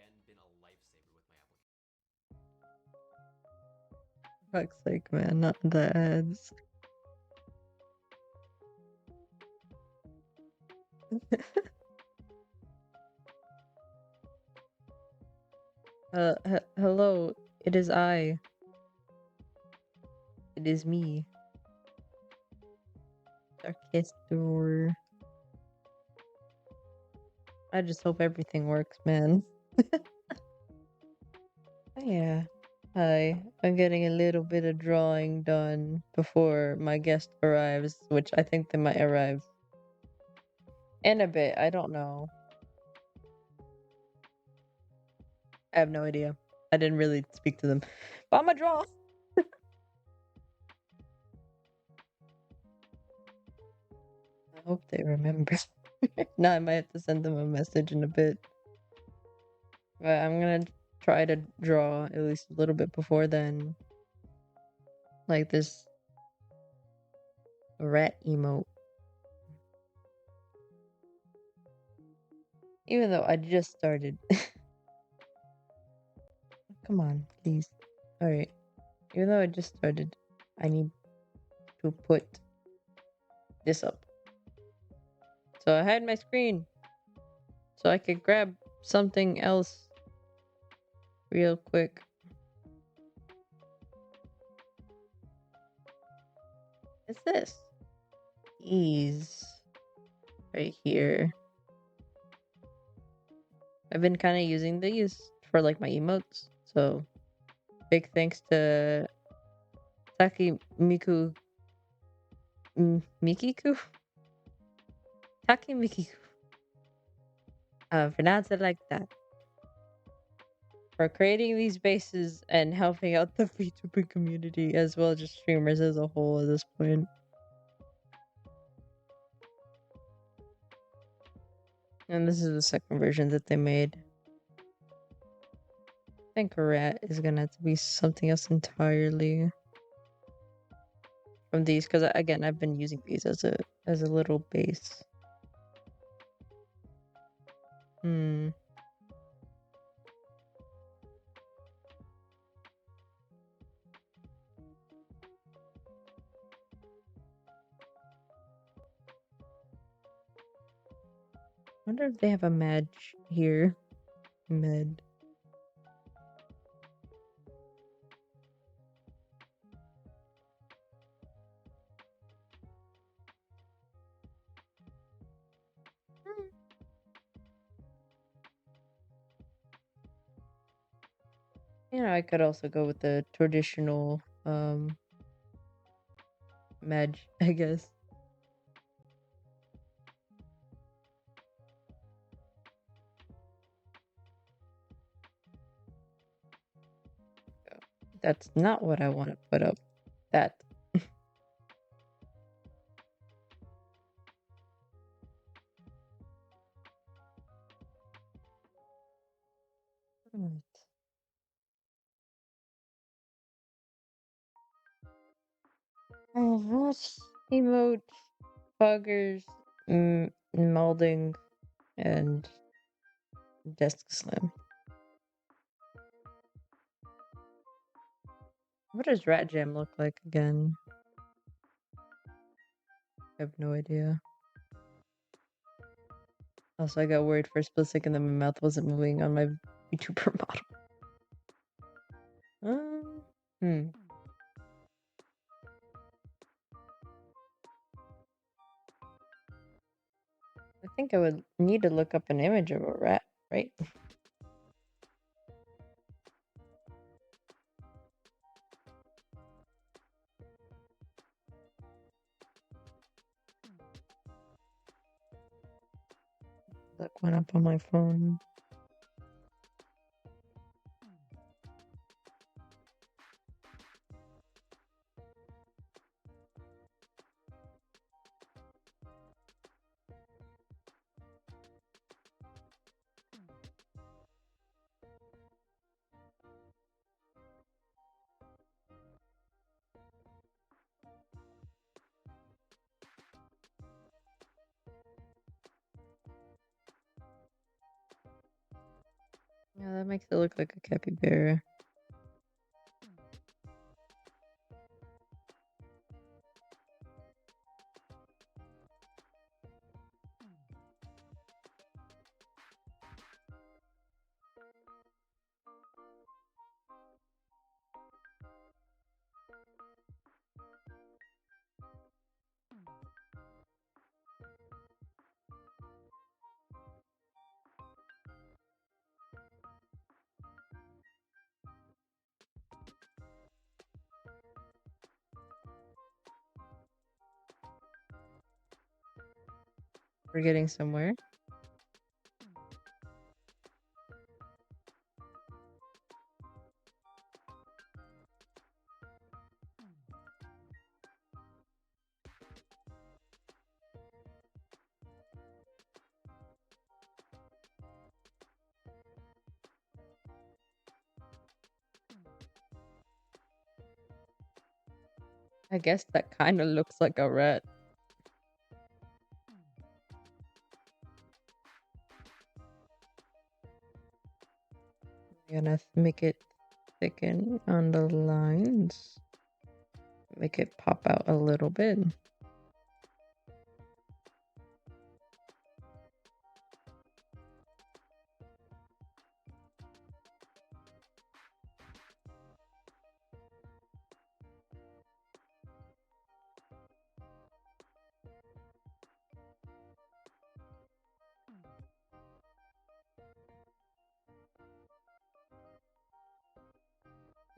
again been a lifesaver with my application. Fuck's sake, man, not the ads. Hello, it is I. It is me. Darkestor. I just hope everything works, man. Oh, yeah. Hi. I'm getting a little bit of drawing done before my guest arrives, which I think they might arrive in a bit. I don't know. I have no idea. I didn't really speak to them. But I'm gonna draw. I hope they remember. Now I might have to send them a message in a bit. But I'm gonna try to draw at least a little bit before then. Like this rat emote. Even though I just started. Come on, please. Alright. Even though I just started, I need to put this up. So I hide my screen. So I could grab something else real quick. What's this? These. Right here. I've been kind of using these for like my emotes. So big thanks to Takimiku Mikiku? Takimikiku. Pronounce it like that. For creating these bases and helping out the VTuber community as well as just streamers as a whole at this point. And this is the second version that they made. I think rat is gonna have to be something else entirely from these because again I've been using these as a little base. Wonder if they have a match here. Med. You know, I could also go with the traditional med, I guess. That's not what I want to put up. That. Right. Emote, buggers, molding, and desk slam. What does Rat Jam look like again? I have no idea. Also, I got worried for a split second that my mouth wasn't moving on my VTuber model. I think I would need to look up an image of a rat, right? Look one up on my phone. Yeah, that makes it look like a capybara. We're getting somewhere. I guess that kind of looks like a rat. I'm gonna make it thicken on the lines. Make it pop out a little bit.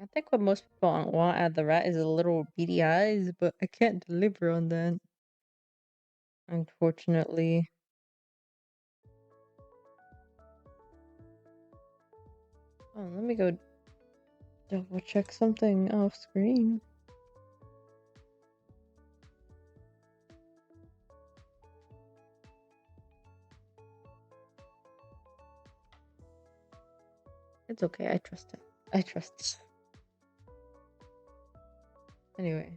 I think what most people want out of the rat is a little beady eyes, but I can't deliver on that, unfortunately. Oh, let me go double check something off screen. It's okay, I trust it. I trust it. Anyway.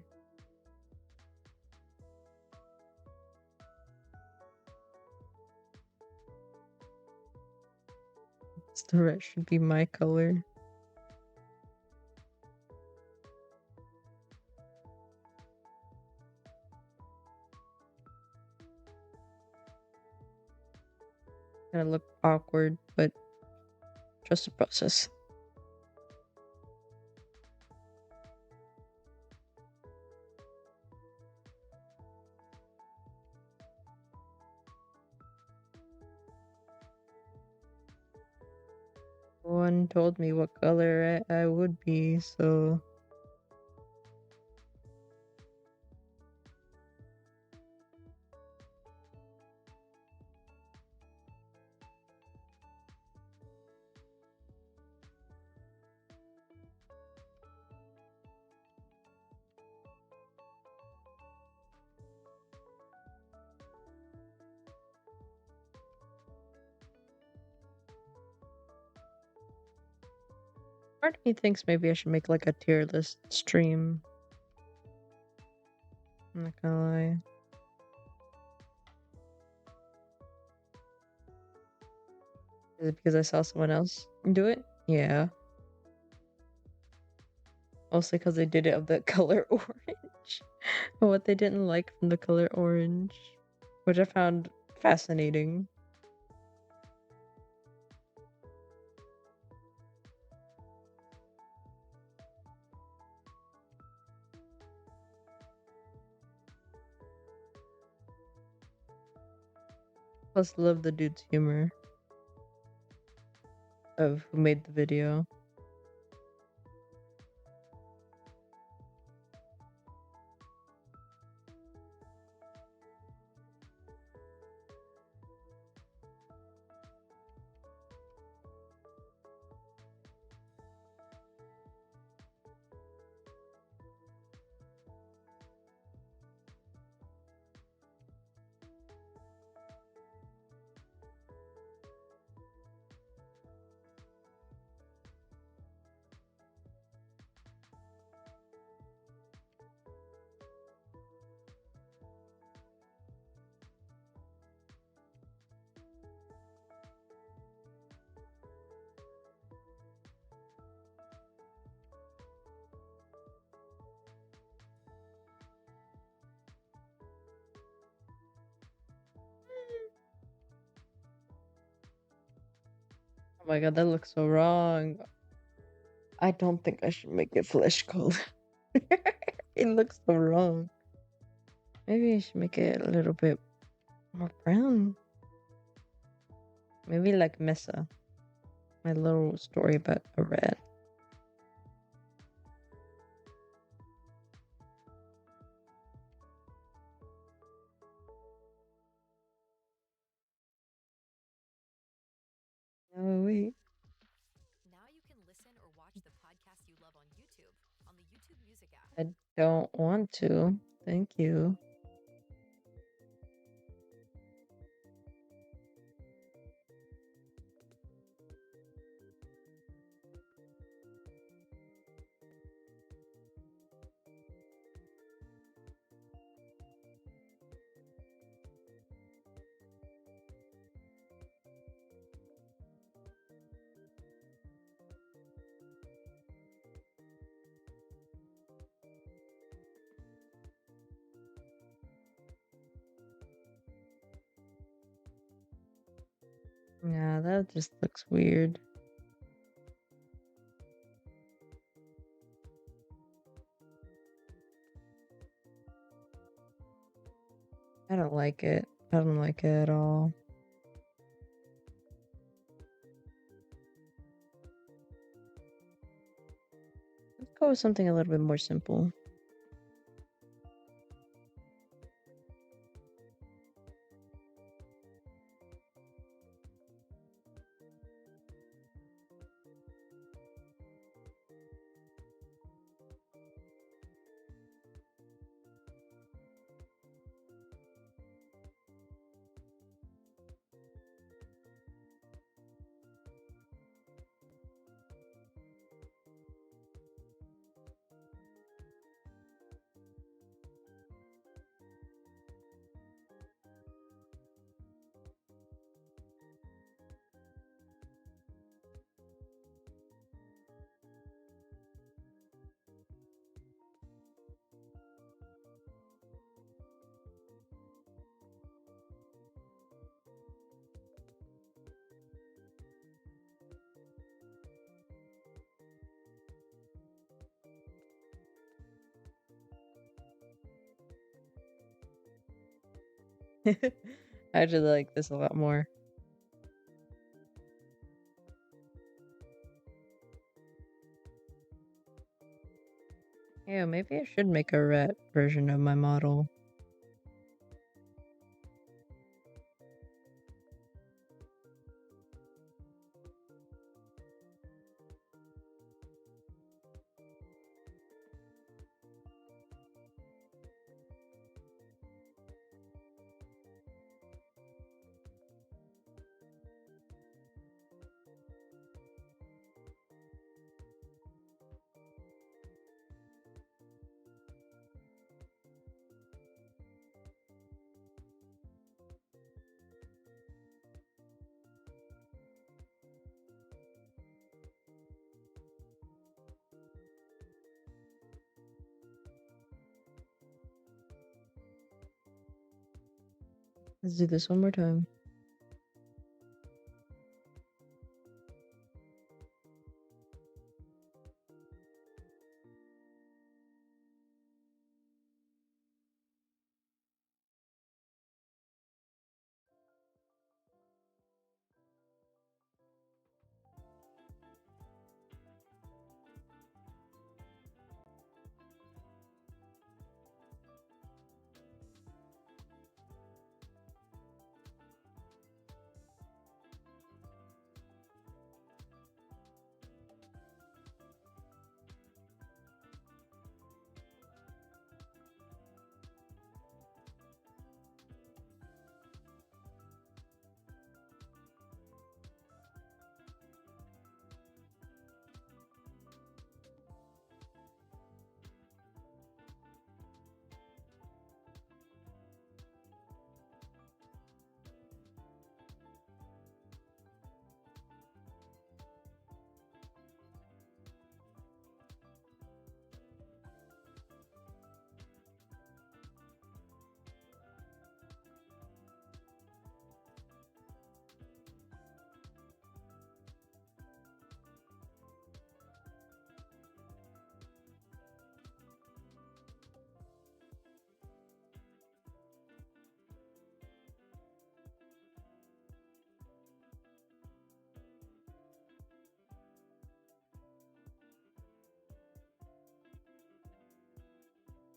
The rat should be my color. Gonna look awkward, but trust the process. One told me what color I would be, so part of me thinks maybe I should make like a tier list stream. I'm not gonna lie. Is it because I saw someone else do it? Yeah. Mostly because they did it of the color orange. What they didn't like from the color orange. Which I found fascinating. Plus, love the dude's humor of who made the video. Oh my god, that looks so wrong. I don't think I should make it flesh color. It looks so wrong. Maybe I should make it a little bit more brown. Maybe like Mesa. My little story about a rat. Oh wait. Now you can listen or watch the podcast you love on YouTube on the YouTube Music app. I don't want to. Thank you. Yeah, that just looks weird. I don't like it. I don't like it at all. Let's go with something a little bit more simple. I actually like this a lot more. Yeah, maybe I should make a rat version of my model. Let's do this one more time.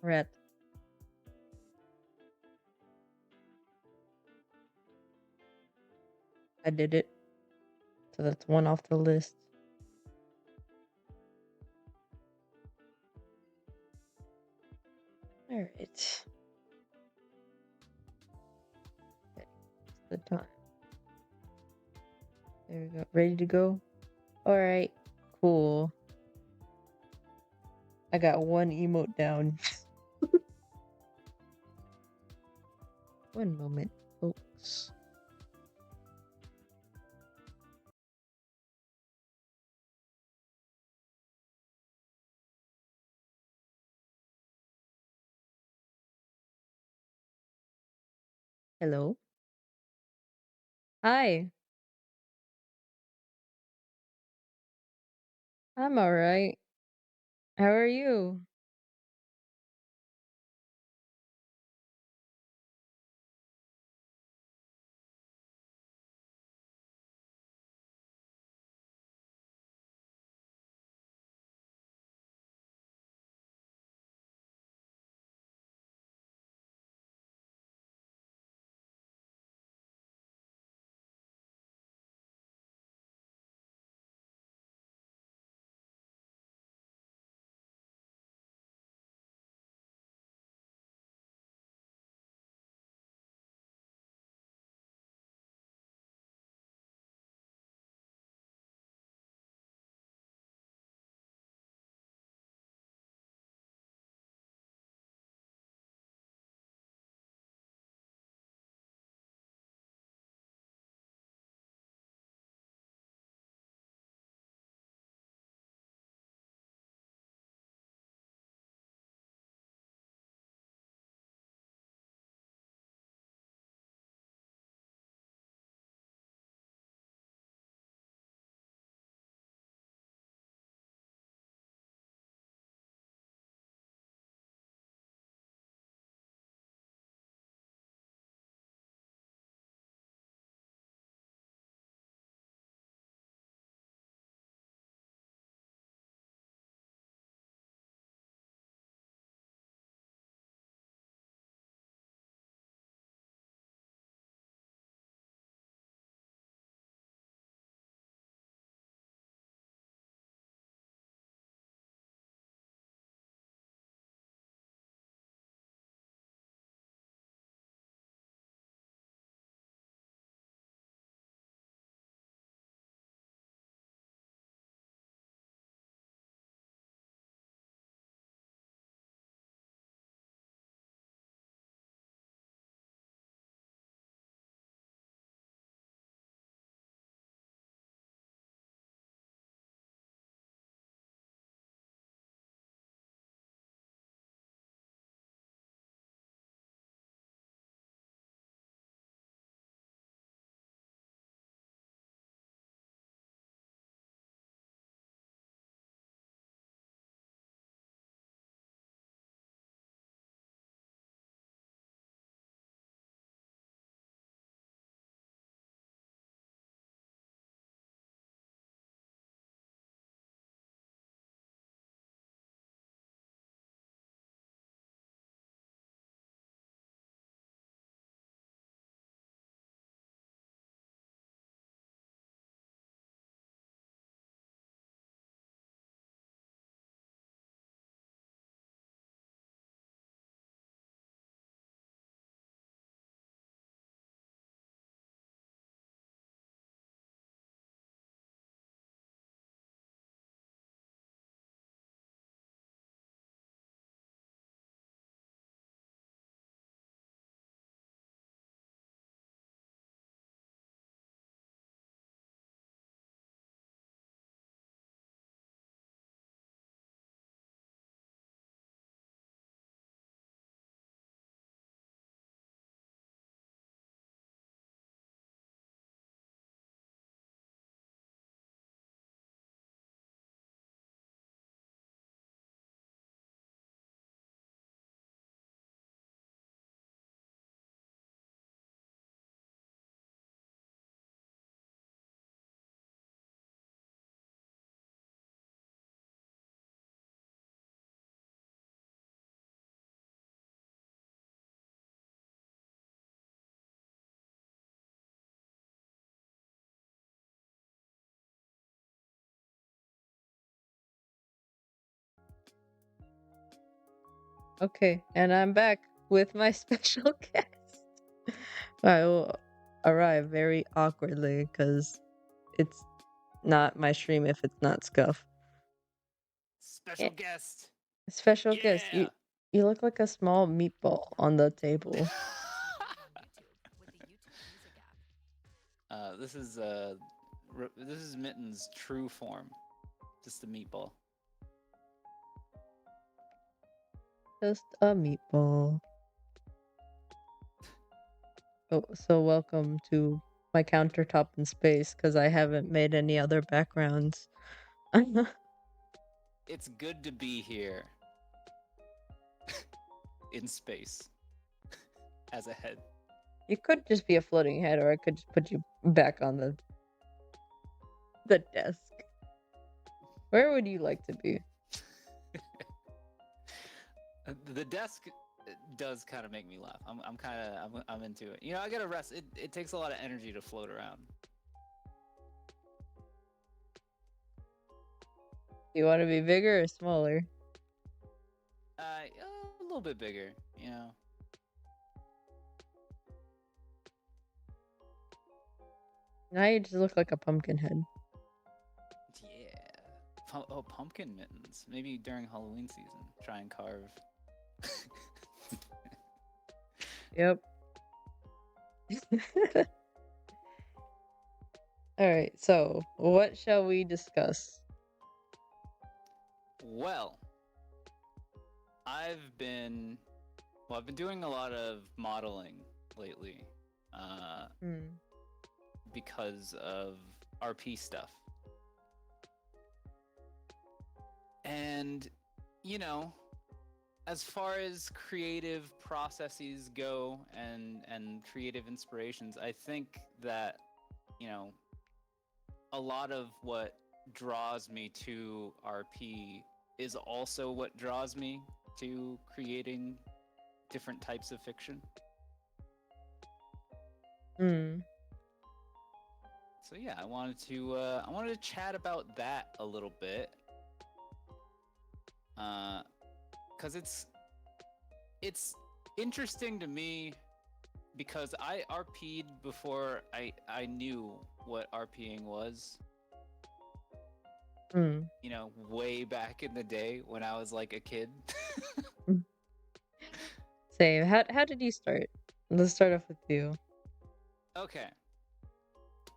Rat. I did it. So that's one off the list. Alright. It's the time. There we go. Ready to go? Alright. Cool. I got one emote down. One moment, folks. Hello? Hi. I'm alright. How are you? Okay, and I'm back with my special guest. I will arrive very awkwardly because it's not my stream if it's not Scuff. Special Eh, guest. Special guest, Yeah. you look like a small meatball on the table. On YouTube with the YouTube Music app. This is Mitten's true form. Just a meatball. Just a meatball. Oh, so welcome to my countertop in space because I haven't made any other backgrounds. It's good to be here. In space. As a head. You could just be a floating head, or I could just put you back on the desk. Where would you like to be? The desk does kind of make me laugh. I'm into it. You know, I gotta rest. It takes a lot of energy to float around. Do you want to be bigger or smaller? A little bit bigger, you know. Now you just look like a pumpkin head. Yeah. Oh, pumpkin mittens. Maybe during Halloween season, try and carve. Yep. Alright, so what shall we discuss? Well, I've been doing a lot of modeling lately, because of RP stuff. And, you know, as far as creative processes go and creative inspirations, I think that, you know, a lot of what draws me to RP is also what draws me to creating different types of fiction. So yeah, I wanted to chat about that a little bit, because it's interesting to me because I RP'd before I knew what RPing was. You know, way back in the day when I was like a kid. Same. How did you start? Let's start off with you. Okay.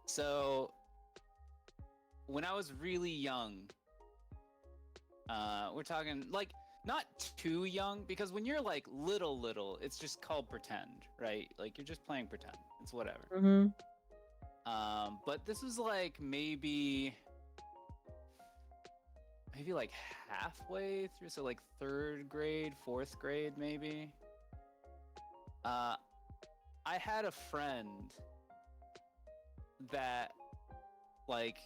So when I was really young, we're talking like not too young, because when you're like little, it's just called pretend, right? Like you're just playing pretend. It's whatever. But this was like maybe like halfway through, so like 3rd grade, 4th grade maybe. I had a friend that like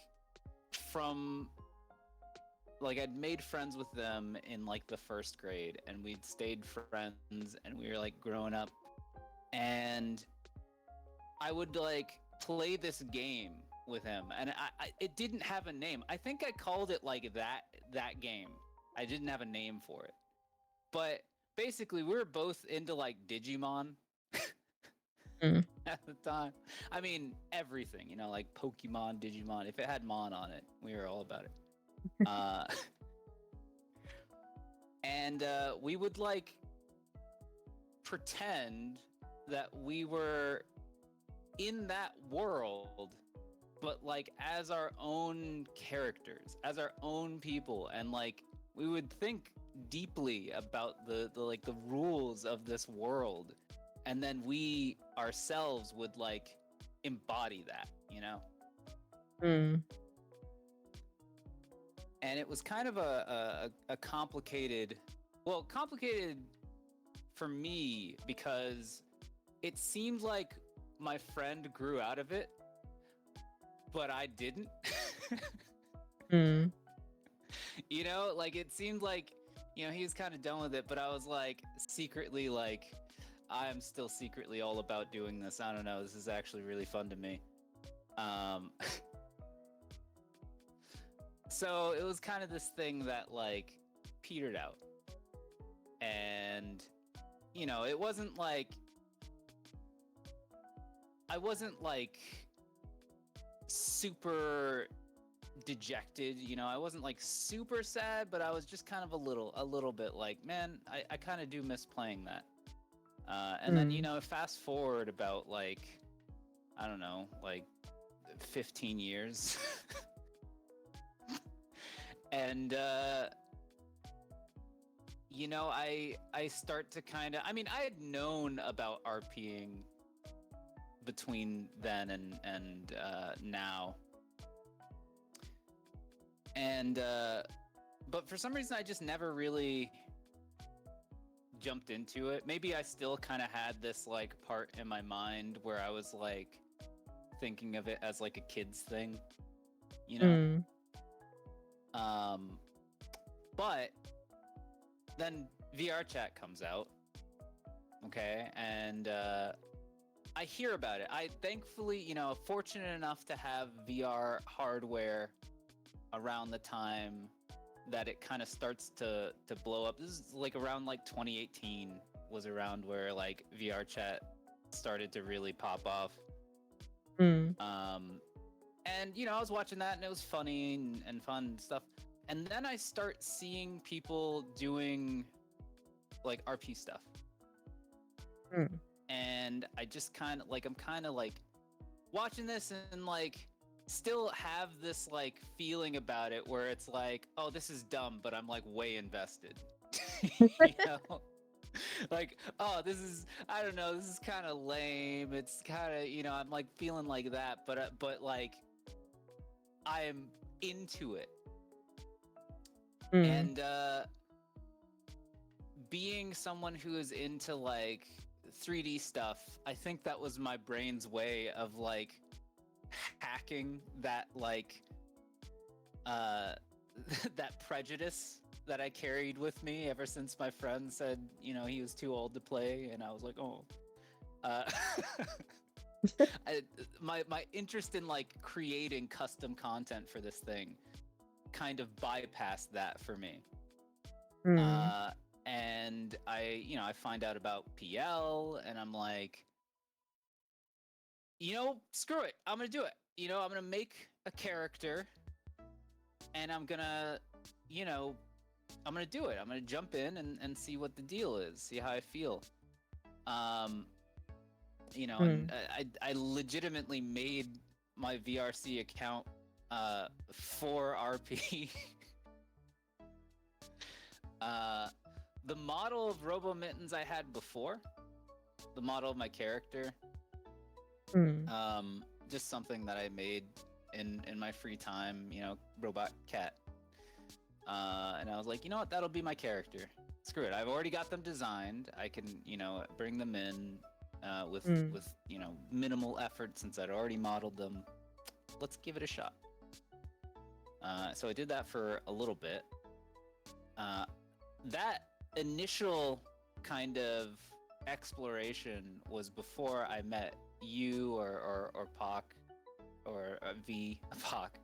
I'd made friends with them in like the 1st grade, and we'd stayed friends, and we were like growing up, and I would like play this game with him, and it didn't have a name. I think I called it like that game. I didn't have a name for it, but basically we were both into like Digimon. At the time. I mean, everything, you know, like Pokemon, Digimon. If it had Mon on it, we were all about it. And we would like pretend that we were in that world, but like as our own characters, as our own people, and like we would think deeply about the like the rules of this world, and then we ourselves would like embody that, you know. And it was kind of a complicated for me, because it seemed like my friend grew out of it, but I didn't. You know, like it seemed like, you know, he was kind of done with it, but I was like secretly like, I'm still secretly all about doing this. I don't know, this is actually really fun to me. So it was kind of this thing that like petered out. and it wasn't like I wasn't like super dejected. I wasn't like super sad, but I was just kind of a little bit like, man, I kind of do miss playing that. And then fast forward about like, I don't know, like 15 years. And I start to kind of, I mean, I had known about RPing between then and now, and but for some reason I just never really jumped into it. Maybe I still kind of had this like part in my mind where I was like thinking of it as like a kid's thing, Mm. But then VR chat comes out, okay, and I hear about it. I thankfully, fortunate enough to have VR hardware around the time that it kind of starts to blow up. This is like around like 2018 was around where like VR chat started to really pop off. Mm. And I was watching that and it was funny and fun and stuff. And then I start seeing people doing like RP stuff. Mm. And I just kind of like, I'm kind of like watching this and like still have this like feeling about it where it's like, oh, this is dumb, but I'm like way invested. Like, oh, this is, I don't know, this is kind of lame. It's kind of, I'm like feeling like that, but like I'm into it. Mm. And being someone who is into like 3D stuff, I think that was my brain's way of like hacking that like that prejudice that I carried with me ever since my friend said he was too old to play, and I was like, oh. My interest in like creating custom content for this thing kind of bypassed that for me. Mm. And I find out about PL and I'm like, screw it, I'm gonna do it. I'm gonna make a character and I'm gonna do it. I'm gonna jump in and see what the deal is, see how I feel. And I legitimately made my VRC account for RP. The model of Robo Mittens I had before, the model of my character, just something that I made in my free time, robot cat. And I was like, you know what, that'll be my character. Screw it, I've already got them designed. I can, bring them in with minimal effort since I'd already modeled them. Let's give it a shot. So I did that for a little bit. That initial kind of exploration was before I met you or Pac or V Pac.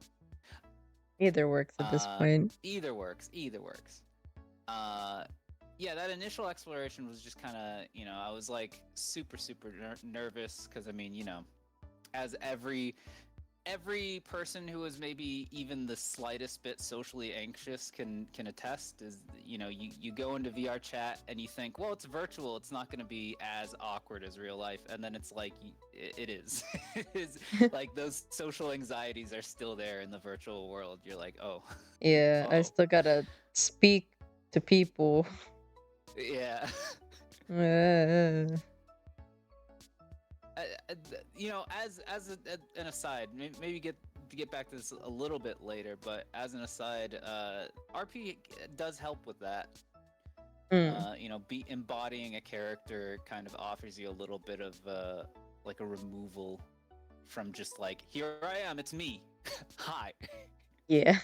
Either works at this point. Either works. Yeah, that initial exploration was just kind of, I was like super nervous because I mean, as every person who is maybe even the slightest bit socially anxious can attest, is you go into VR chat and you think, well, it's virtual, it's not going to be as awkward as real life, and then it's like it is. It is like those social anxieties are still there in the virtual world. You're like, oh Yeah, I still gotta speak to people. Yeah. As an aside, maybe get back to this a little bit later, but as an aside, RP does help with that. Be embodying a character kind of offers you a little bit of like a removal from just like, here I am, it's me. Hi. Yeah.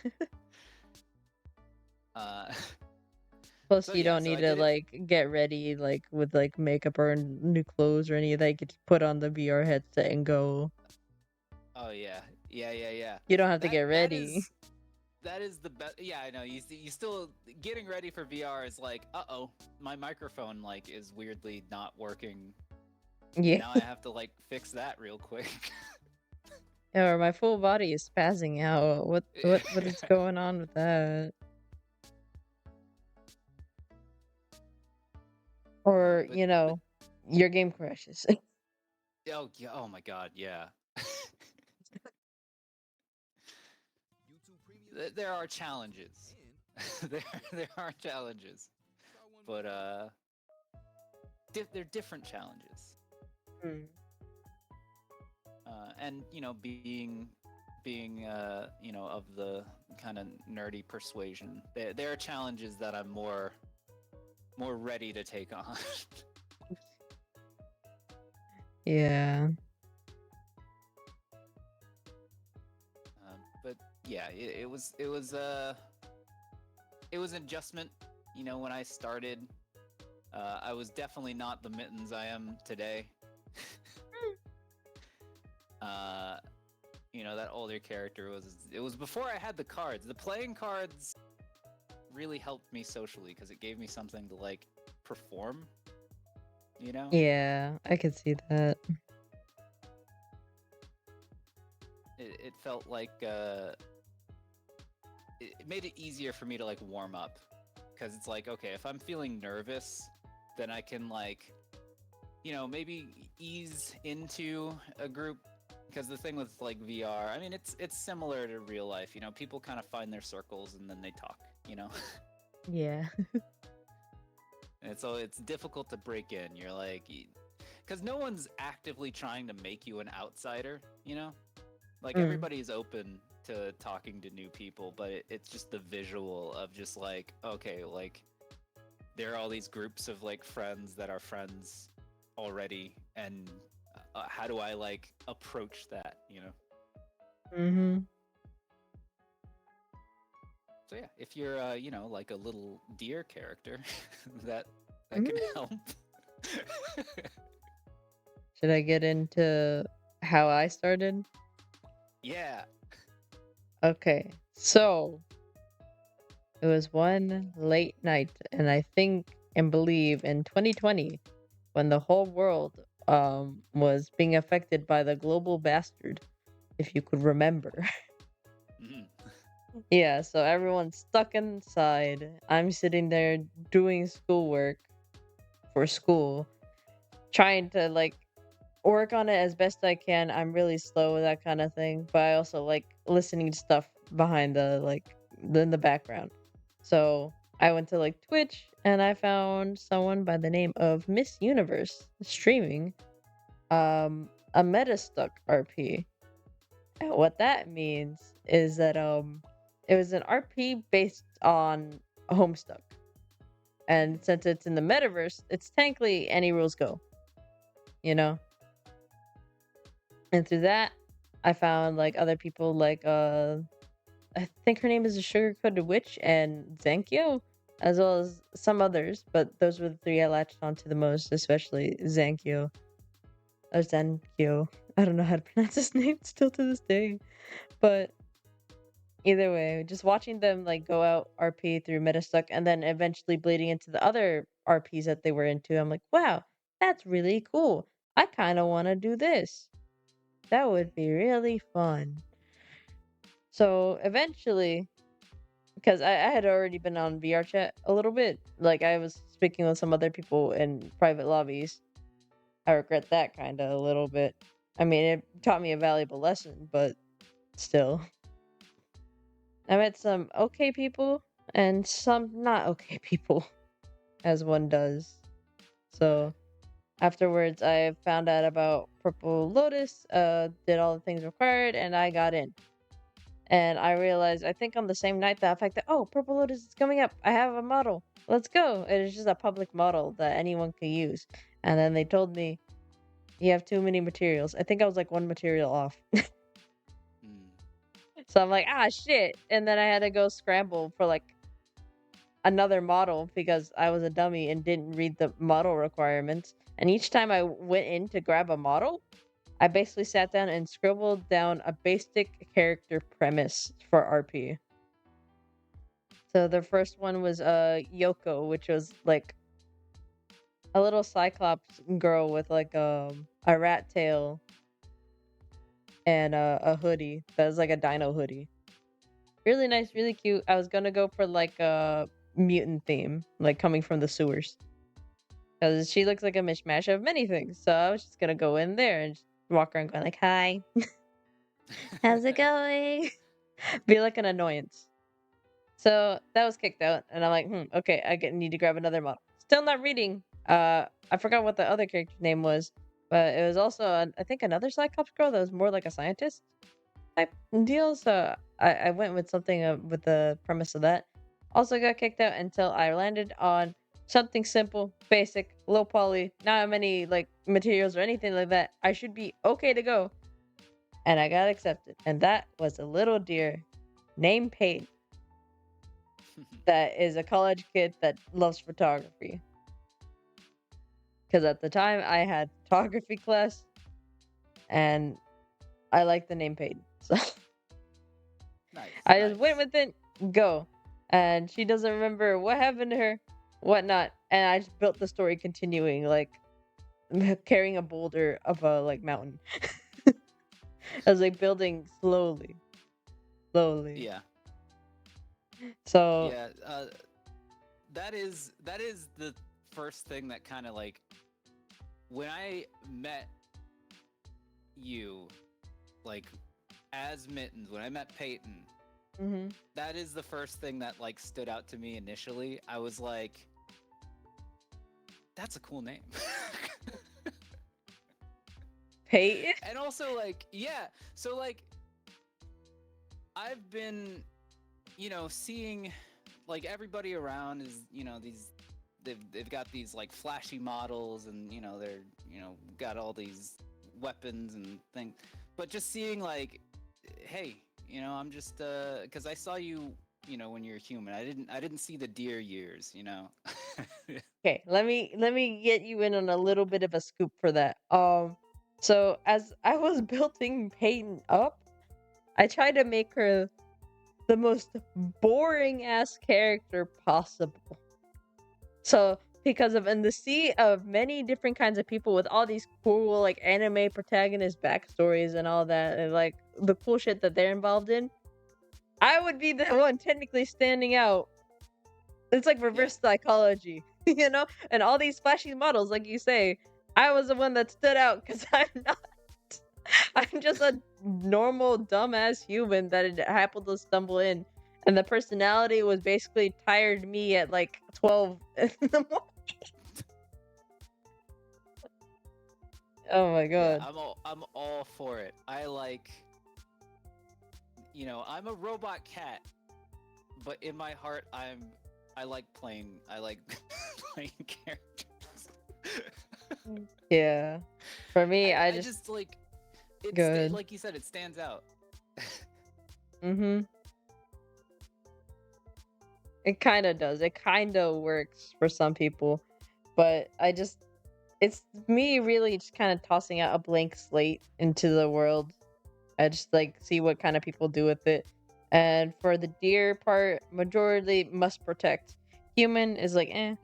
Plus, So, you yeah, don't so I need to did it- like get ready like with like makeup or new clothes or any of that. You could just put on the VR headset and go. Oh yeah. You don't have to That- get that ready. is- That is the best. Yeah, I know. You still getting ready for VR is like, uh-oh, my microphone like is weirdly not working. Yeah. Now I have to like fix that real quick. Or my full body is spazzing out. What is going on with that? Or, But your game crashes. oh yeah, oh my god, yeah. YouTube Premium There are challenges. and There are challenges, try one but more. they're different challenges. Hmm. And being of the kind of nerdy persuasion, there are challenges that I'm more ready to take on. Yeah. But yeah, it was an adjustment. When I started, I was definitely not the mittens I am today. uh, that older character it was before I had the cards. The playing cards really helped me socially because it gave me something to like perform. Yeah, I could see that. It felt like it made it easier for me to like warm up because it's like, okay, if I'm feeling nervous, then I can like maybe ease into a group. Because the thing with like VR, I mean, it's similar to real life. People kind of find their circles and then they talk. Yeah. And so it's difficult to break in. You're like, because no one's actively trying to make you an outsider. Like Mm. everybody's open to talking to new people, but it's just the visual of just like, okay, like there are all these groups of like friends that are friends already, and how do I like approach that? Mhm. So yeah, if you're like a little deer character, that can Mhm. help. Should I get into how I started? Yeah. Okay. So, it was one late night, and I think and believe in 2020 when the whole world was being affected by the global bastard, if you could remember. Mhm. Yeah, so everyone's stuck inside. I'm sitting there doing schoolwork for school, trying to like work on it as best I can. I'm really slow with that kind of thing, but I also like listening to stuff behind in the background. So I went to like Twitch and I found someone by the name of Miss Universe streaming a Metastuck RP. And what that means is that it was an RP based on Homestuck. And since it's in the metaverse, it's technically any rules go, you know? And through that, I found like other people like I think her name is a sugar coated witch and Zankyo, as well as some others, but those were the three I latched onto the most, especially Zankyo or Zankyo. I don't know how to pronounce his name still to this day. But either way, just watching them like go out RP through Metastuck and then eventually bleeding into the other RPs that they were into, I'm like, wow, that's really cool. I kind of want to do this. That would be really fun. So eventually, because I had already been on VR chat a little bit, like I was speaking with some other people in private lobbies. I regret that kind of a little bit. I mean, it taught me a valuable lesson, but still. I met some okay people and some not okay people, as one does. So afterwards, I found out about Purple Lotus, did all the things required, and I got in. And I realized, I think on the same night that I fact that, oh, Purple Lotus is coming up. I have a model. Let's go. It is just a public model that anyone can use. And then they told me, you have too many materials. I think I was like one material off. Mm. So I'm like, ah, shit. And then I had to go scramble for like another model because I was a dummy and didn't read the model requirements. And each time I went in to grab a model, I basically sat down and scribbled down a basic character premise for RP. So the first one was Yoko, which was like a little cyclops girl with like a rat tail and a hoodie that was like a dino hoodie. Really nice, really cute. I was gonna go for like a mutant theme, like coming from the sewers, because she looks like a mishmash of many things. So I was just gonna go in there and just walk around going like, "Hi, how's it going?" Be like an annoyance. So that was kicked out, and I'm like, okay, need to grab another model. Still not reading. I forgot what the other character's name was, but it was also I think another Cyclops girl that was more like a scientist type deal. So I went with something with the premise of that. Also got kicked out until I landed on something simple, basic, low poly, not many like materials or anything like that. I should be okay to go, and I got accepted, and that was a little deer named Paige that is a college kid that loves photography. Because at the time I had photography class, and I like the name Peyton. So Nice. I just went nice. with it, go. And she doesn't remember what happened to her, whatnot. And I just built the story continuing, like carrying a boulder up a like mountain. I was like building slowly. Slowly. Yeah. So Yeah. That is the first thing that kind of like when I met you, like as Mittens, when I met Peyton, mhm. that is the first thing that like stood out to me initially. I was like, that's a cool name. Peyton? And also like, yeah, so like I've been, seeing like everybody around is, they've got these like flashy models and they're, got all these weapons and things. But just seeing like, hey, I'm just because I saw you, when you're human. I didn't see the deer years, Okay, let me get you in on a little bit of a scoop for that. So as I was building Peyton up, I tried to make her the most boring ass character possible. So because of in the sea of many different kinds of people with all these cool like anime protagonist backstories and all that and like the cool shit that they're involved in, I would be the one technically standing out. It's like Yeah. reverse psychology, And all these flashy models, like you say, I was the one that stood out because I'm not. I'm just a normal dumbass human that had happened to stumble in, and the personality was basically tired me at like 12 in the morning. Oh my Yeah, god. I'm all for it. I like, I'm a robot cat, but in my heart I like playing characters. Yeah. For me, I I just just like good. like you said, it stands out. Mm-hmm. It kind of does. It kind of works for some people, but it's me really just kind of tossing out a blank slate into the world. I just like see what kind of people do with it. And for the deer part, majority must protect. Human is like, eh.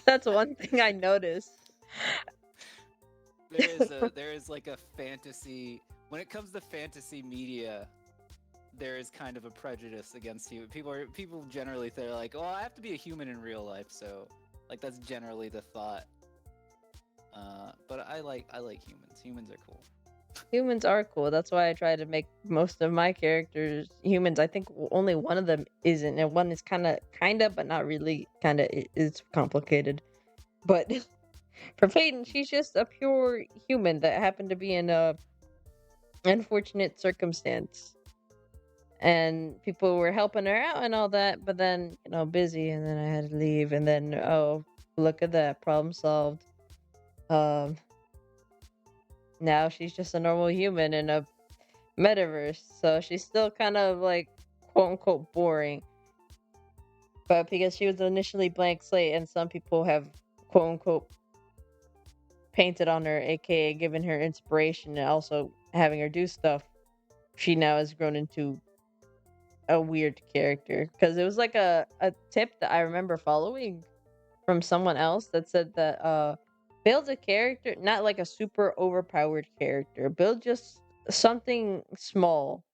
That's one thing I noticed. There is like a fantasy when it comes to fantasy media. There is kind of a prejudice against you. People generally they're like, "Oh, I have to be a human in real life," so like that's generally the thought. But I like humans. Humans are cool. Humans are cool. That's why I try to make most of my characters humans. I think only one of them isn't, and one is kind of, but not really. Kind of, it's complicated. But for Peyton, she's just a pure human that happened to be in a unfortunate circumstance, and people were helping her out and all that. But then, busy, and then I had to leave, and then oh, look at that, problem solved. Um, now she's just a normal human in a metaverse, so she's still kind of like quote unquote boring. But because she was initially blank slate, and some people have quote unquote painted on her, aka given her inspiration and also having her do stuff, she now has grown into a weird character because it was like a tip that I remember following from someone else that said that build a character, not like a super overpowered character. Build just something small,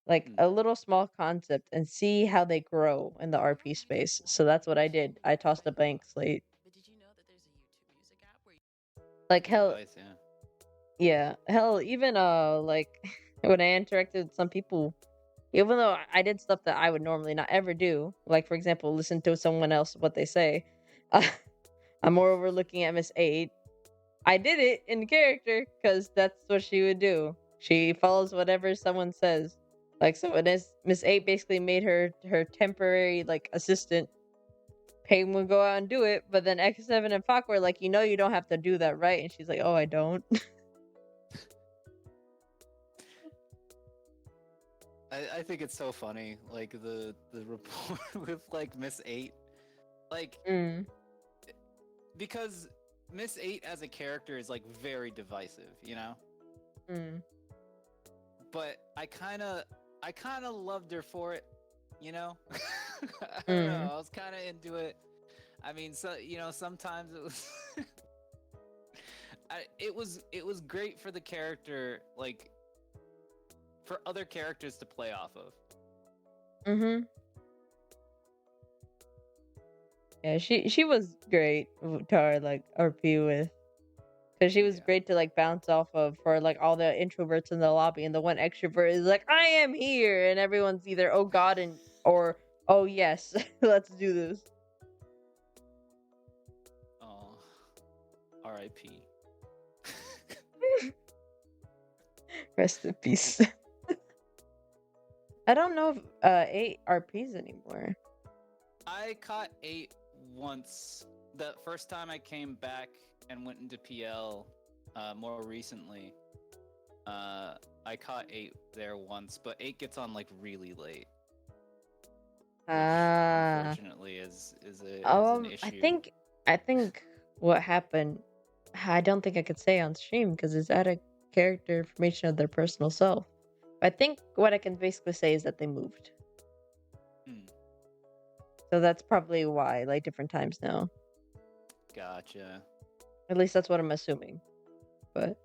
like Hmm. a little small concept, and see how they grow in the RP space. So that's what I did. I tossed a blank slate. But did you know that there's a YouTube Music app where Like Good hell, advice, yeah. yeah, hell, even like when I interacted with some people, even though I did stuff that I would normally not ever do, like for example, listen to someone else what they say. Uh, I'm more over looking at Miss Eight. I did it in character because that's what she would do. She follows whatever someone says. Like so, it is Miss Eight basically made her temporary like assistant. Peyton would go out and do it, but then X7 and Pac were like, you don't have to do that, right? And she's like, oh, I don't. I think it's so funny, like the rapport with like Miss Eight, like mm, because Miss Eight as a character is like very divisive, you know. mm, But I kind of loved her for it, you know. I don't know. mm. I was kind of into it. I mean, so sometimes it was it was great for the character, like for other characters to play off of. Mm-hmm. Yeah, she was great to our like RP with. Because she was Yeah. great to like bounce off of for like all the introverts in the lobby, and the one extrovert is like, "I am here," and everyone's either "Oh God" and or "Oh yes, let's do this." Oh, R.I.P. Rest in peace. I don't know if eight RPs anymore. I caught 8 once. The first time I came back and went into PL, more recently, I caught 8 there once, but 8 gets on like really late, which Ah, unfortunately is an I issue. think I think what happened. I don't think I could say on stream because it's out of character information of their personal self. But I think what I can basically say is that they moved. Hmm, So that's probably why, like different times now. gotcha. At least that's what I'm assuming. But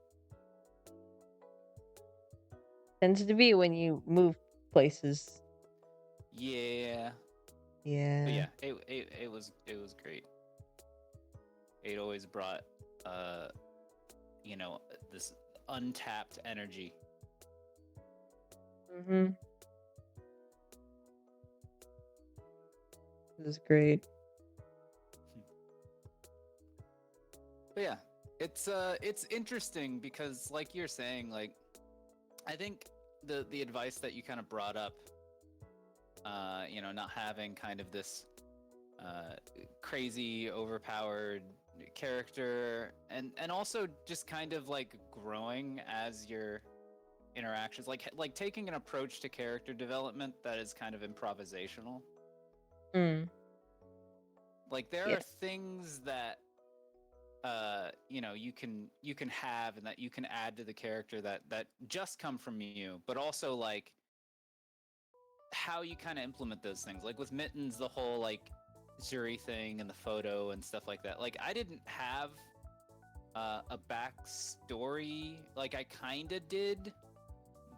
tends to be when you move places. Yeah, but Yeah. yeah, it was great. 8 always brought uh this untapped energy. Mm-hmm. This is great. But yeah, it's interesting because like you're saying, like I think the advice that you kind of brought up, not having kind of this crazy overpowered character, and also just kind of like growing as your interactions, like taking an approach to character development that is kind of improvisational. Mm. Like there Yeah. are things that you can have and that you can add to the character that just come from you, but also like how you kind of implement those things. Like with Mittens, the whole like Zuri thing and the photo and stuff like that. Like I didn't have a backstory. Like I kind of did,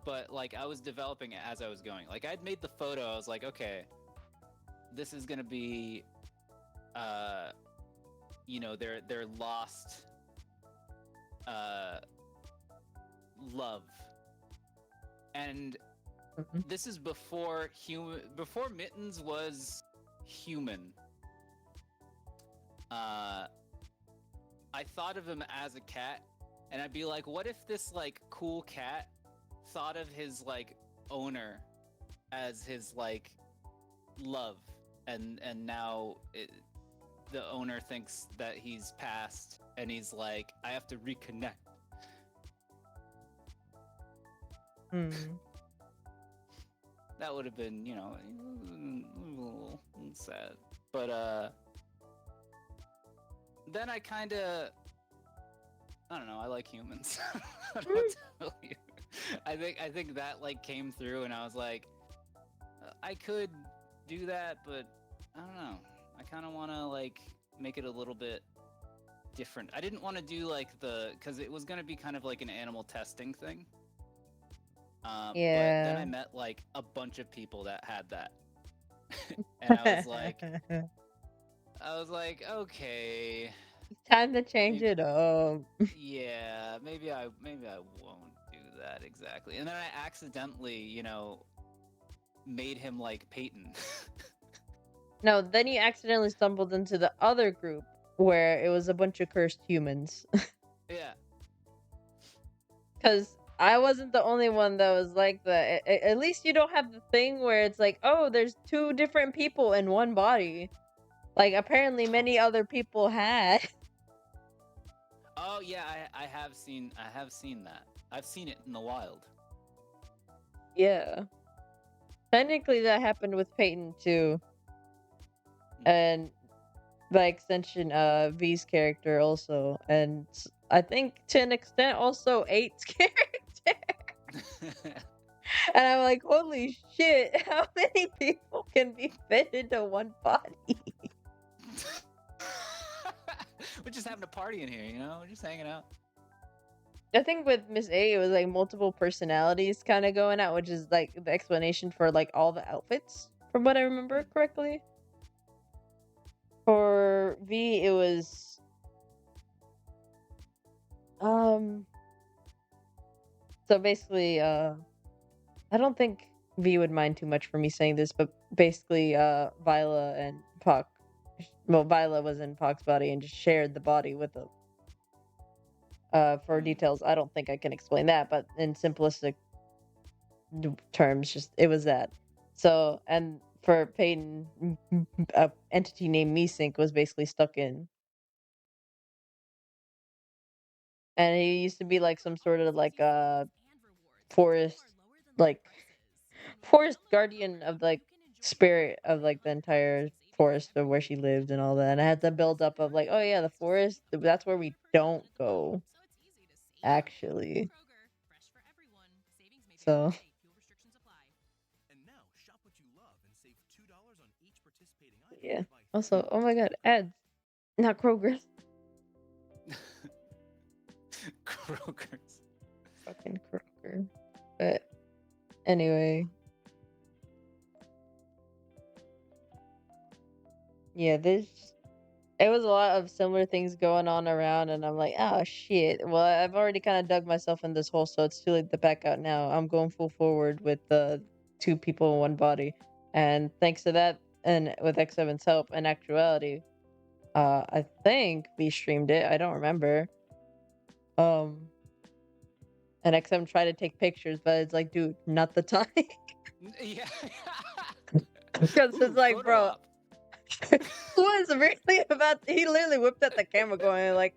but like I was developing it as I was going. Like I'd made the photo. I was like, okay, this is gonna be uh their lost uh love. And Mhm. this is before Mittens was human. uh I thought of him as a cat, and I'd be like, what if this like cool cat thought of his like owner as his like love, and now the owner thinks that he's passed, and he's like, I have to reconnect. Mm. That would have been, a little sad. But then I don't know, I like humans. I don't know what to tell you. I think that like came through, and I was like, I could do that, but I don't know. I kind of want to like make it a little bit different. I didn't want to do like because it was gonna be kind of like an animal testing thing. But then I Yeah. met like a bunch of people that had that, and I was like, okay, Time to change maybe, it up. yeah, maybe I won't do that exactly. And then I accidentally, made him like Peyton. No, then you accidentally stumbled into the other group where it was a bunch of cursed humans. Yeah. Because I wasn't the only one that was like that. At least you don't have the thing where it's like, oh, there's two different people in one body. Like, apparently, many other people had. Oh yeah, I have seen that. I've seen it in the wild. Yeah. Technically, that happened with Peyton, too. And by extension, V's character also. And I think to an extent, also 8's character. And I'm like, holy shit, how many people can be fit into one body? We're just having a party in here, We're just hanging out. I think with Miss A, it was like multiple personalities kind of going out, which is like the explanation for like all the outfits, from what I remember correctly. For V, it was so basically I don't think V would mind too much for me saying this, but basically Viola and Puck, well, Viola was in Puck's body and just shared the body with him. For details, I don't think I can explain that, but in simplistic terms, just it was that. So, and for Peyton, a entity named Meesink was basically stuck in, and he used to be like some sort of like forest, like forest guardian of like spirit of like the entire forest of where she lived and all that. And I had to build up of like, oh yeah, the forest, that's where we don't go, actually. So yeah. Also, oh my god, ads. Not Kroger's. Croakers. Fucking Kroger. But anyway. Yeah, it was a lot of similar things going on around, and I'm like, oh shit. Well, I've already kind of dug myself in this hole, so it's too late to back out now. I'm going full forward with the two people in one body, and thanks to that, and with X7's help, in actuality, I think we streamed it. I don't remember. Um, and X7 tried to take pictures, but it's like, dude, not the time. Yeah. Because Ooh, it's like, photo bro, op. was really about he literally whipped at the camera going like,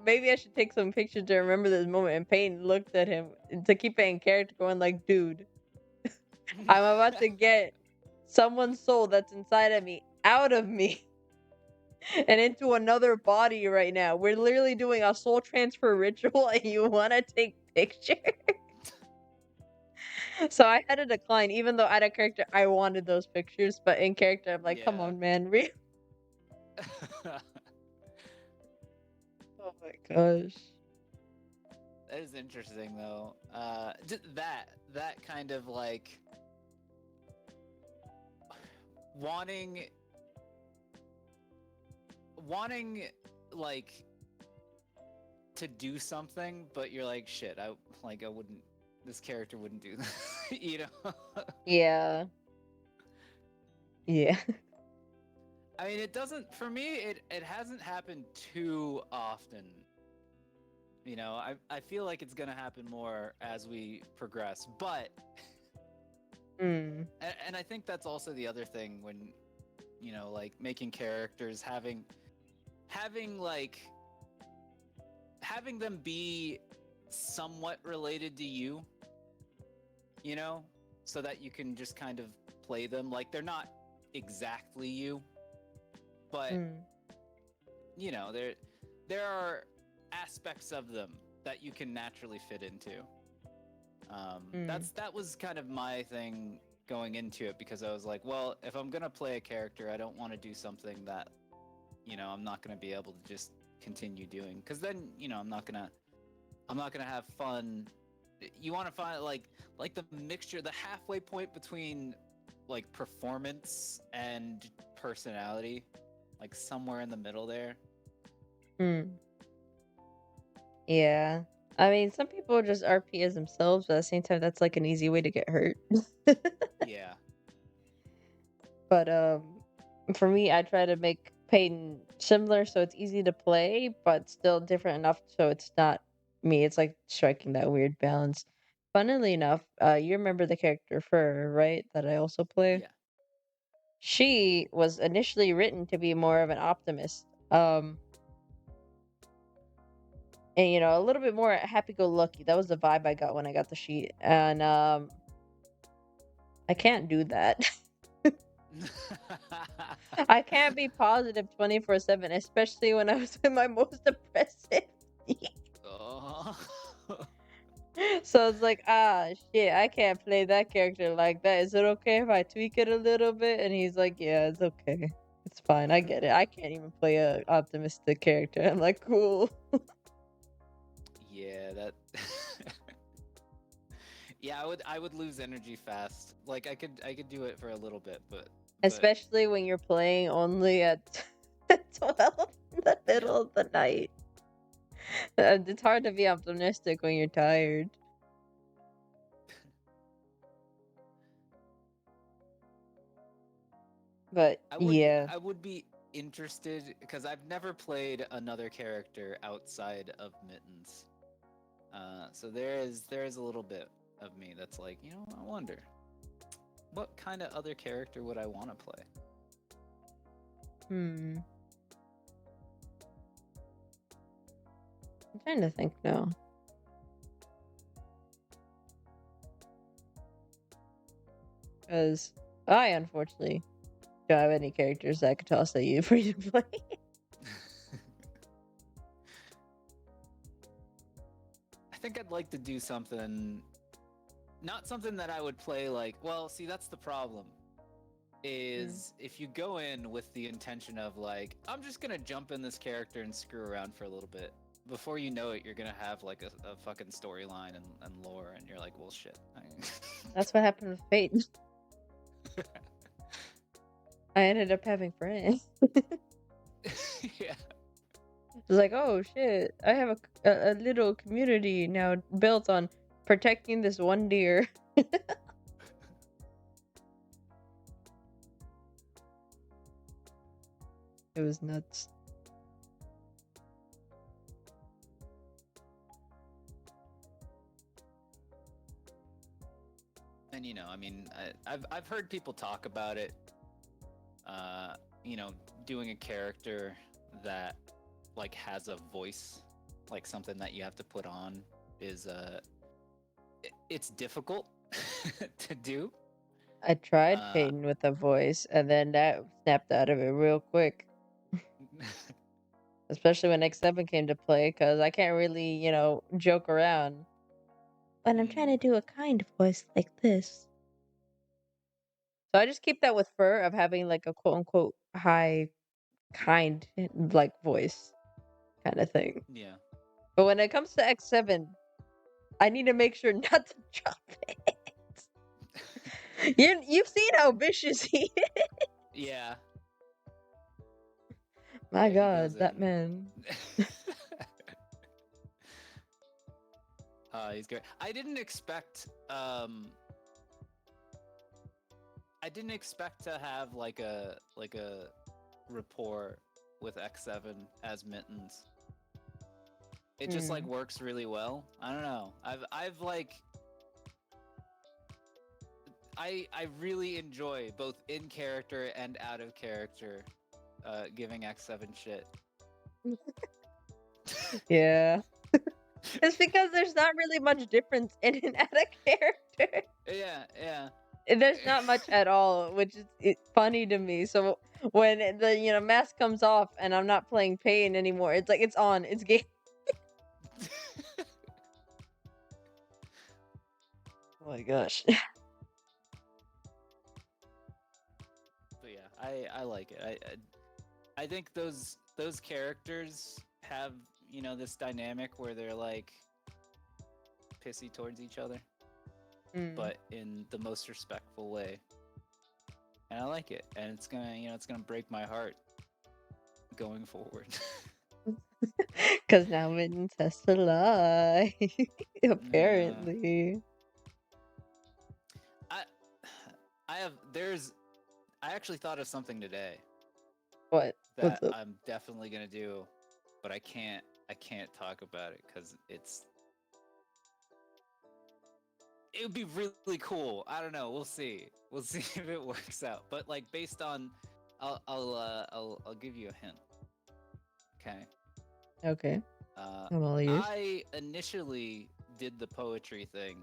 maybe I should take some pictures to remember this moment, and Peyton looked at him to keep it in character going like, dude, I'm about to get someone's soul that's inside of me out of me and into another body right now. We're literally doing a soul transfer ritual and you want to take pictures. So I had to decline, even though out of character I wanted those pictures, but in character I'm like, come Yeah. on, man. Oh my gosh. That is interesting though. Just that kind of like wanting like to do something, but you're like, shit, I wouldn't. This character wouldn't do that, Yeah. Yeah. I mean, it doesn't. For me, it hasn't happened too often. I feel like it's gonna happen more as we progress, but Mm. and I think that's also the other thing when like making characters, having like having them be somewhat related to you, so that you can just kind of play them like they're not exactly you, but Mm. there are aspects of them that you can naturally fit into. Mm. That was kind of my thing going into it because I was like, well, if I'm gonna play a character, I don't want to do something that, I'm not gonna be able to just continue doing. Because then, I'm not gonna have fun. You want to find like the mixture, the halfway point between like performance and personality, like somewhere in the middle there. Hmm. Yeah. I mean, some people just RP as themselves, but at the same time, that's like an easy way to get hurt. Yeah. But for me, I try to make Peyton similar so it's easy to play, but still different enough so it's not me. It's like striking that weird balance. Funnily enough, you remember the character Fur, right? That I also play. Yeah. She was initially written to be more of an optimist. And a little bit more happy-go-lucky. That was the vibe I got when I got the sheet, and I can't do that. I can't be positive 24/7, especially when I was in my most depressive. Oh. So it's like, shit, I can't play that character like that. Is it okay if I tweak it a little bit? And he's like, yeah, it's okay. It's fine. I get it. I can't even play a optimistic character. I'm like, cool. Yeah, that. Yeah, I would lose energy fast. Like I could do it for a little bit, but Especially when you're playing only at 12 in the yeah. middle of the night. It's hard to be optimistic when you're tired. But I would yeah. I would be interested because I've never played another character outside of Mittens. So there is a little bit of me that's like, I wonder what kind of other character would I want to play. Hmm. I'm trying to think now. Because I unfortunately don't have any characters that I could toss at you for you to play. I think I'd like to do something, not something that I would play like. Well, see, that's the problem. Is if you go in with the intention of like, I'm just gonna jump in this character and screw around for a little bit. Before you know it, you're gonna have like a fucking storyline and lore, and you're like, well, shit. That's what happened with Peyton. I ended up having friends. Yeah. It's like, oh shit, I have a little community now built on protecting this one deer. It was nuts. And I mean, I've heard people talk about it. Uh, doing a character that like has a voice, like something that you have to put on, is it's difficult to do. I tried Uh, Peyton with a voice, and then that snapped out of it real quick. Especially when X7 came to play, because I can't really, joke around. But I'm trying to do a kind voice like this. So I just keep that with Fur of having like a quote unquote high, kind, like voice kind of thing. yeah. But when it comes to X7, I need to make sure not to drop it. You've seen how vicious he is. Yeah. My Yeah, he God, goes that in. man. He's great. I didn't expect to have like a rapport with X7 as Mittens. It just like Mm. works really well. I don't know. I've like I really enjoy both in character and out of character giving X7 shit. Yeah. It's because there's not really much difference in and out of character. Yeah, yeah. There's not much at all, which is funny to me. So when the mask comes off and I'm not playing Pain anymore, it's like it's on, it's game. Oh my gosh. I like it. I think those characters have, you know, this dynamic where they're like pissy towards each other, Mm. but in the most respectful way. And I like it. And it's gonna, you know, it's gonna break my heart going forward. Because now Mittens has to lie. Yeah. Apparently. I I have there's I actually thought of something today What? What's that up? I'm definitely gonna do, but I can't talk about it because it would be really cool. I don't know. We'll see. We'll see if it works out. But like based on, I'll give you a hint. Okay. Okay. I'm all ears. I initially did the poetry thing,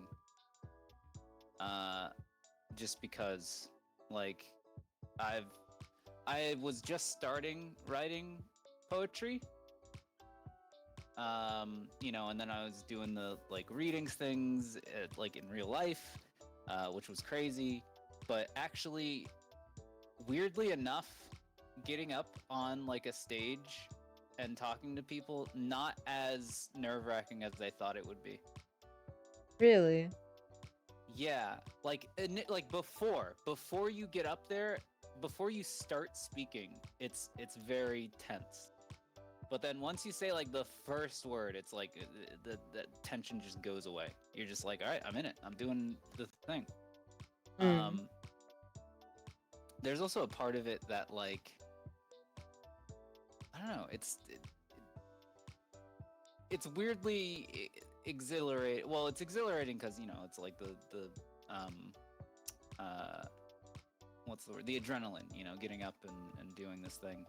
just because, like, I was just starting writing poetry. You know, and then I was doing the like readings things like in real life, which was crazy. But actually, weirdly enough, getting up on like a stage and talking to people, not as nerve-wracking as I thought it would be. Really? Yeah, like before you get up there, before you start speaking, it's very tense. But then once you say like the first word, it's like the tension just goes away. You're just like, all right, I'm in it. I'm doing the thing. Mm. There's also a part of it that like, I don't know. It's weirdly exhilarating. Well, it's exhilarating because, you know, it's like the uh what's the word? The adrenaline. You know, getting up and doing this thing.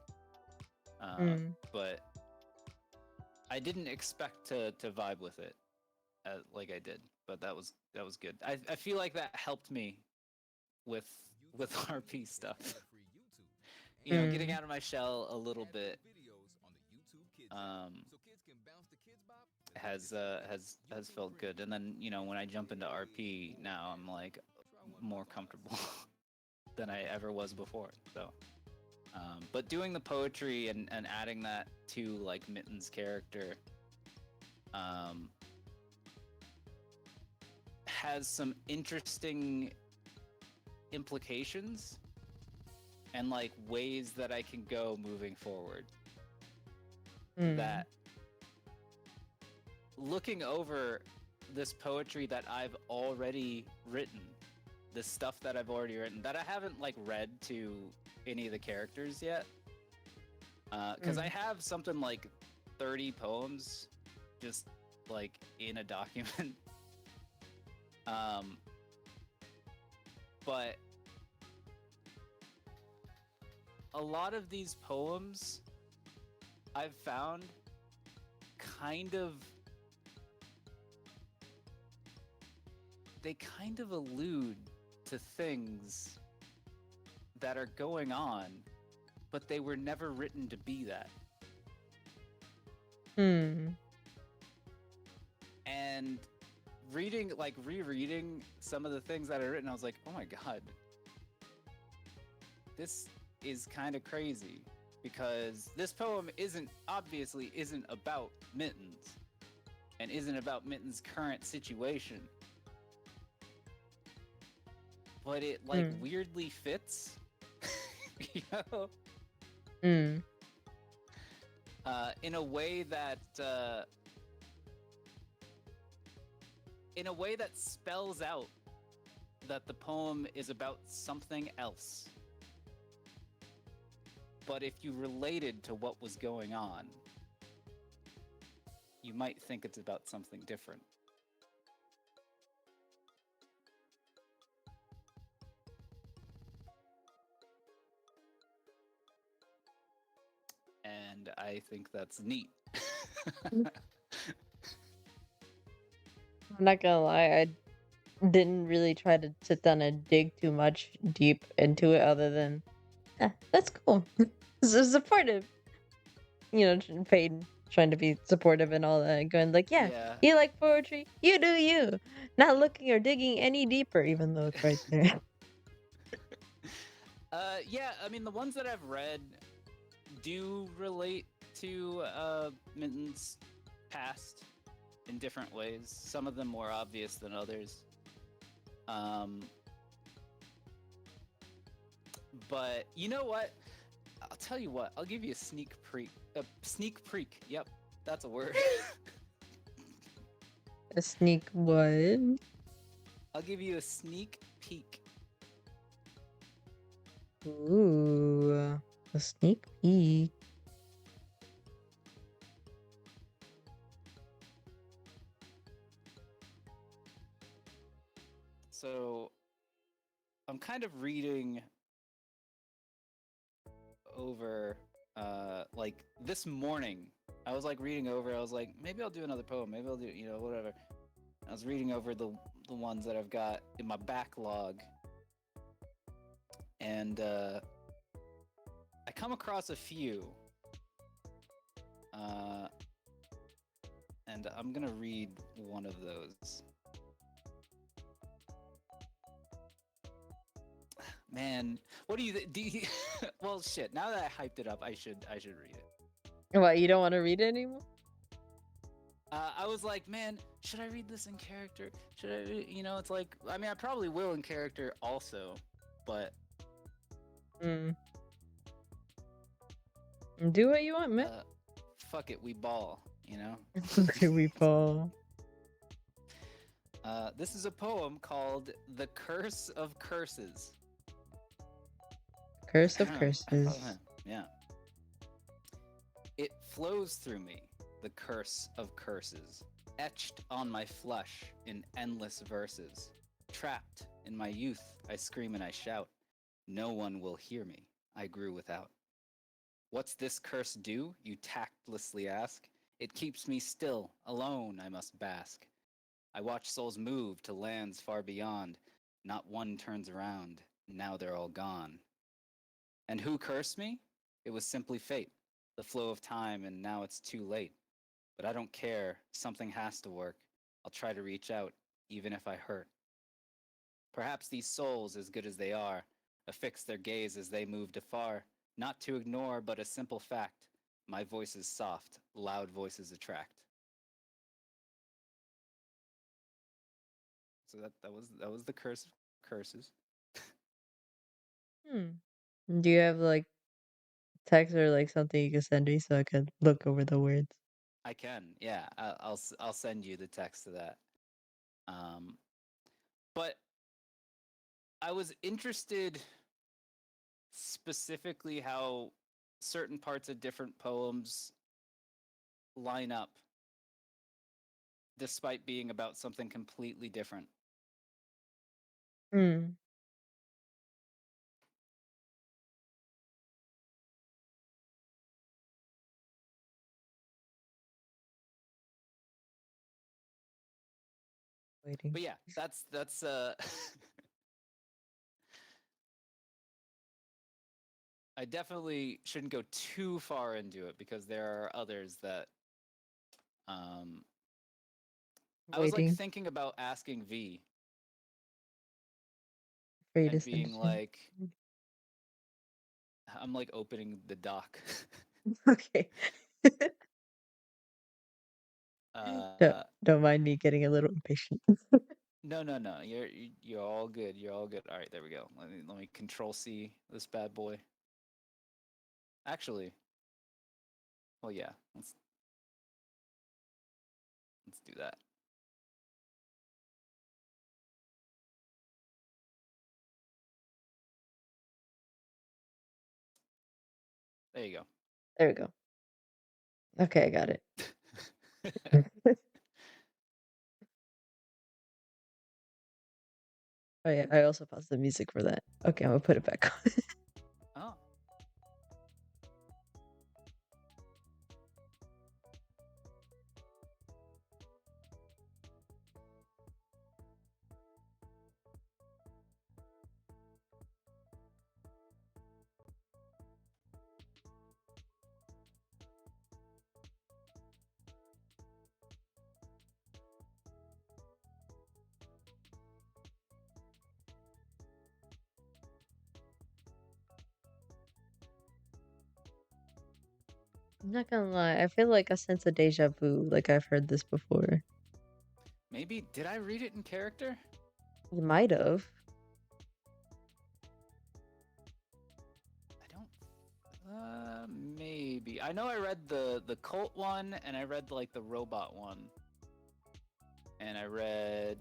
But I didn't expect to vibe with it like I did, but that was good. I feel like that helped me with RP stuff. You know, getting out of my shell a little bit has felt good. And then, you know, when I jump into RP now, I'm like more comfortable than I ever was before. So but doing the poetry and adding that to like Mitten's character has some interesting implications and like ways that I can go moving forward. That looking over this poetry that I've already written, the stuff that I've already written that I haven't like read to any of the characters yet, because I have something like 30 poems just like in a document. But a lot of these poems I've found they kind of allude to things that are going on, but they were never written to be that. And rereading some of the things that I've written, I was like, oh my god, this is kind of crazy, because this poem obviously isn't about Mittens and isn't about Mittens' current situation, but it like weirdly fits. You know, in a way that spells out that the poem is about something else. But if you related to what was going on, you might think it's about something different. And I think that's neat. I'm not gonna lie, I didn't really try to sit down and dig too much deep into it other than, that's cool. So supportive. You know, Peyton trying to be supportive and all that, and going like, yeah, you like poetry? You do you. Not looking or digging any deeper, even though it's right there. Yeah, I mean the ones that I've read do relate to Minton's past in different ways. Some of them more obvious than others. Um, but you know what? I'll tell you what. I'll give you a sneak peek. A sneak peek. Yep, that's a word. A sneak what? I'll give you a sneak peek. Ooh, a sneak peek. So I'm kind of reading over like this morning. I was like reading over. I was like, maybe I'll do another poem. Maybe I'll do, whatever. I was reading over the ones that I've got in my backlog, and I come across a few, and I'm gonna read one of those. Man, what do you? Well, shit. Now that I hyped it up, I should read it. What, you don't want to read it anymore? I was like, man, should I read this in character? Should I? It's like, I mean, I probably will in character also, but Do what you want, man. fuck it, we ball. Okay, we fall. This is a poem called "The Curse of Curses." Curse of curses. Yeah. It flows through me, the curse of curses, etched on my flesh in endless verses. Trapped in my youth, I scream and I shout. No one will hear me, I grew without. What's this curse do, you tactlessly ask? It keeps me still, alone I must bask. I watch souls move to lands far beyond. Not one turns around, now they're all gone. And who cursed me? It was simply fate, the flow of time, and now it's too late. But I don't care, something has to work. I'll try to reach out, even if I hurt. Perhaps these souls, as good as they are, affix their gaze as they moved afar, not to ignore, but a simple fact. My voice is soft, loud voices attract. So that was the curse of curses. Do you have like text or like something you can send me so I could look over the words? I can, yeah. I'll send you the text to that. But I was interested specifically how certain parts of different poems line up despite being about something completely different. Waiting. But yeah, that's I definitely shouldn't go too far into it because there are others that I was like Waiting thinking about asking V for you to and send it being to me. like, I'm like opening the doc. Okay. Don't mind me getting a little impatient. No, no, no. You're all good. You're all good. All right, there we go. Let me Control C this bad boy. Actually, well, yeah. Let's do that. There you go. There we go. Okay, I got it. Oh yeah, I also paused the music for that. Okay, I'm gonna put it back on. Oh. I'm not gonna lie, I feel like a sense of deja vu, like I've heard this before. Maybe did I read it in character? You might have. I don't. Maybe. I know I read the cult one, and I read like the robot one, and I read.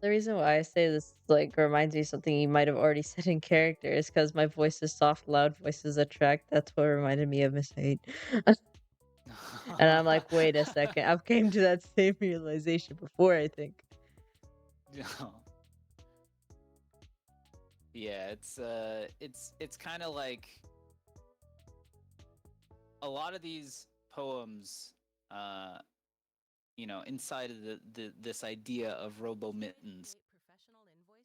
The reason why I say this like reminds me of something you might have already said in character is because my voice is soft, loud voices attract. That's what reminded me of Miss Hate. And I'm like, wait a second, I've came to that same realization before, I think. Yeah, it's kind of like a lot of these poems, inside of this idea of Robo Mittens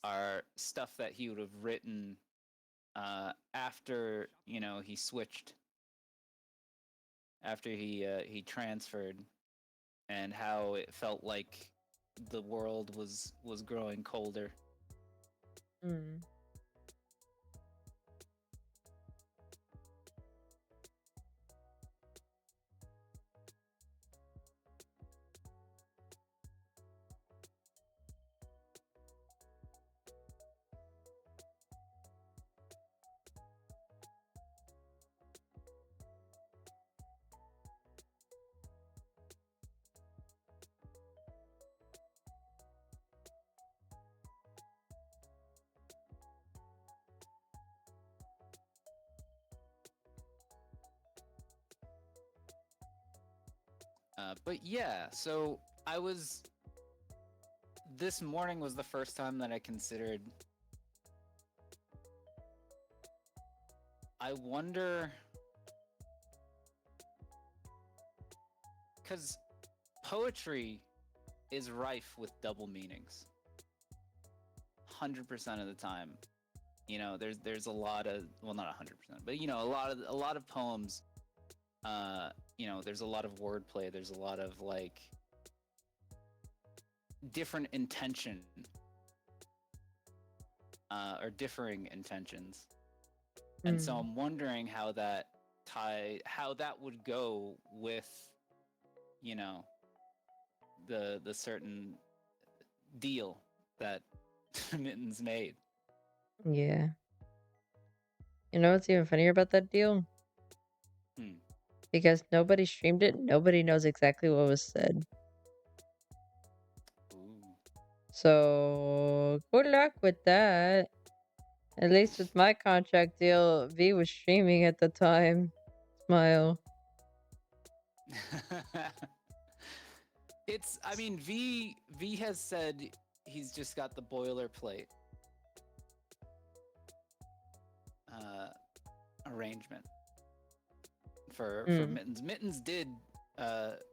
are stuff that he would have written after he switched, after he transferred, and how it felt like the world was growing colder. Mm. But yeah, so I was. This morning was the first time that I considered. I wonder. Because poetry is rife with double meanings. 100% of the time. There's a lot of, well, not 100%, but a lot of poems, there's a lot of wordplay, there's a lot of like different intention, or differing intentions. And so I'm wondering how that would go with, the certain deal that Mittens made. Yeah. You know what's even funnier about that deal? Because nobody streamed it, nobody knows exactly what was said. Ooh. So good luck with that. At least with my contract deal, V was streaming at the time. Smile. I mean, V has said he's just got the boilerplate arrangement for Mittens. Mittens did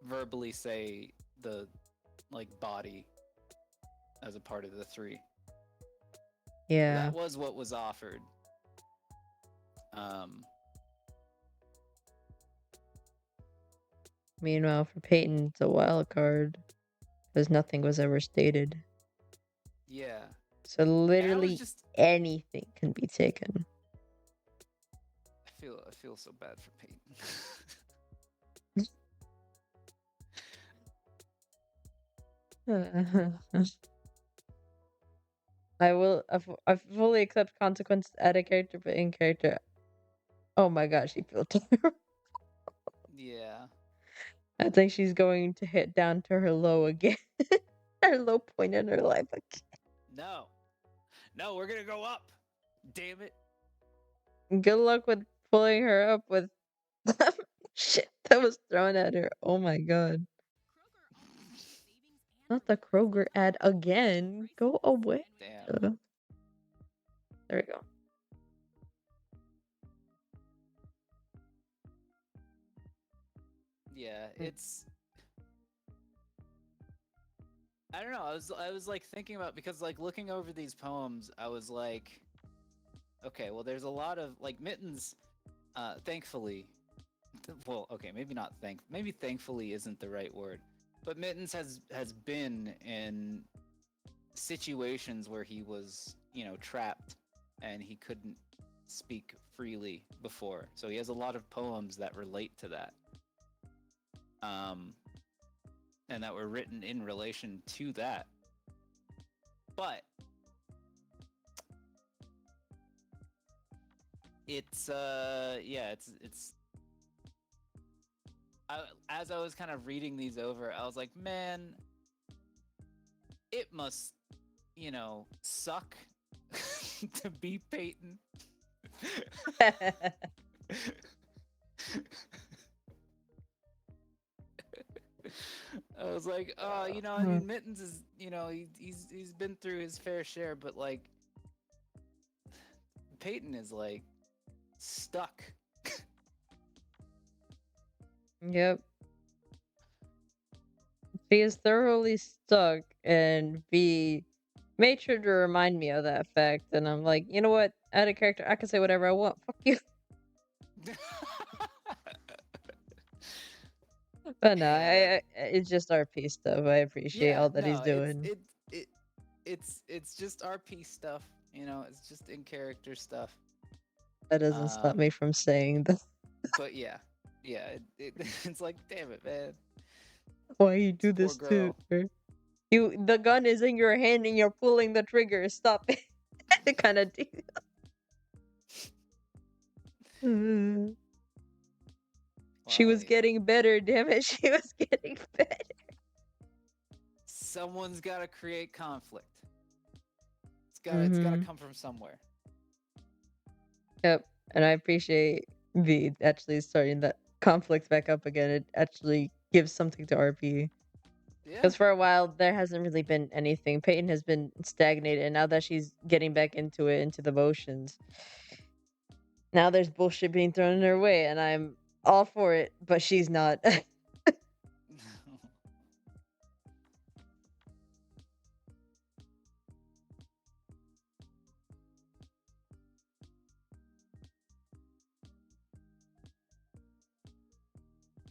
verbally say the like body as a part of the 3. Yeah. That was what was offered. Meanwhile, for Peyton, it's a wild card because nothing was ever stated. Yeah. So literally anything can be taken. I feel so bad for Peyton. I fully accept consequences at a character, but in character, oh my gosh, she feels terrible. Yeah. I think she's going to hit down to her low again. Her low point in her life again. No, we're gonna go up. Damn it. Good luck with pulling her up with shit that was thrown at her. Oh my god. Not the Kroger ad again. Go away. Damn. There we go. Yeah, it's. I don't know. I was like thinking about, because like looking over these poems, I was like, okay, well, there's a lot of like Mittens. Thankfully, well, okay, maybe not maybe thankfully isn't the right word, but Mittens has been in situations where he was, trapped, and he couldn't speak freely before. So he has a lot of poems that relate to that. And that were written in relation to that. But it's as I was kind of reading these over, I was like, man, it must, suck to be Peyton. I was like, oh, I mean, Mittens is, he's been through his fair share, but like, Peyton is like stuck. Yep. She is thoroughly stuck, and B made sure to remind me of that fact. And I'm like, you know what? Out of character, I can say whatever I want. Fuck you. But no, Yeah. it's just RP stuff. I appreciate all that he's No, doing. it's just RP stuff. It's just in character stuff. That doesn't stop me from saying that. But yeah, it's like, damn it, man. Why you do Poor this to girl. her? The gun is in your hand and you're pulling the trigger. Stop it. The kind of deal. She was getting better, damn it. She was getting better. Someone's got to create conflict. It's got to come from somewhere. Yep. And I appreciate V actually starting that conflict back up again. It actually gives something to RP. Because for a while, there hasn't really been anything. Peyton has been stagnated, and now that she's getting back into it, into the motions, now there's bullshit being thrown in her way, and I'm all for it, but she's not.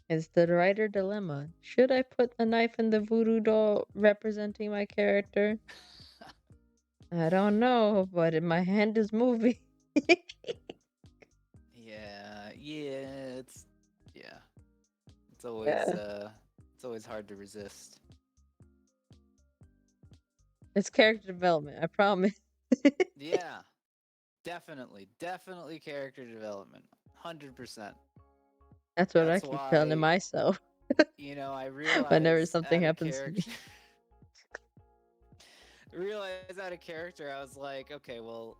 It's the writer dilemma. Should I put a knife in the voodoo doll representing my character? I don't know, but my hand is moving. It's always hard to resist. It's character development, I promise. Yeah. Definitely character development. 100%. That's what I keep telling myself. I realize whenever something happens to me. Realize out of character, I was like, okay, well,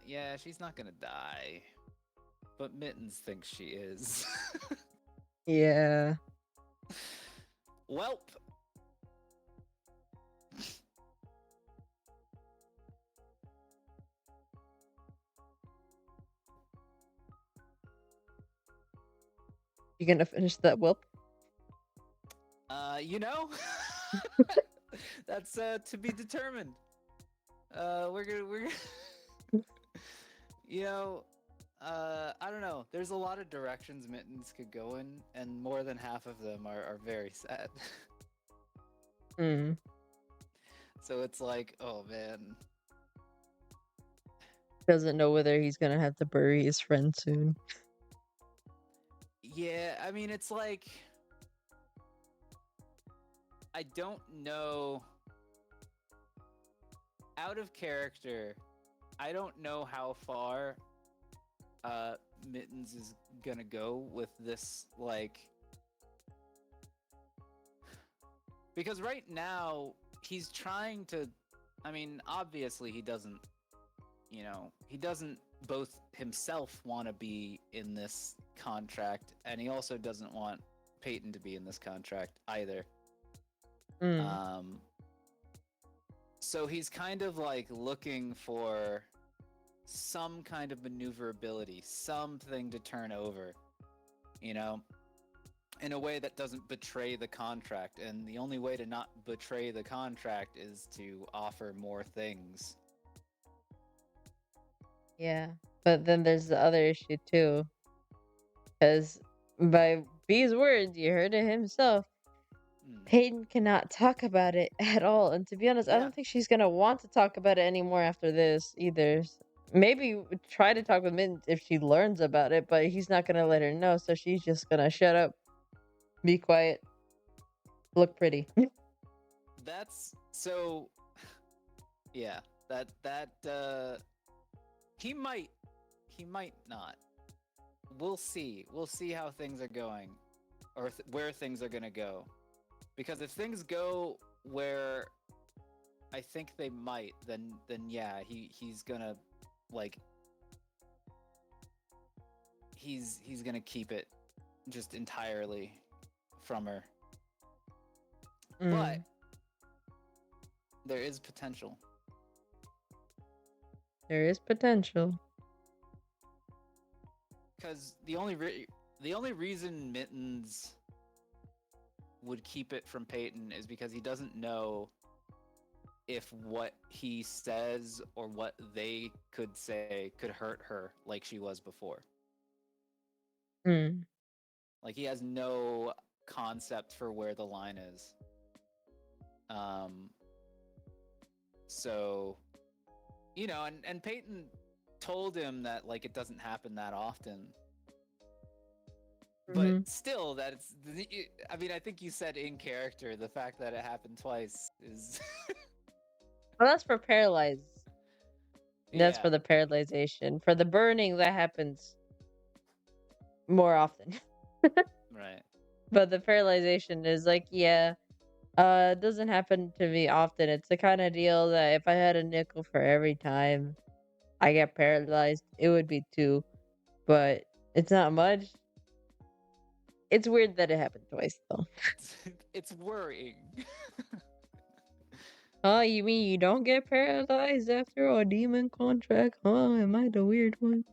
yeah, she's not gonna die, but Mittens thinks she is. Yeah. Welp. You gonna finish that whelp? That's to be determined. We're gonna I don't know. There's a lot of directions Mittens could go in, and more than half of them are very sad. So it's like, oh man. Doesn't know whether he's gonna have to bury his friend soon. Yeah, I mean, it's like, I don't know. Out of character, I don't know how far Mittens is gonna go with this, like, because right now he's trying to, I mean, obviously he doesn't both himself want to be in this contract, and he also doesn't want Peyton to be in this contract either. Mm. Um, so he's kind of like looking for some kind of maneuverability, something to turn over, you know, in a way that doesn't betray the contract. And the only way to not betray the contract is to offer more things. Yeah. But then there's the other issue too. Because by B's words, you heard it himself. Mm. Peyton cannot talk about it at all. And to be honest, I Yeah. don't think she's going to want to talk about it anymore after this either. Maybe try to talk with Mint if she learns about it, but he's not going to let her know. So she's just going to shut up, be quiet, look pretty. That's so. Yeah. That he might not. We'll see. We'll see how things are going, or where things are gonna go. Because if things go where I think they might, then yeah, he's gonna like he's gonna keep it just entirely from her. But Mm. there is potential. There is potential. Because the only reason Mittens would keep it from Peyton is because he doesn't know if what he says or what they could say could hurt her like she was before. Mm. Like he has no concept for where the line is. Um so you know, and Peyton told him that like it doesn't happen that often. But Hmm. still, that it's. I mean, I think you said in character. The fact that it happened twice is. Well, that's for paralyzed. That's Yeah. for the paralyzation. For the burning, that happens more often. Right. But the paralyzation is like, yeah, it doesn't happen to me often. It's the kind of deal that if I had a nickel for every time I get paralyzed, it would be two. But it's not much. It's weird that it happened twice, though. It's worrying. Oh, you mean you don't get paralyzed after a demon contract? Huh? Am I the weird one?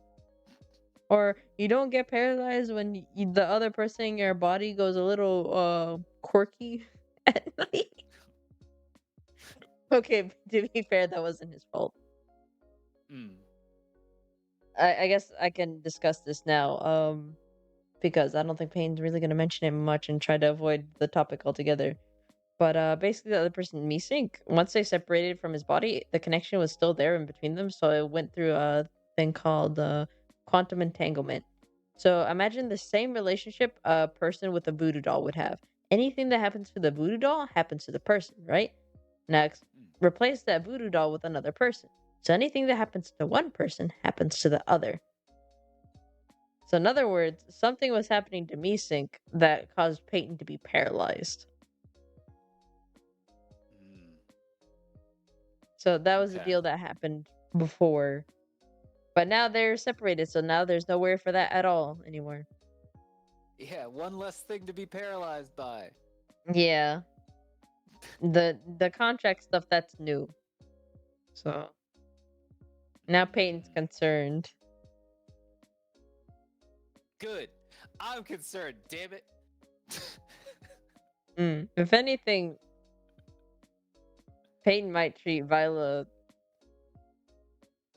Or you don't get paralyzed when the other person in your body goes a little quirky at night? Okay, to be fair, that wasn't his fault. Mm. I guess I can discuss this now. Because I don't think Payne's really gonna mention it much and try to avoid the topic altogether. But basically, the other person, me sync, once they separated from his body, the connection was still there in between them. So it went through a thing called quantum entanglement. So imagine the same relationship a person with a voodoo doll would have. Anything that happens to the voodoo doll happens to the person, right? Next, Mm. replace that voodoo doll with another person. So anything that happens to one person happens to the other. So in other words, something was happening to me sync that caused Peyton to be paralyzed. Mm. So that was the Okay. deal that happened before. But now they're separated, so now there's nowhere for that at all anymore. Yeah, one less thing to be paralyzed by. Yeah. The contract stuff that's new. So now Peyton's Mm. concerned. Good. I'm concerned. Damn it. If anything, Peyton might treat Viola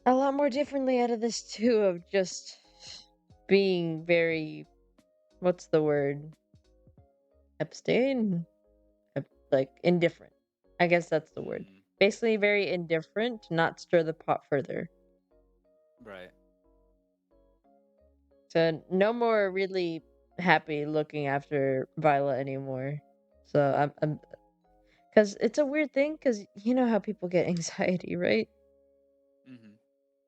a lot more differently out of this too, of just being very, what's the word? Abstain? Like indifferent. I guess that's the word. Mm. Basically very indifferent to not stir the pot further. Right. So no more really happy looking after Viola anymore. So I'm because it's a weird thing because you know how people get anxiety, right? Mm-hmm.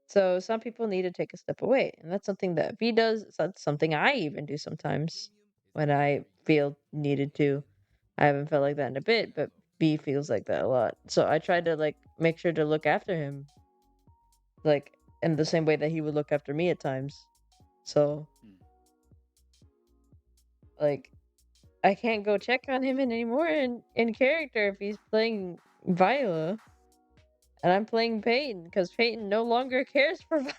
So some people need to take a step away, and that's something that V does. That's something I even do sometimes when I feel needed to. I haven't felt like that in a bit, but V feels like that a lot. So I try to like make sure to look after him. Like in the same way that he would look after me at times. So, Hmm. like, I can't go check on him anymore in character if he's playing Viola and I'm playing Peyton because Peyton no longer cares for Viola.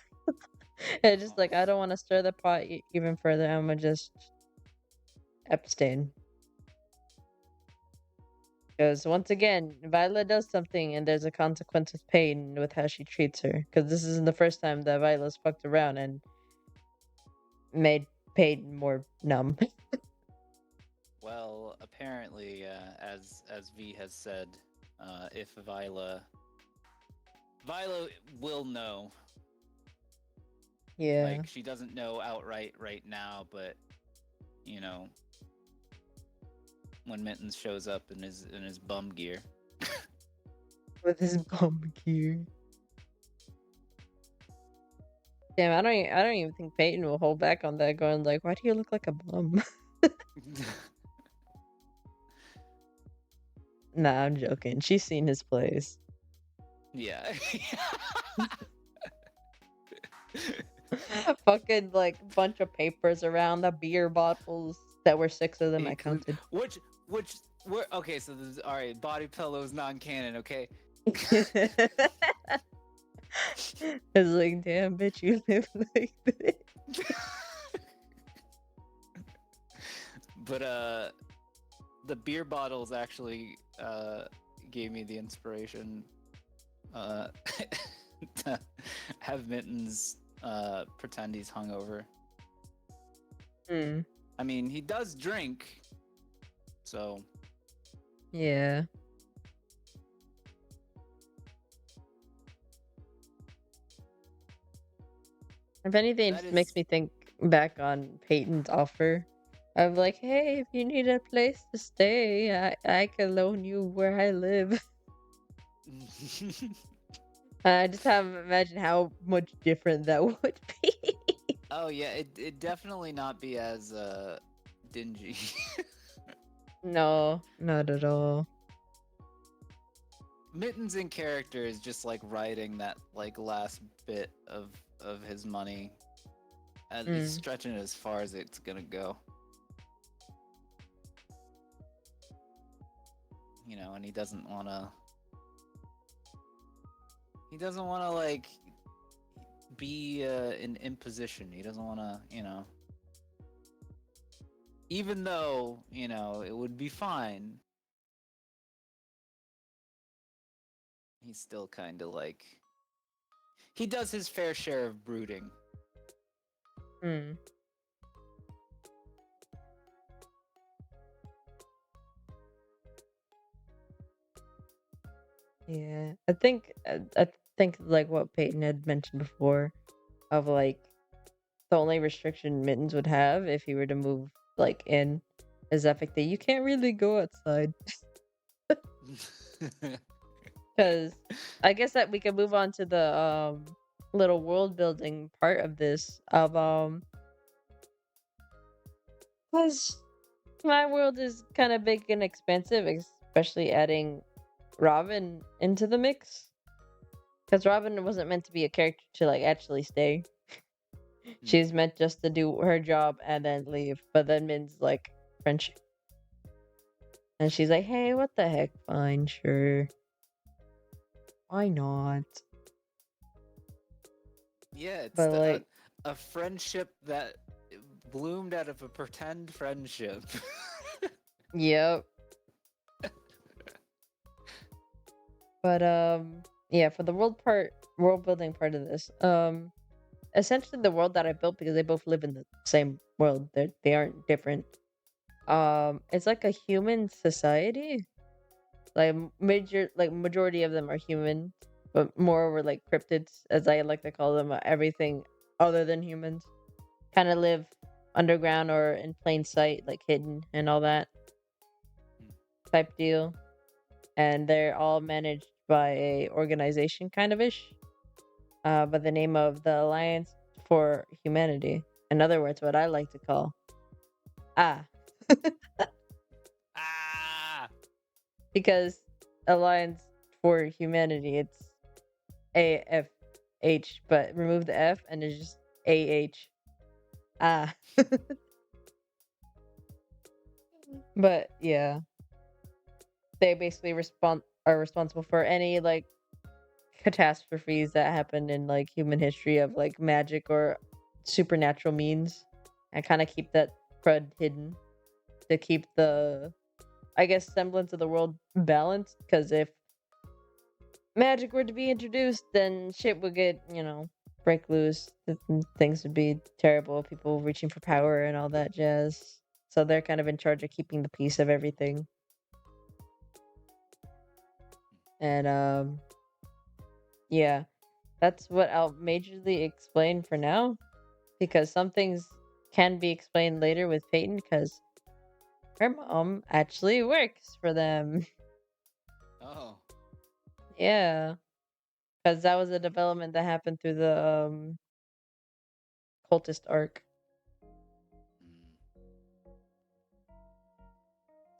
It's just like I don't want to stir the pot even further. I'm gonna just abstain. Because once again, Viola does something and there's a consequence with Peyton with how she treats her. Because this isn't the first time that Viola's fucked around and made Peyton more numb. Well, apparently, as V has said, if Viola will know. Yeah. Like she doesn't know outright right now, but you know, when Mittens shows up in his bum gear. With his bum gear. Damn, I don't even think Peyton will hold back on that, going like, "Why do you look like a bum?" Nah, I'm joking. She's seen his plays. Yeah. Fucking like bunch of papers around the beer bottles. That were 6 of them. I counted. Which were okay. So this, all right, body pillows non-canon. Okay. It's like, damn, bitch, you live like this. But the beer bottles actually gave me the inspiration to have Mittens pretend he's hungover. Hmm. I mean, he does drink, so Yeah. If anything, it that just makes is. me think back on Peyton's offer of like, hey, if you need a place to stay, I can loan you where I live. I just haven't imagined how much different that would be. Oh yeah, it definitely not be as dingy. No, not at all. Mittens in character is just like riding that like last bit of his money, and he's stretching it as far as it's gonna go. You know, and he doesn't wanna. He doesn't wanna like be in imposition. He doesn't wanna, you know. Even though you know it would be fine, he's still kind of like he does his fair share of brooding. Hmm. Yeah, I think like what Peyton had mentioned before, of like the only restriction Mittens would have if he were to move like in is that fact that you can't really go outside. Because I guess that we can move on to the little world building part of this of because my world is kind of big and expensive, especially adding Robin into the mix. Because Robin wasn't meant to be a character to like actually stay. She's meant just to do her job and then leave. But then Min's like friendship. And she's like, hey, what the heck? Fine, sure. Why not? Yeah, it's But like, a friendship that bloomed out of a pretend friendship. yep. But yeah, for the world building part of this, essentially the world that I built because they both live in the same world. They aren't different. It's like a human society. Like majority of them are human, but moreover like cryptids, as I like to call them, everything other than humans, kind of live underground or in plain sight, like hidden and all that type deal. And they're all managed by a organization kind of ish, by the name of the Alliance for Humanity. In other words, what I like to call ah, Ah! because Alliance for Humanity, it's AF. H, but remove the F and it's just AH. Ah. But yeah, they basically are responsible for any like catastrophes that happen in like human history of like magic or supernatural means, and kind of keep that crud hidden to keep the, I guess, semblance of the world balanced. Because if magic were to be introduced, then shit would get, break loose. Things would be terrible. People reaching for power and all that jazz. So they're kind of in charge of keeping the peace of everything. And yeah, that's what I'll majorly explain for now, because some things can be explained later with Peyton, because her mom actually works for them. Oh. Yeah, because that was a development that happened through the cultist arc. Mm.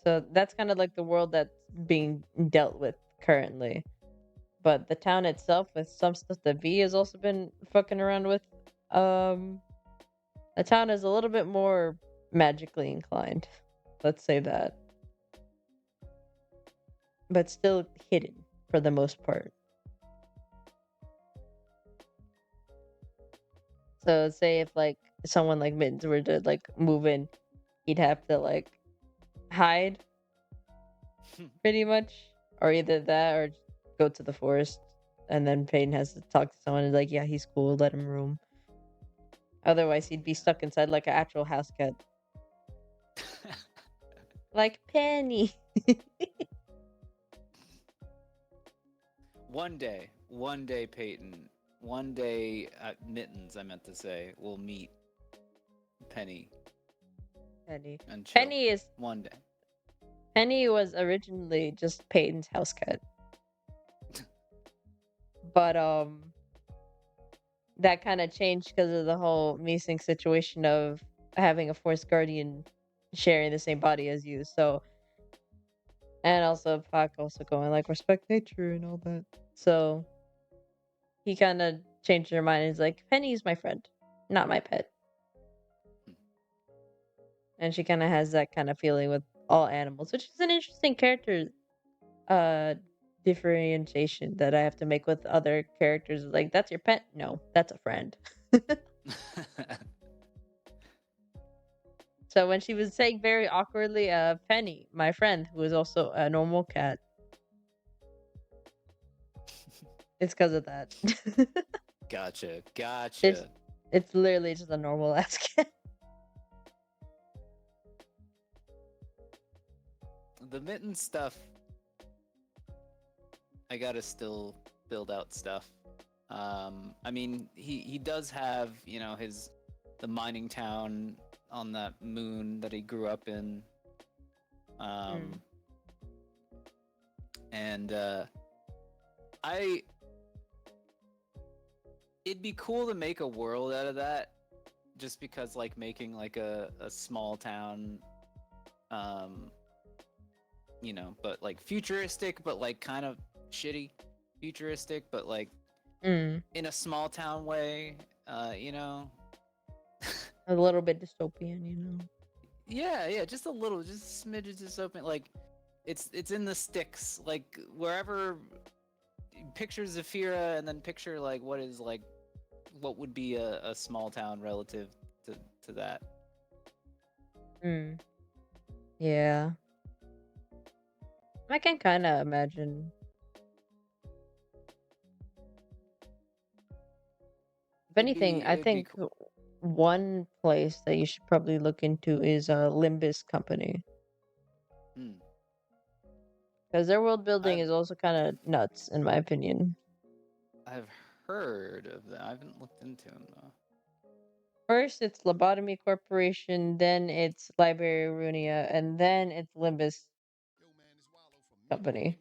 So that's kind of like the world that's being dealt with currently. But the town itself, with some stuff that V has also been fucking around with, um, the town is a little bit more magically inclined. Let's say that. But still hidden for the most part. So say if like someone like Mittens were to like move in, he'd have to like hide pretty much, or either that or go to the forest, and then Peyton has to talk to someone and like, yeah, he's cool, let him roam. Otherwise, he'd be stuck inside like an actual house cat, like Penny. One day, Peyton, one day, Mittens, I meant to say, will meet Penny Penny. and chill. Penny is One day. Penny was originally just Peyton's house cat, but that kind of changed because of the whole missing situation of having a forced guardian sharing the same body as you. So, and also Pac also going like respect nature and all that. So he kind of changed their mind. And he's like, Penny's my friend, not my pet. And she kind of has that kind of feeling with all animals, which is an interesting character uh differentiation that I have to make with other characters. Like, that's your pet? No, that's a friend. So when she was saying very awkwardly, Penny, my friend, who is also a normal cat, it's because of that. Gotcha. It's it's literally just a normal ass cat. The mitten stuff, I gotta still build out stuff. I mean, he does have, the mining town on that moon that he grew up in. And I it'd be cool to make a world out of that, just because like making like a small town, but like futuristic, but like kind of shitty futuristic, but like in a small town way, A little bit dystopian. Yeah, just a little, just a smidge of dystopian. Like it's in the sticks, like wherever. Picture Zafira, and then picture like what would be a small town relative to that. Yeah, I can kind of imagine. If anything, I It'd be think one place that you should probably look into is Limbus Company, because their world building is also kind of nuts, in my opinion. I've heard of that. I haven't looked into them though. First, it's Lobotomy Corporation, then it's Library Runia, and then it's Limbus Company.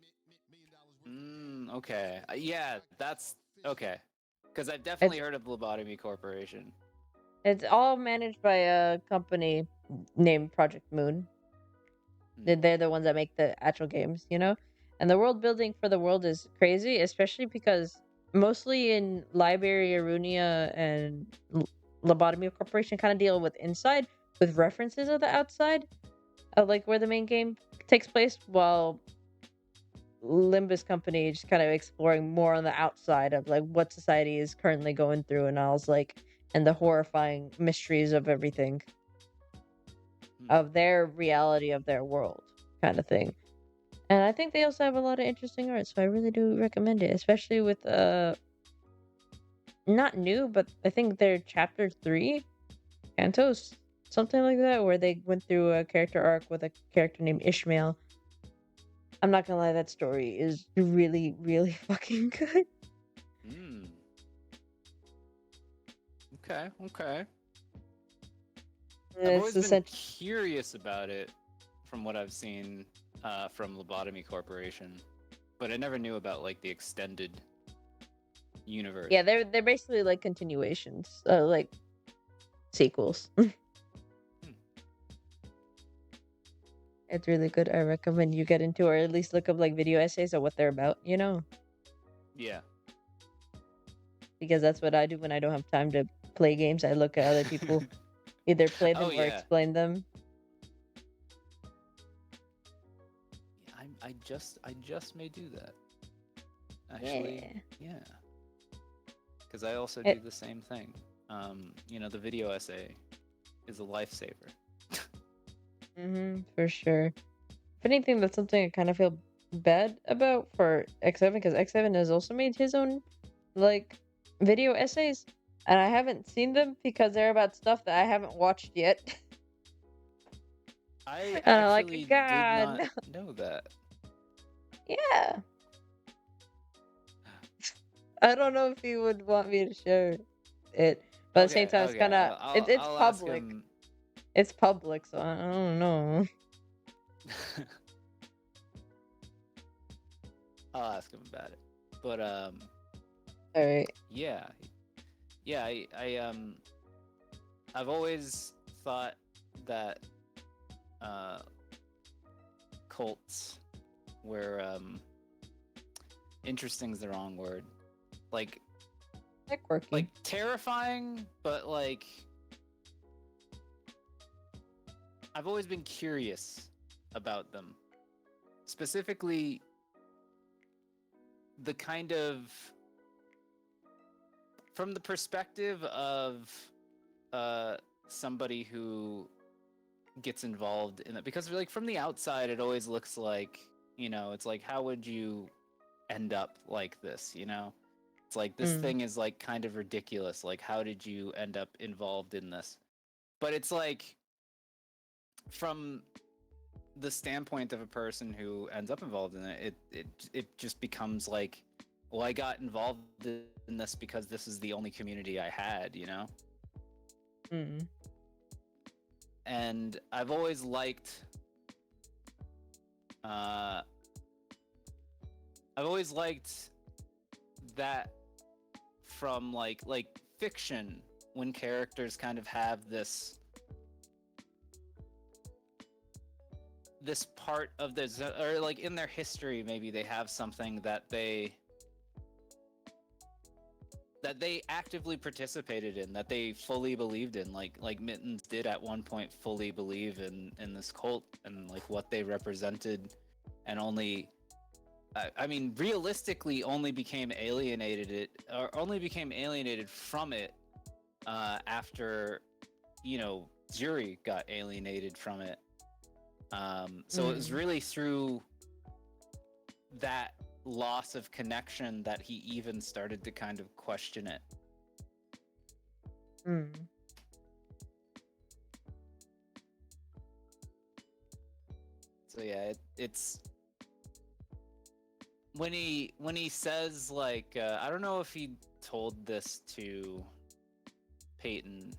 Okay. Yeah, that's okay. Because I've definitely heard of Lobotomy Corporation. It's all managed by a company named Project Moon. They're the ones that make the actual games, And the world building for the world is crazy, especially because mostly in Liberia, Arunia, and Lobotomy Corporation kind of deal with inside with references of the outside of like where the main game takes place, while Limbus Company is kind of exploring more on the outside of like what society is currently going through and all like and the horrifying mysteries of everything of their reality of their world kind of thing. And I think they also have a lot of interesting art, so I really do recommend it, especially with not new, but I think they're chapter 3 Cantos, something like that, where they went through a character arc with a character named Ishmael. I'm not gonna lie, that story is really, really fucking good. Hmm. Okay. Okay. I've It's always been essentially, curious about it from what I've seen from Lobotomy Corporation, but I never knew about like the extended universe. yeah, they're basically like continuations, like sequels. It's really good. I recommend you get into, or at least look up like video essays of what they're about, Yeah. because that's what I do when I don't have time to play games. I look at other people either play them Oh or yeah. explain them. I just may do that. Actually, Yeah. yeah. Because I also It, do the same thing. The video essay is a lifesaver. for sure. If anything, that's something I kind of feel bad about for X7, because X7 has also made his own like video essays, and I haven't seen them because they're about stuff that I haven't watched yet. I And I'm like, actually did God, not no. know that. Yeah. I don't know if he would want me to share it, but at the same Okay, time, it's okay. kind of it's I'll ask public. him. It's public, so I don't know. I'll ask him about it. But All right. yeah, yeah. I've always thought that uh, cults were interesting is the wrong word. Like Networking. terrifying, but like I've always been curious about them. Specifically the kind of from the perspective of somebody who gets involved in it, because like from the outside it always looks like, it's like, how would you end up like this, it's like this Mm. thing is like kind of ridiculous, like how did you end up involved in this? But it's like from the standpoint of a person who ends up involved in it, it just becomes like, well, I got involved in this because this is the only community I had, Mm. and I've always liked uh I've always liked that from like fiction, when characters kind of have this part of this, or like in their history maybe they have something that they actively participated in, that they fully believed in, like Mittens did at one point fully believe in this cult and like what they represented, and only I mean realistically only became alienated from it after Zuri got alienated from it. So it was really through that loss of connection that he even started to kind of question it. Mm. So yeah, it's when he says like I don't know if he told this to Peyton.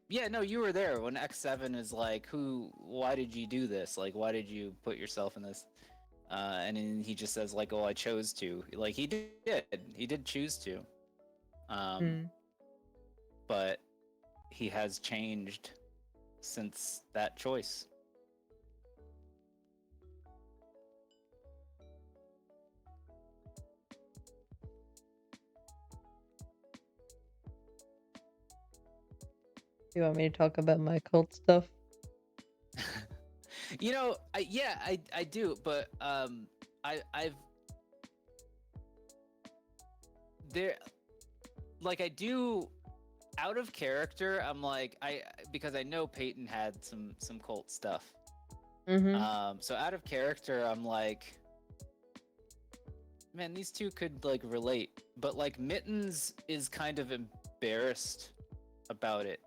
Yeah, no, you were there when X7 is like, why did you do this? Like, why did you put yourself in this? And then he just says like, oh, I chose to. Like he did choose to. Mm. But he has changed since that choice. You want me to talk about my cult stuff? I do, but I've there like I do out of character. I'm like because I know Peyton had some cult stuff. Mm-hmm. So out of character, I'm like, man, these two could like relate, but like Mittens is kind of embarrassed about it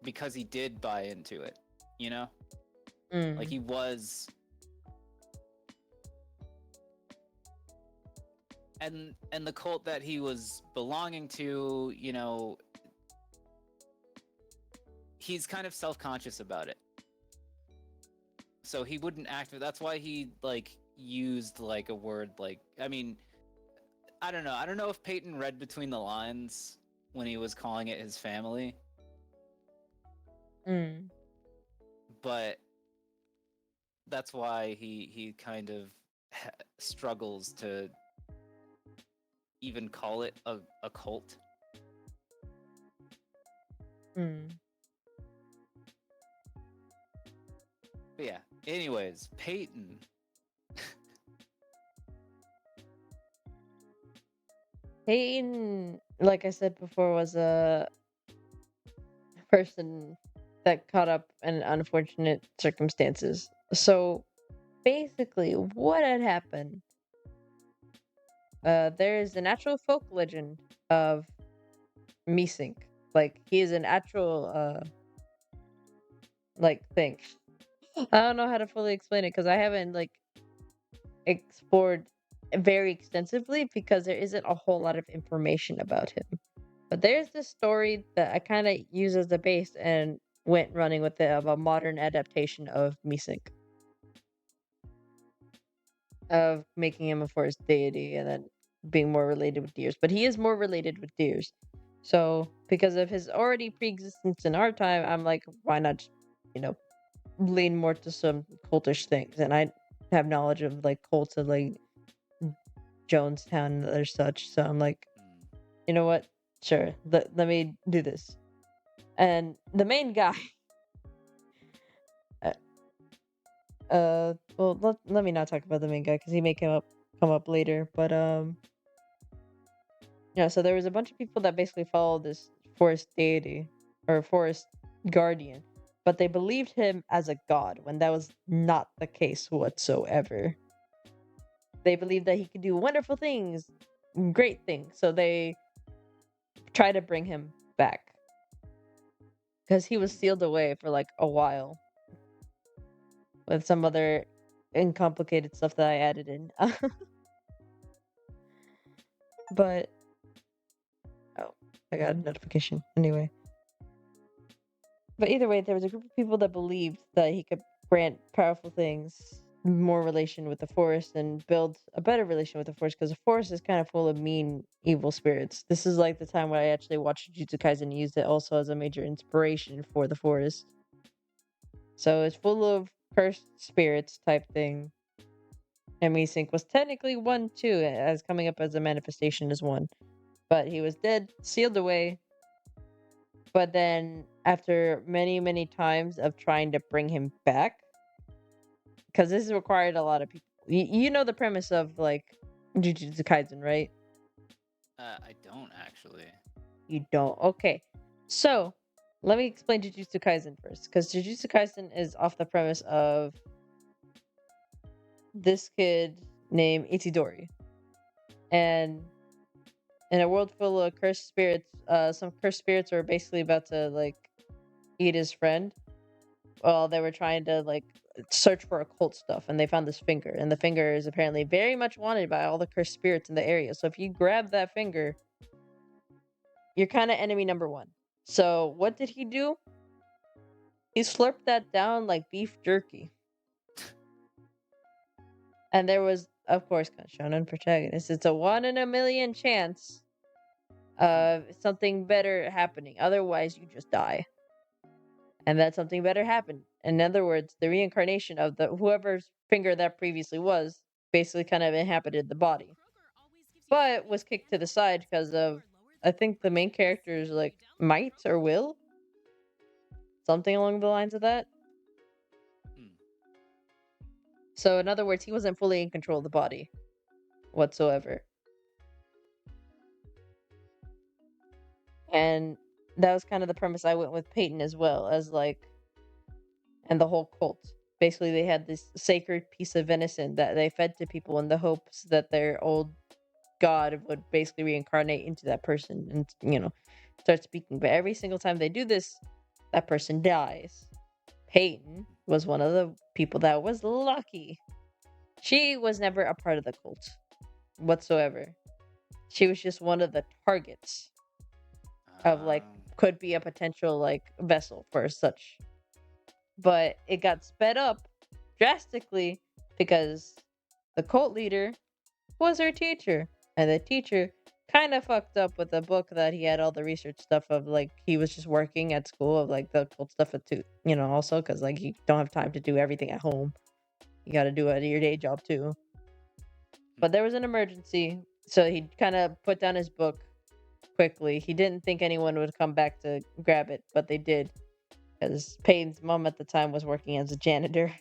because he did buy into it, you know? Like Mm. he was and the cult that he was belonging to, he's kind of self-conscious about it. So he wouldn't act that's why he like used like a word like I mean, I don't know. I don't know if Peyton read between the lines when he was calling it his family, Mm. but that's why he kind of struggles to even call it a cult. Mm. But yeah. Anyways, Peyton. Peyton, like I said before, was a person that caught up in unfortunate circumstances. So basically, what had happened? There is an actual folk legend of Meesink. Like he is an actual like thing. I don't know how to fully explain it because I haven't like explored very extensively because there isn't a whole lot of information about him. But there's this story that I kind of use as the base and went running with it of a modern adaptation of Meesink, of making him a forest deity and then being more related with deers. But he is more related with deers. So because of his already pre-existence in our time, I'm like, why not, you know, lean more to some cultish things? And I have knowledge of like cults of like Jonestown and other such. So I'm like, you know what? Sure, let me do this. And the main guy, uh, well, let me not talk about the main guy because he may come up later. But yeah. So there was a bunch of people that basically followed this forest deity or forest guardian, but they believed him as a god when that was not the case whatsoever. They believed that he could do wonderful things, great things. So they try to bring him back because he was sealed away for like a while with some other uncomplicated stuff that I added in. But oh, I got a notification. Anyway, but either way, there was a group of people that believed that he could grant powerful things, more relation with the forest, and build a better relation with the forest because the forest is kind of full of mean, evil spirits. This is like the time where I actually watched Jujutsu Kaisen and used it also as a major inspiration for the forest. So it's full of cursed spirits type thing. And Meesink was technically one too, as coming up as a manifestation as one. But he was dead, sealed away. But then after many, many times of trying to bring him back, because this has required a lot of people. You know the premise of like Jujutsu Kaisen, right? I don't actually. You don't. Okay. So let me explain Jujutsu Kaisen first, because Jujutsu Kaisen is off the premise of this kid named Itadori. And in a world full of cursed spirits, some cursed spirits were basically about to like eat his friend. Well, they were trying to like search for occult stuff, and they found this finger, and the finger is apparently very much wanted by all the cursed spirits in the area. So if you grab that finger, you're kind of enemy number one. So what did he do? He slurped that down like beef jerky. And there was, of course, shonen protagonist. It's a 1 in a million chance of something better happening. Otherwise, you just die. And that something better happened. In other words, the reincarnation of the whoever's finger that previously was basically kind of inhabited the body, but was kicked to the side because of I think the main character's like might or will. something along the lines of that. Hmm. So, in other words, he wasn't fully in control of the body whatsoever. And that was kind of the premise I went with Peyton as well, as like, and the whole cult. Basically, they had this sacred piece of venison that they fed to people in the hopes that their old god would basically reincarnate into that person and, start speaking. But every single time they do this, that person dies. Peyton was one of the people that was lucky. She was never a part of the cult whatsoever. She was just one of the targets of like could be a potential like vessel for such. But it got sped up drastically because the cult leader was her teacher, and the teacher kind of fucked up with the book that he had all the research stuff of, like he was just working at school of like the cult stuff too, also because like you don't have time to do everything at home. You got to do it at your day job too. But there was an emergency, so he kind of put down his book quickly. He didn't think anyone would come back to grab it, but they did, because Payne's mom at the time was working as a janitor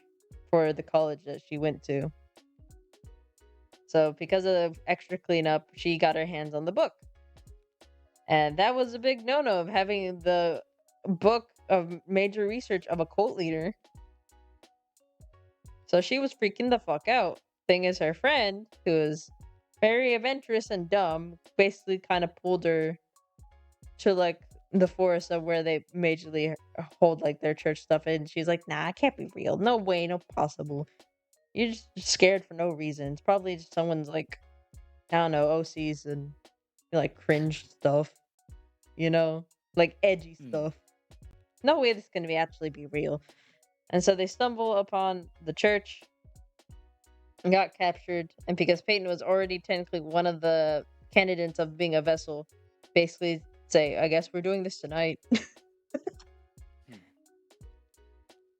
for the college that she went to. So because of extra cleanup, she got her hands on the book. And that was a big no-no of having the book of major research of a cult leader. So she was freaking the fuck out. Thing is, her friend, who was very adventurous and dumb, basically kind of pulled her to like the forest of where they majorly hold like their church stuff, and she's like, nah, it can't be real. No way, no possible. You're just scared for no reason. It's probably just someone's like, I don't know, OCs and like cringe stuff, like edgy stuff. No way this can actually be real. And so they stumble upon the church and got captured. And because Peyton was already technically one of the candidates of being a vessel, basically say, I guess we're doing this tonight.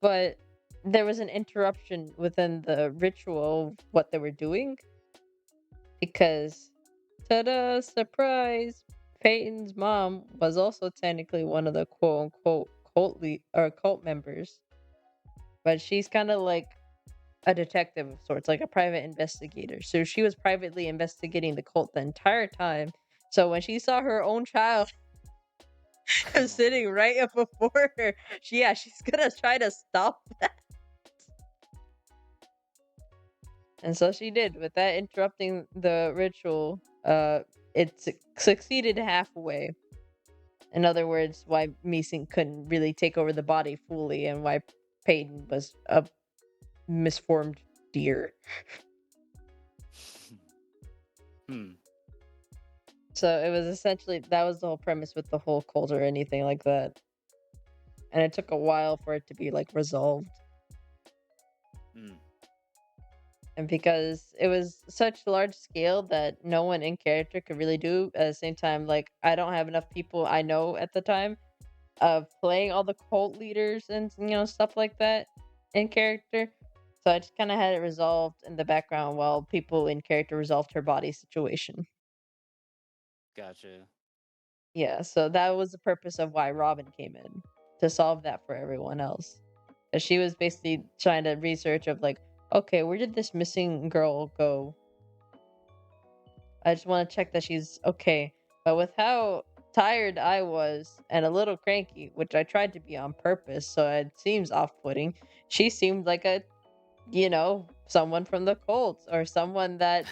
But there was an interruption within the ritual of what they were doing. Because, ta-da, surprise, Peyton's mom was also technically one of the quote-unquote cult members. But she's kind of like a detective of sorts, like a private investigator. So she was privately investigating the cult the entire time. So when she saw her own child sitting right up before her, she's gonna try to stop that. And so she did. With that interrupting the ritual, it succeeded halfway. In other words, why Meeson couldn't really take over the body fully, and why Peyton was a misformed deer. So it was essentially, that was the whole premise with the whole cult or anything like that. And it took a while for it to be like resolved. And because it was such large scale that no one in character could really do, at the same time, like I don't have enough people I know at the time of playing all the cult leaders and stuff like that in character. So I just kind of had it resolved in the background while people in character resolved her body situation. Gotcha. Yeah, so that was the purpose of why Robin came in, to solve that for everyone else. Because she was basically trying to research of like, okay, where did this missing girl go? I just want to check that she's okay. But with how tired I was and a little cranky, which I tried to be on purpose, so it seems off-putting, she seemed like a, someone from the cult or someone that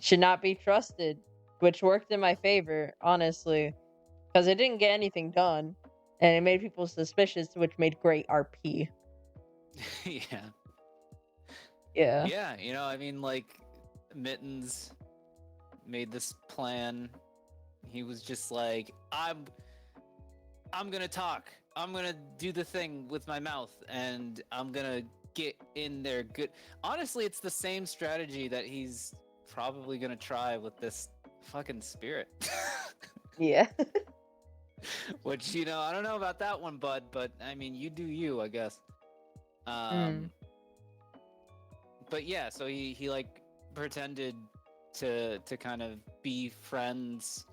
should not be trusted, which worked in my favor, honestly, because it didn't get anything done, and it made people suspicious, which made great RP. Yeah. Yeah. Yeah, I mean, like, Mittens made this plan. He was just like, I'm gonna talk. I'm gonna do the thing with my mouth, and I'm gonna get in there good. Honestly, it's the same strategy that he's probably gonna try with this fucking spirit. Yeah. Which, I don't know about that one, bud, but I mean, you do you, I guess. But yeah, so he like pretended to kind of be friends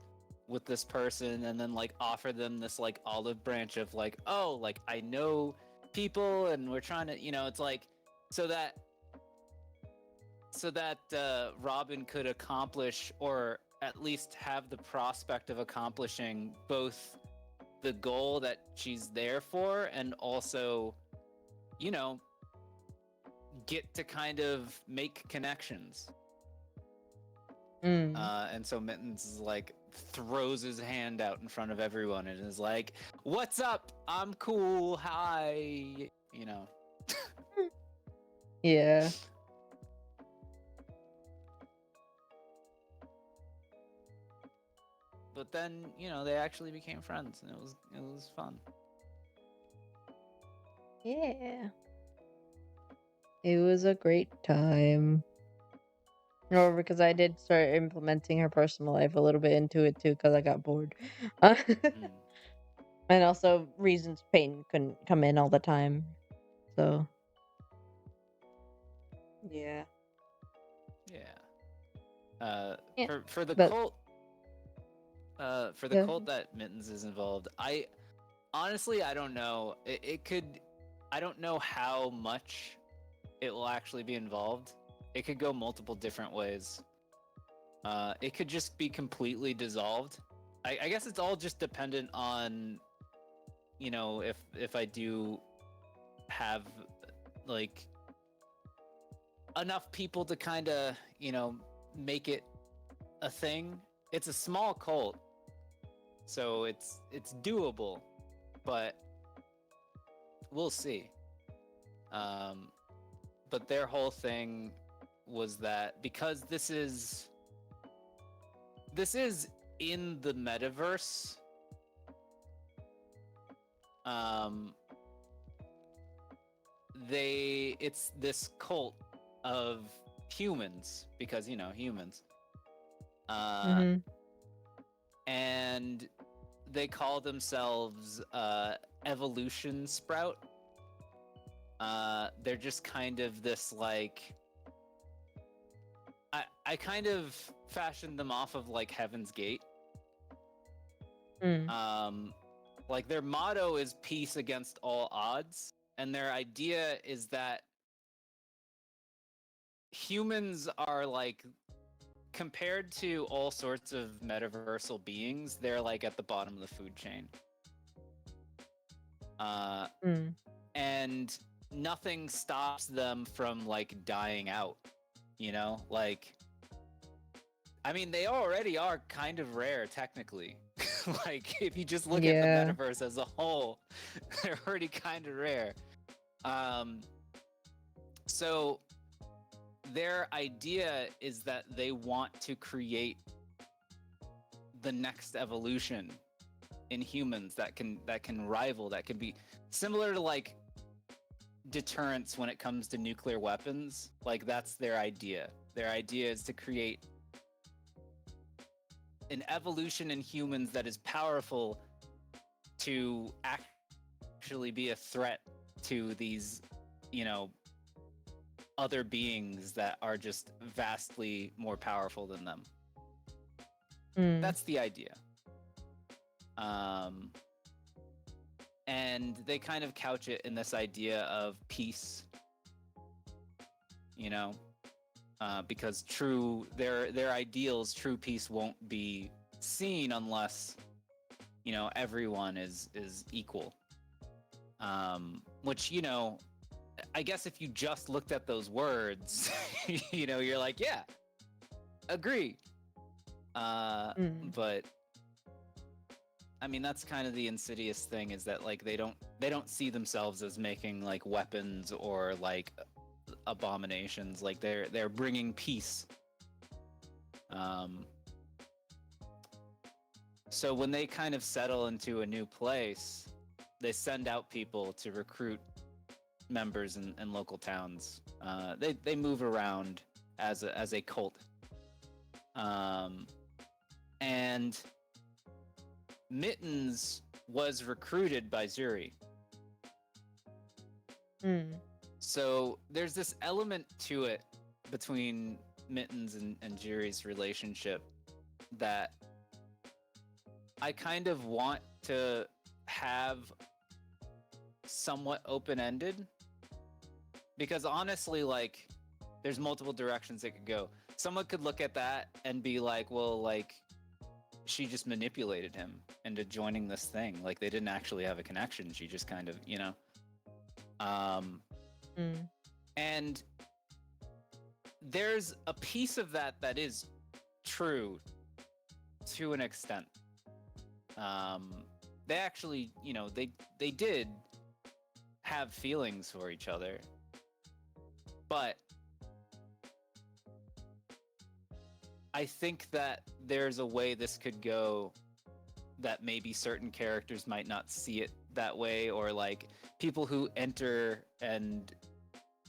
with this person and then like offer them this like olive branch of like, oh, like I know people and we're trying to, it's like so that Robin could accomplish or at least have the prospect of accomplishing both the goal that she's there for and also, you know, get to kind of make connections. Mm. And so Mittens is like throws his hand out in front of everyone and is like, "What's up? I'm cool. Hi." You know. Yeah. But then, they actually became friends and it was fun. Yeah. It was a great time. Or because I did start implementing her personal life a little bit into it too, because I got bored. Mm. And also reasons Peyton couldn't come in all the time. So yeah. Yeah. Yeah. For the But cult for the yeah. cult that Mittens is involved, I honestly I don't know. It could I don't know how much it will actually be involved. It could go multiple different ways. It could just be completely dissolved. I guess it's all just dependent on, if I do have like enough people to kind of, make it a thing. It's a small cult, so it's doable, but we'll see. Um, but their whole thing was that because this is in the metaverse, um, it's this cult of humans because humans, Mm-hmm. and they call themselves evolution sprout. They're just kind of this like I kind of fashioned them off of like Heaven's Gate. Mm. Like their motto is peace against all odds, and their idea is that humans are like compared to all sorts of metaversal beings, they're like at the bottom of the food chain. Uh, Mm. and nothing stops them from like dying out, like I mean they already are kind of rare technically. Like if you just look at the Yeah. metaverse as a whole, they're already kind of rare. Um, so their idea is that they want to create the next evolution in humans that can rival, that can be similar to like deterrence when it comes to nuclear weapons. Like that's their idea. Their idea is to create an evolution in humans that is powerful to actually be a threat to these, other beings that are just vastly more powerful than them. Mm. That's the idea. And they kind of couch it in this idea of peace, because their ideals, true peace won't be seen unless everyone is equal. Which I guess if you just looked at those words, you're like, yeah, agree. Mm. But I mean, that's kind of the insidious thing, is that like they don't see themselves as making like weapons or like abominations. Like they're bringing peace. So when they kind of settle into a new place, they send out people to recruit members in local towns. They move around as a cult. And Mittens was recruited by Zuri. Mm. So there's this element to it between Mittens and Jiri's relationship that I kind of want to have somewhat open-ended because honestly, like, there's multiple directions it could go. Someone could look at that and be like, well, like, she just manipulated him into joining this thing. Like, they didn't actually have a connection. She just kind of, you know. Mm. And there's a piece of that that is true to an extent. They actually, you know, they did have feelings for each other, but I think that there's a way this could go that maybe certain characters might not see it that way, or like people who enter and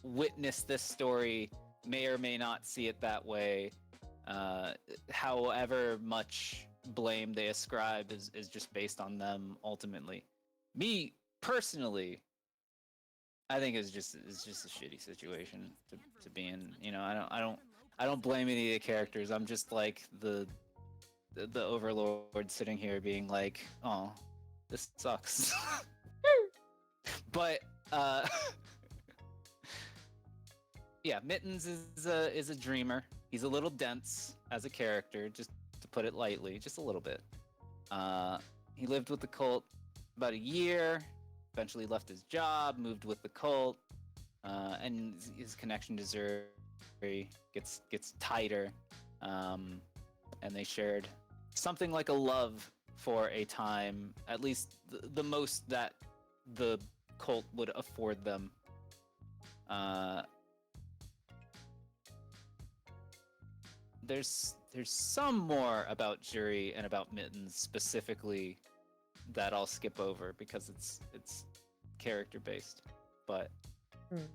witness this story may or may not see it that way. However much blame they ascribe is just based on them ultimately. Me personally, I think it's just a shitty situation to be in. You know, I don't blame any of the characters. I'm just like the overlord sitting here being like, oh, this sucks. But uh yeah, Mittens is a dreamer. He's a little dense as a character, just to put it lightly, just a little bit. He lived with the cult about a year, eventually left his job, moved with the cult, and his connection to Zuri gets tighter, and they shared something like a love for a time, at least the most that the cult would afford them. Uh, there's some more about Jury and about Mittens specifically that I'll skip over because it's character based. But Mm.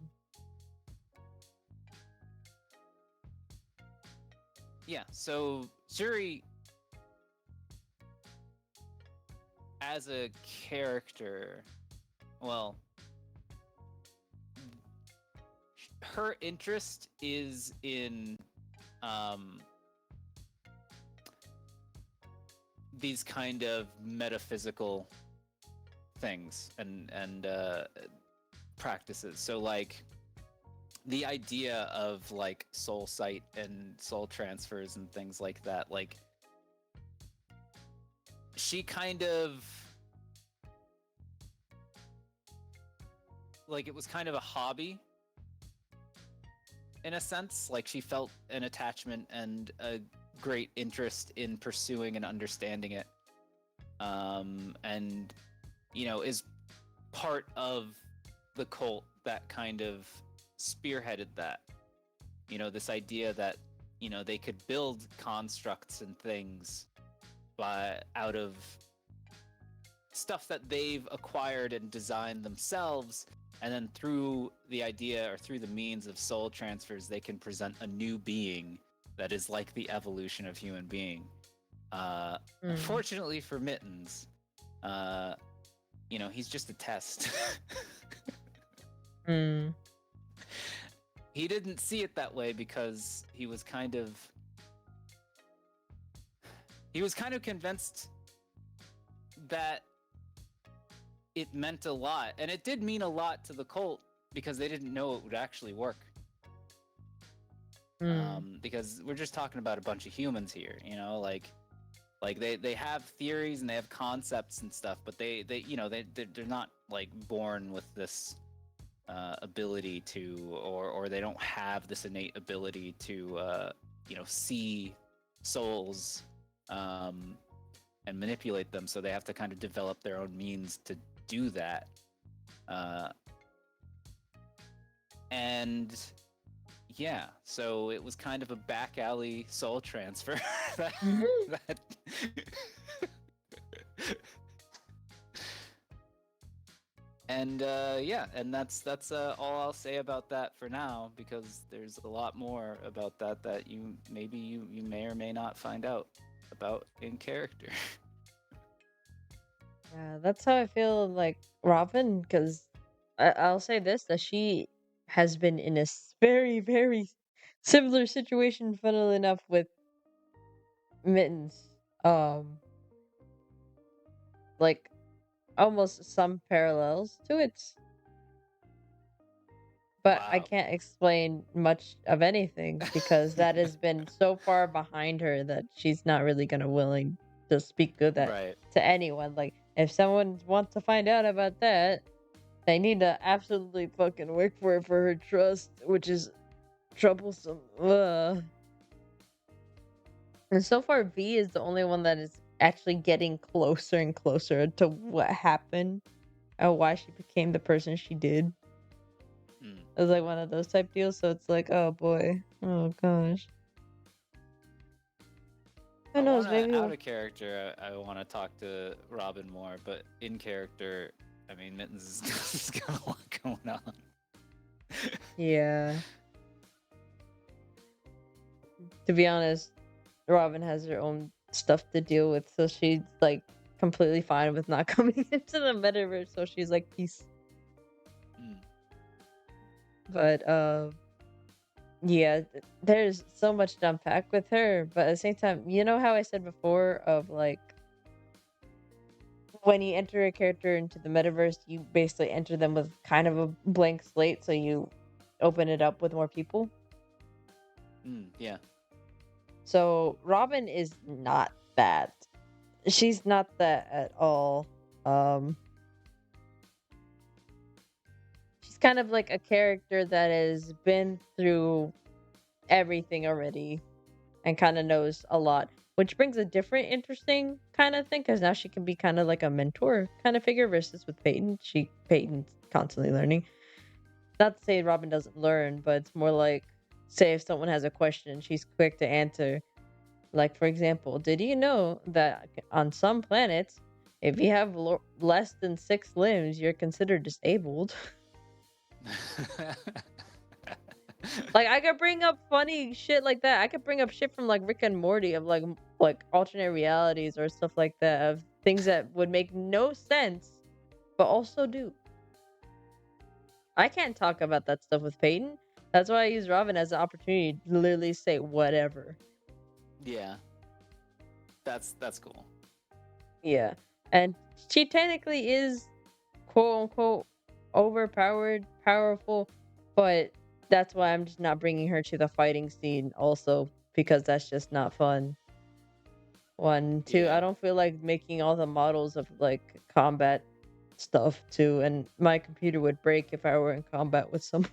yeah, so Jury as a character, well, her interest is in um these kind of metaphysical things and practices. So like the idea of like soul sight and soul transfers and things like that, like she kind of like it was kind of a hobby in a sense. Like she felt an attachment and a great interest in pursuing and understanding it, and you know is part of the cult that kind of spearheaded that. You know, this idea that you know they could build constructs and things by out of stuff that they've acquired and designed themselves, and then through the idea or through the means of soul transfers they can present a new being that is like the evolution of human being. Unfortunately for Mittens, you know, he's just a test. Mm. He didn't see it that way because he was kind of convinced that it meant a lot, and it did mean a lot to the cult because they didn't know it would actually work. Because we're just talking about a bunch of humans here, you know, like they have theories and they have concepts and stuff, but they you know they're not like born with this ability to, or they don't have this innate ability to you know see souls and manipulate them, so they have to kind of develop their own means to do that. And yeah, so it was kind of a back alley soul transfer that, that and yeah, and that's all I'll say about that for now, because there's a lot more about that that you may or may not find out about in character. Yeah, that's how I feel like Robin, because I'll say this, that she has been in a very, very similar situation, funnily enough, with Mittens. Um, like almost some parallels to it, but I Wow. can't explain much of anything because that has been so far behind her that she's not really gonna willing to speak to that Right. to anyone. Like, if someone wants to find out about that, they need to absolutely fucking work for it for her trust, which is troublesome. Ugh. And so far, V is the only one that is actually getting closer and closer to what happened and why she became the person she did. Hmm. It was like one of those type deals, so it's like, oh boy. Oh gosh. Who I knows, want maybe to out we'll... of character. I want to talk to Robin more, but in character, I mean, Mittens has got a lot going on. Yeah. To be honest, Robin has her own stuff to deal with, so she's like completely fine with not coming into the metaverse, so she's like, peace. Hmm. But yeah, there's so much to unpack with her, but at the same time, you know how I said before of like when you enter a character into the metaverse, you basically enter them with kind of a blank slate, so you open it up with more people. Yeah. So Robin is not that. She's not that at all. Um she's kind of like a character that has been through everything already and kind of knows a lot, which brings a different interesting kind of thing because now she can be kind of like a mentor kind of figure versus with Peyton. Peyton's constantly learning. Not to say Robin doesn't learn, but it's more like, say if someone has a question, she's quick to answer. Like, for example, did you know that on some planets, if you have less than 6 limbs, you're considered disabled? Like, I could bring up funny shit like that. I could bring up shit from like Rick and Morty of like alternate realities or stuff like that of things that would make no sense, but also do. I can't talk about that stuff with Peyton. That's why I use Robin as an opportunity to literally say whatever. Yeah. That's cool. Yeah. And she technically is quote unquote overpowered, powerful, but that's why I'm just not bringing her to the fighting scene also because that's just not fun. One, two, I Yeah. don't feel like making all the models of like combat stuff too, and my computer would break if I were in combat with someone.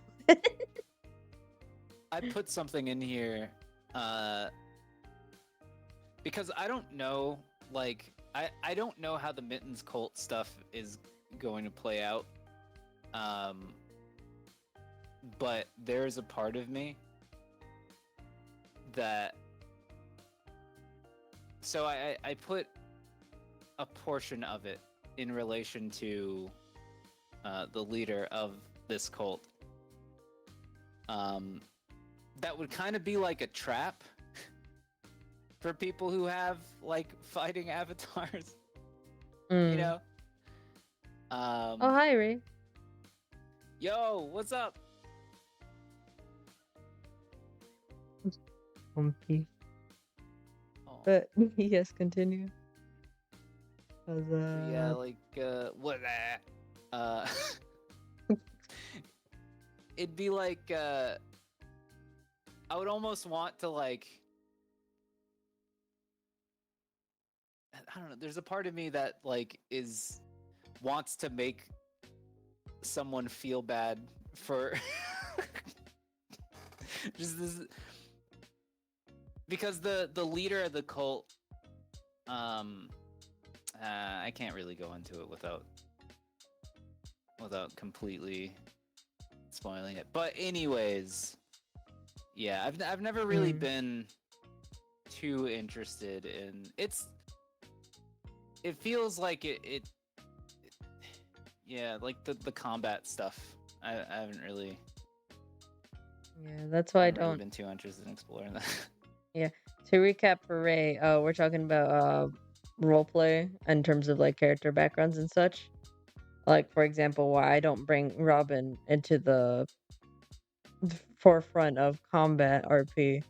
I put something in here, uh, because I don't know, like, I don't know how the Mittens cult stuff is going to play out. Um, but there's a part of me that, so I put a portion of it in relation to the leader of this cult. That would kind of be like a trap for people who have like fighting avatars, you Mm. know? Oh, hi, Ray. Yo, what's up? Humpy. Oh, But yes, continue. 'Cause, so yeah, like what it'd be like I would almost want to like I don't know, there's a part of me that like is wants to make someone feel bad for just this because the leader of the cult I can't really go into it without completely spoiling it. But anyways, yeah, I've never really Mm. been too interested in it feels like it yeah, like the combat stuff. I haven't really Yeah, that's why I really don't. been too interested in exploring that. Yeah. To recap for Ray, we're talking about roleplay in terms of like character backgrounds and such. Like, for example, why I don't bring Robin into the forefront of combat RP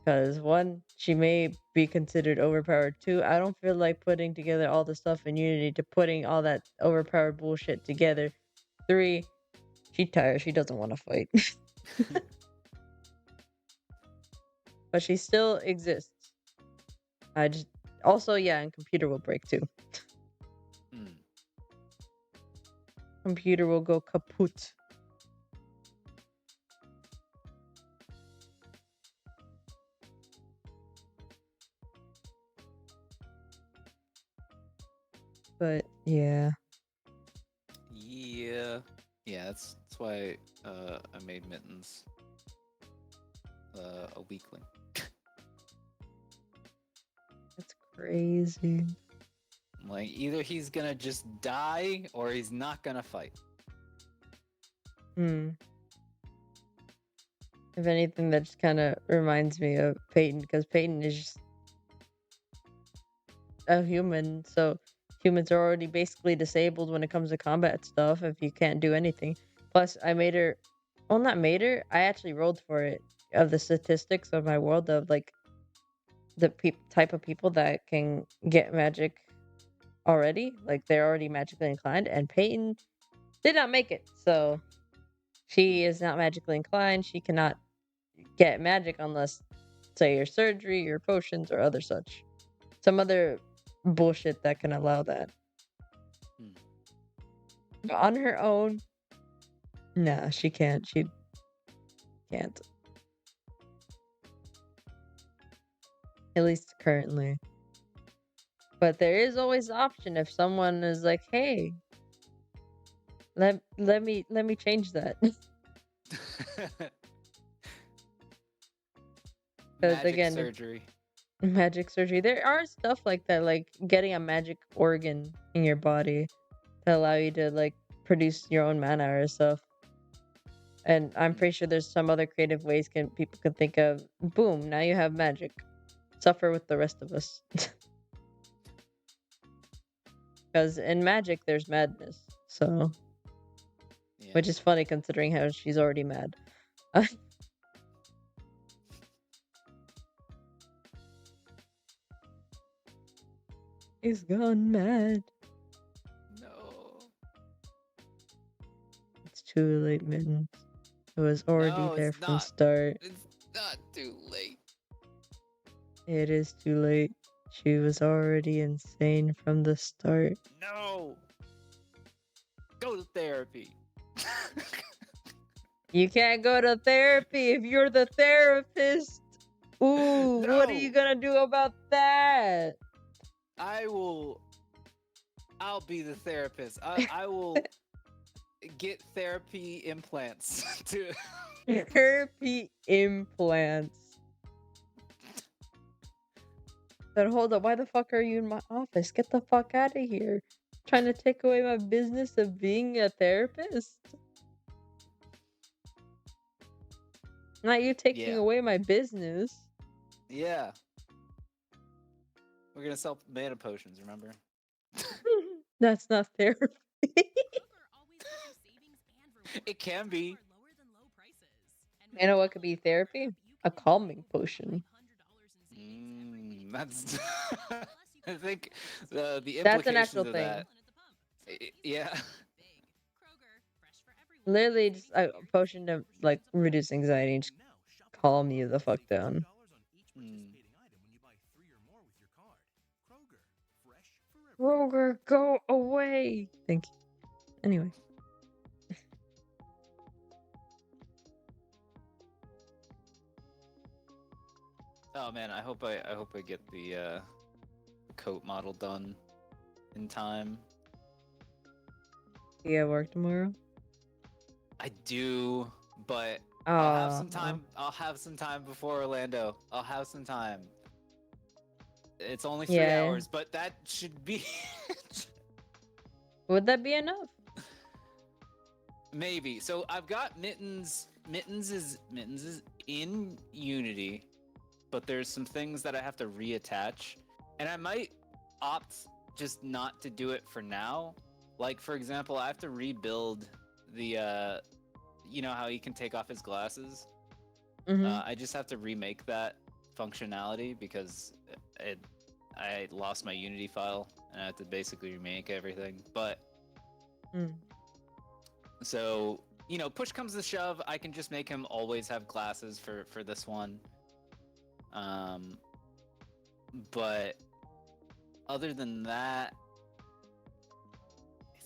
Because one, she may be considered overpowered. Two, I don't feel like putting together all the stuff in Unity to putting all that overpowered bullshit together. Three, she's tired. She doesn't want to fight. But she still exists. I just also, yeah, and computer will break too. Hmm. Computer will go kaput. But yeah. Yeah. Yeah, that's why I made Mittens a weakling. That's crazy. Like, either he's gonna just die or he's not gonna fight. Hmm. If anything, that just kind of reminds me of Peyton, because Peyton is just a human, so humans are already basically disabled when it comes to combat stuff if you can't do anything. Plus, I made her, well, not made her, I actually rolled for it of the statistics of my world of like the type of people that can get magic already, like they're already magically inclined, and Peyton did not make it, so she is not magically inclined. She cannot get magic unless, say, your surgery, your potions, or other such. Some other bullshit that can allow that. Hmm. But on her own, nah, she can't. She can't. At least currently. But there is always the option if someone is like, "Hey, let me change that." Because Magic again, surgery. magic surgery. There are stuff like that, like getting a magic organ in your body to allow you to like produce your own mana or stuff. And I'm pretty sure there's some other creative ways people can think of. Boom, now you have magic. Suffer with the rest of us. Because in magic there's madness. So, Yeah. which is funny considering how she's already mad. He's gone mad. No. It's too late, Mittens. It was already No, there it's from not. start. It's not too late. It is too late. She was already insane from the start. No. Go to therapy. You can't go to therapy if you're the therapist. Ooh, what are you No. gonna do about that? I'll be the therapist. I will get therapy implants to Therapy implants. But hold up, why the fuck are you in my office? Get the fuck out of here. Trying to take away my business of being a therapist? Not you taking Yeah. away my business. Yeah. We're gonna sell mana potions, remember? That's not therapy. It can be. You know what could be therapy? A calming potion. That's I think the That's an implications actual of thing. that. Yeah. Literally just a potion to like reduce anxiety and just calm you the fuck down. Mm. Roger, go away. Thank you. Anyway. Oh man, I hope I get the coat model done in time. You have work tomorrow? I do, but Oh, I'll have some time. I'll have some time before Orlando. I'll have some time. It's only 3 Yeah. hours, but that should be Would that be enough? maybe. So I've got Mittens. Mittens is in Unity, but there's some things that I have to reattach, and I might opt just not to do it for now. Like for example, I have to rebuild the you know how he can take off his glasses. Mm-hmm. I just have to remake that functionality because it I lost my Unity file and I had to basically remake everything. But Mm. so push comes to shove, I can just make him always have glasses for this one. Um, but other than that,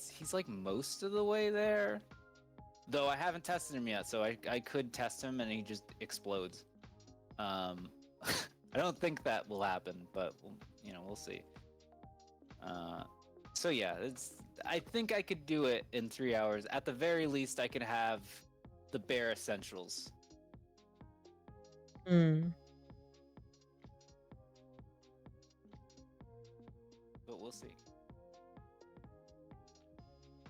he's like most of the way there. Though I haven't tested him yet, so I could test him and he just explodes. Um, I don't think that will happen, but we'll see. So yeah, I think I could do it in 3 hours. At the very least, I could have the bare essentials. Mm. But we'll see.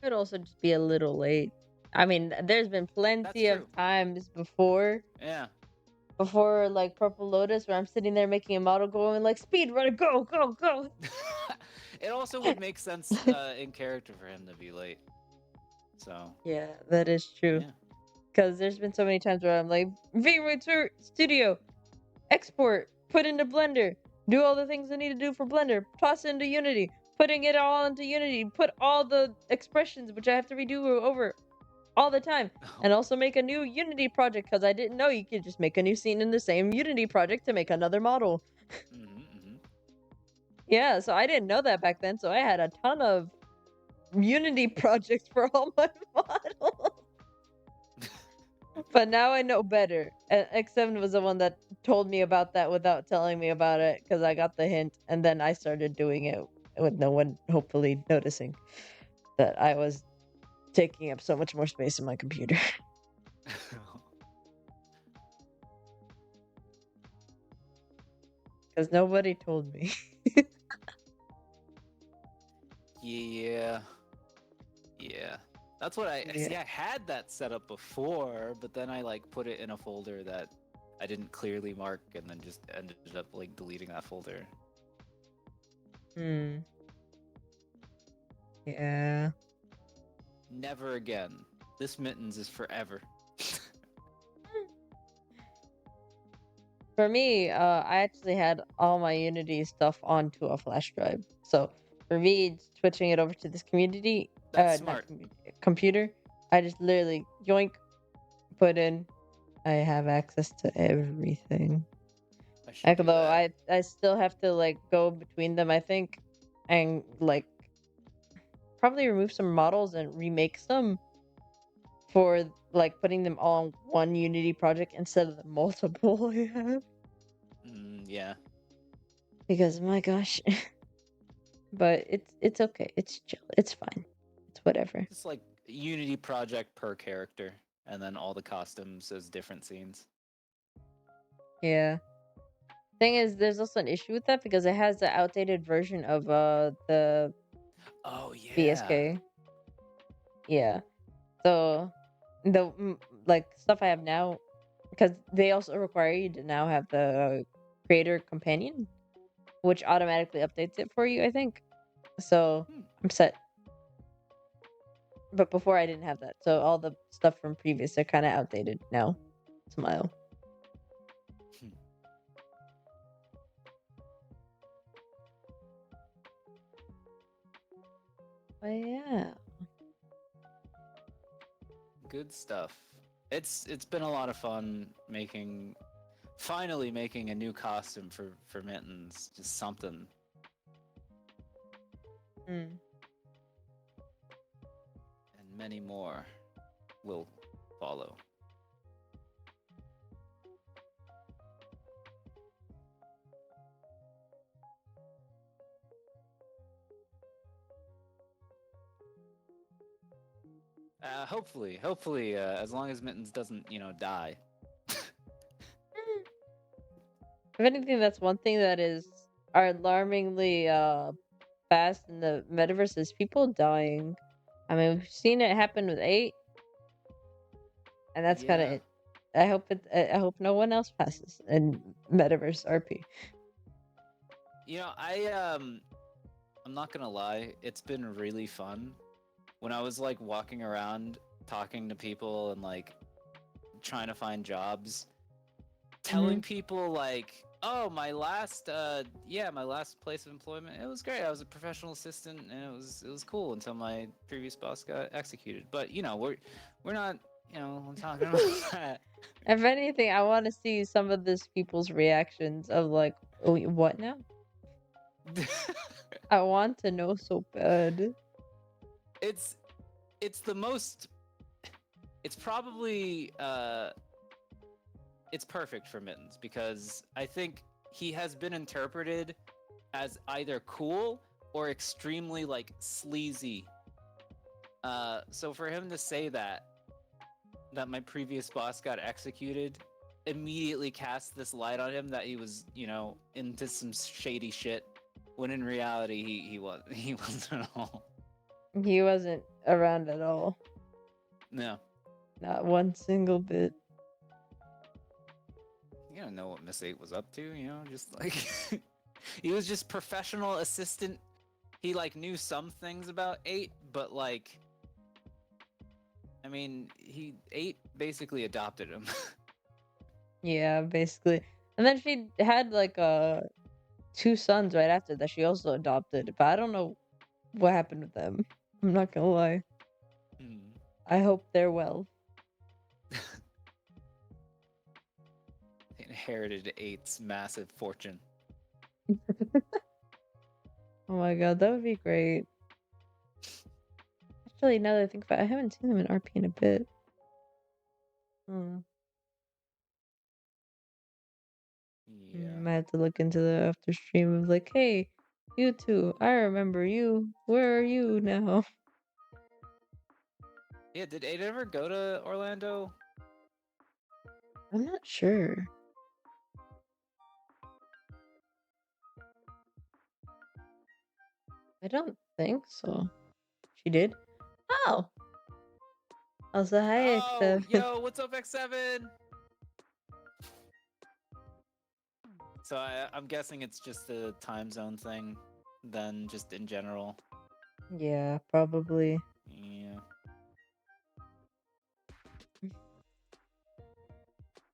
Could also just be a little late. I mean, there's been That's plenty of true. times before Yeah. like Purple Lotus where I'm sitting there making a model going like speed run, go, go, go. It also would make sense in character for him to be late. So Yeah, that is true. yeah. Because there's been so many times where I'm like, Studio, export, put into Blender, do all the things I need to do for Blender, toss it into Unity, putting it all into Unity, put all the expressions which I have to redo over all the time, and also make a new Unity project because I didn't know you could just make a new scene in the same Unity project to make another model. Yeah, so I didn't know that back then, so I had a ton of Unity projects for all my models. But now I know better. X7 was the one that told me about that without telling me about it because I got the hint and then I started doing it with no one hopefully noticing that I was taking up so much more space in my computer. Because nobody told me. Yeah. Yeah. That's what I Yeah. see. I had that set up before, but then I like put it in a folder that I didn't clearly mark and then just ended up like deleting that folder. Hmm. Yeah. Never again. This mittens is forever. For me, I actually had all my Unity stuff onto a flash drive. So for me, switching it over to this community, That's not smart. computer, I just literally yoink, put in. I have access to everything. I should do Although that. I still have to like go between them, I think, and like probably remove some models and remake some for like putting them all on one Unity project instead of the multiple I have. Yeah. Because my gosh. But it's okay. It's chill. It's fine. It's whatever. Just like Unity project per character, and then all the costumes as different scenes. Yeah. Thing is, there's also an issue with that because it has the outdated version of the Oh yeah. VSK. Yeah. So the like stuff I have now, because they also require you to now have the creator companion, which automatically updates it for you, I think. So I'm set. But before I didn't have that, so all the stuff from previous are kind of outdated now. Smile. But yeah. Good stuff. It's been a lot of fun finally making a new costume for Mittens. Just something. Mm. And many more will follow. Hopefully, as long as Mittens doesn't, die. If anything, that's one thing that is alarmingly fast in the metaverse is people dying. I mean, we've seen it happen with 8, and that's kind of Yeah. it. I hope no one else passes in metaverse RP. I'm not gonna lie, it's been really fun. When I was like walking around talking to people and like trying to find jobs, telling people like Oh, my last my last place of employment. It was great. I was a professional assistant and it was cool until my previous boss got executed. But we're not, I'm talking about that. If anything, I want to see some of these people's reactions of like, oh, what now? I want to know so bad. it's it's the most it's probably it's perfect for Mittens because I think he has been interpreted as either cool or extremely like sleazy. So for him to say that my previous boss got executed immediately cast this light on him that he was, into some shady shit. When in reality, he was he wasn't at all. He wasn't around at all. No, Not one single bit. you don't know what Miss Eight was up to. Just like he was just professional assistant. He like knew some things about Eight, but like, I mean, he Eight basically adopted him. Yeah, basically. And then she had like two sons right after that she also adopted, but I don't know what happened with them. I'm not gonna lie. Hmm. I hope they're well. Inherited Eight's massive fortune. Oh my god, that would be great. Actually, now that I think about it, I haven't seen them in RP in a bit. Hmm. Yeah. I have to look into the after stream of like, hey, you two, I remember you. Where are you now? Yeah, did Eight ever go to Orlando? I'm not sure. I don't think so. She did? Oh! Also, hi, Oh, X7. yo, what's up, X7? So I'm guessing it's just a time zone thing, then just in general. Yeah, probably. Yeah.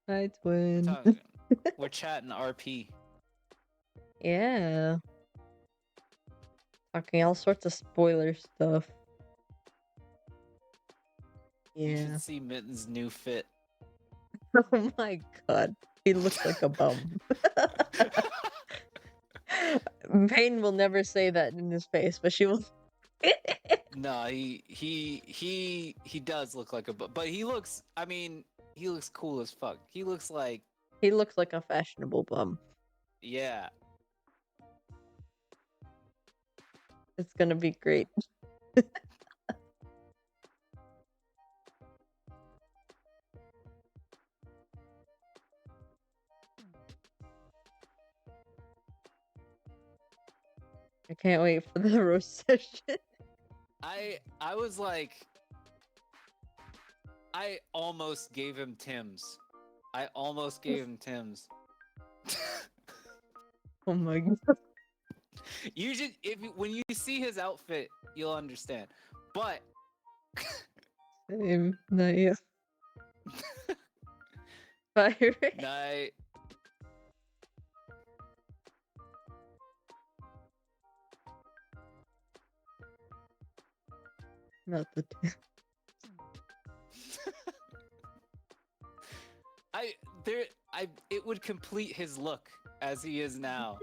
Hi, We're twin. talking. We're chatting RP. Yeah. Talking all sorts of spoiler stuff. You Yeah. should see Mitten's new fit. Oh my god. He looks like a bum. Payne will never say that in his face, but she will. No, he does look like but he looks. I mean, he looks cool as fuck. He looks like, He looks like a fashionable bum. yeah. It's gonna be great. I can't wait for the roast session. I was like, I almost gave him Tim's. I almost gave him Tim's. Oh my god. You should, when you see his outfit, you'll understand. But Same. No, yeah. Fire. no, Not the two. it would complete his look as he is now.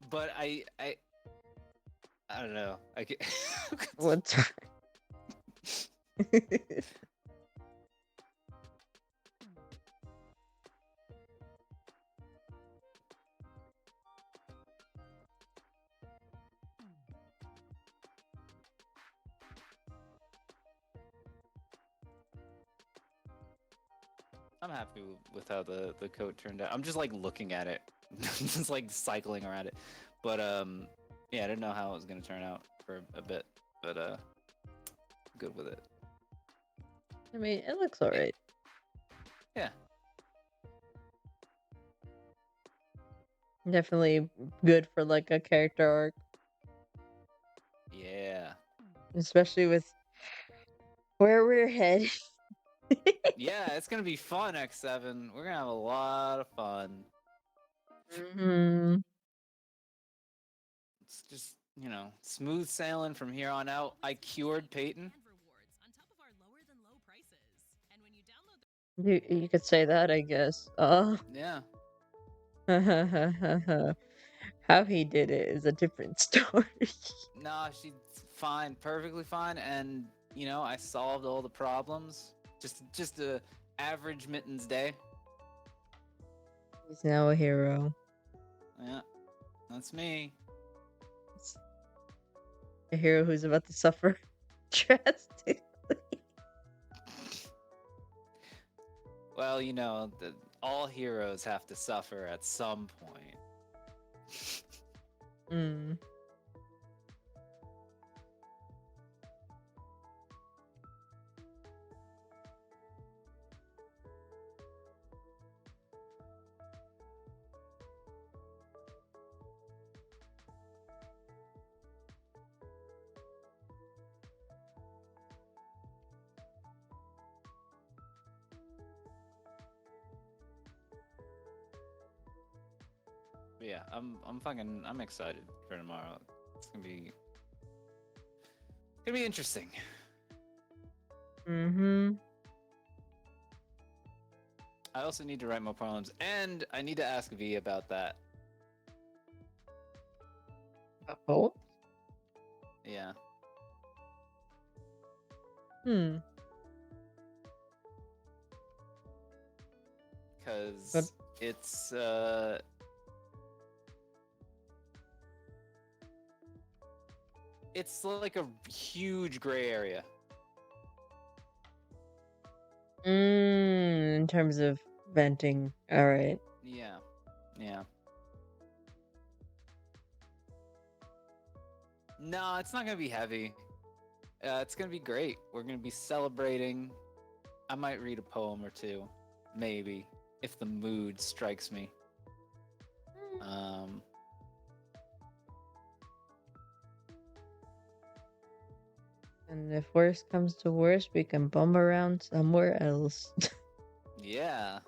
But I don't know. What's I'm happy with how the coat turned out. I'm just like looking at it, just like cycling around it. But yeah, I didn't know how it was gonna turn out for a bit, but good with it. I mean, it looks alright. Yeah. Definitely good for like a character arc, Yeah. especially with where we're headed. Yeah, it's gonna be fun, X7. We're gonna have a lot of fun. Hmm. It's just, smooth sailing from here on out. I cured Peyton. And rewards on top of our lower than low prices. And when you download You could say that, I guess. Yeah. How he did it is a different story. Nah, she's fine, perfectly fine, and I solved all the problems. Just a average mittens day. He's now a hero. Yeah, that's me. It's a hero who's about to suffer drastically. Well, all heroes have to suffer at some point. Mm. But yeah, I'm excited for tomorrow. It's gonna be interesting. Mm-hmm. I also need to write more poems, and I need to ask V about that. Oh. Yeah. Hmm. Because it's like a huge gray area. In terms of venting. All right. Yeah. Yeah. No, it's not gonna be heavy. It's gonna be great. We're gonna be celebrating. I might read a poem or two, maybe, if the mood strikes me. Um, And if worst comes to worst, we can bum around somewhere else. yeah.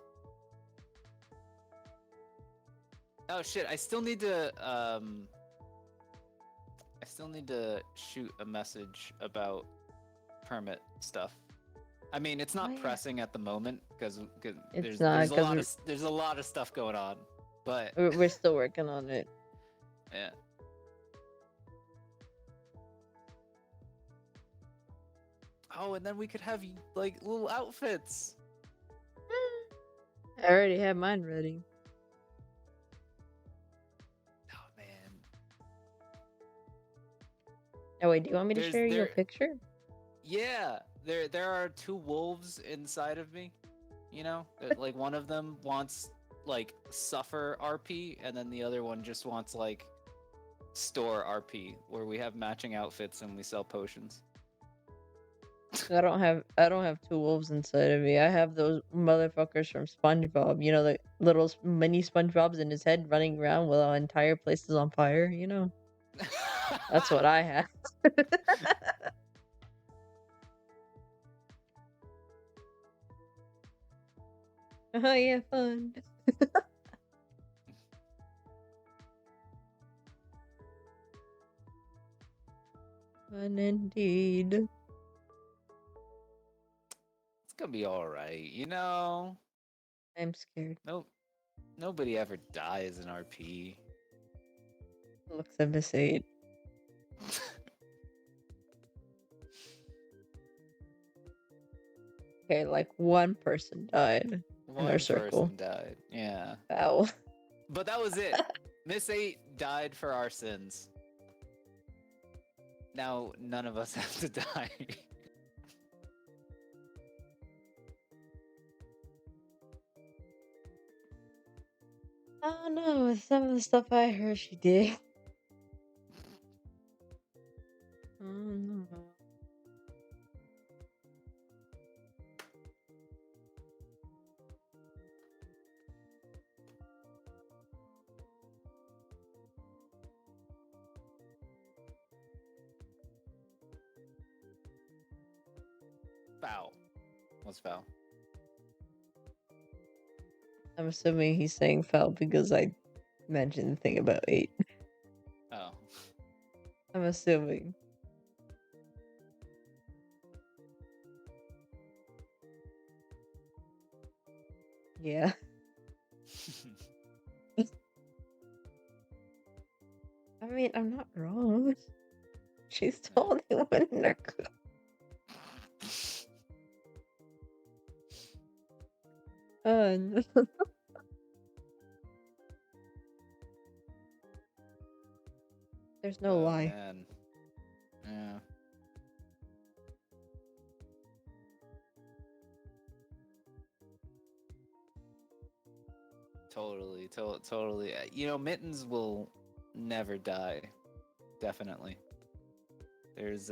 Oh shit! I still need to shoot a message about permit stuff. I mean, it's not Oh, yeah. pressing at the moment because It's there's not, a 'cause lot of there's a lot of stuff going on, but we're still working on it. yeah. Oh, and then we could have like little outfits. I already have mine ready. Oh man. Oh wait, do you want me to There's share you a there picture? Yeah, there are two wolves inside of me. Like one of them wants like suffer RP, and then the other one just wants like store RP, where we have matching outfits and we sell potions. I don't have two wolves inside of me. I have those motherfuckers from SpongeBob. You know, the little mini SpongeBobs in his head running around while our entire place is on fire. You know, that's what I have. Oh yeah, fun. Fun indeed. It's gonna be all right. I'm scared. No, nobody ever dies in RP. Looks of this eight. Okay, like one person died in our One circle. person died. Yeah, Ow. but that was it. Miss 8 died for our sins. Now none of us have to die. Oh no, some of the stuff I heard she did. Oh no. Foul. What's foul? I'm assuming he's saying foul because I mentioned the thing about 8. Oh. I'm assuming. Yeah. I mean, I'm not wrong. She's the only one in her group. No. There's no Oh, lie. man. Yeah. Totally, totally. You know, Mittens will never die. Definitely. There's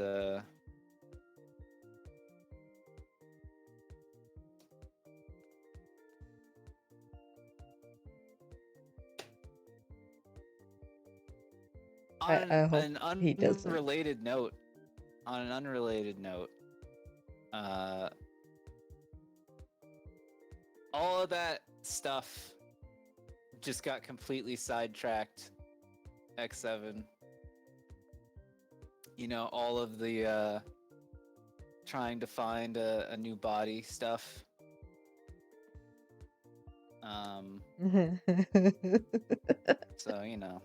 I hope an he doesn't. unrelated note. On an unrelated note, uh, all of that stuff just got completely sidetracked. X7. You know, all of the trying to find a new body stuff. So you know.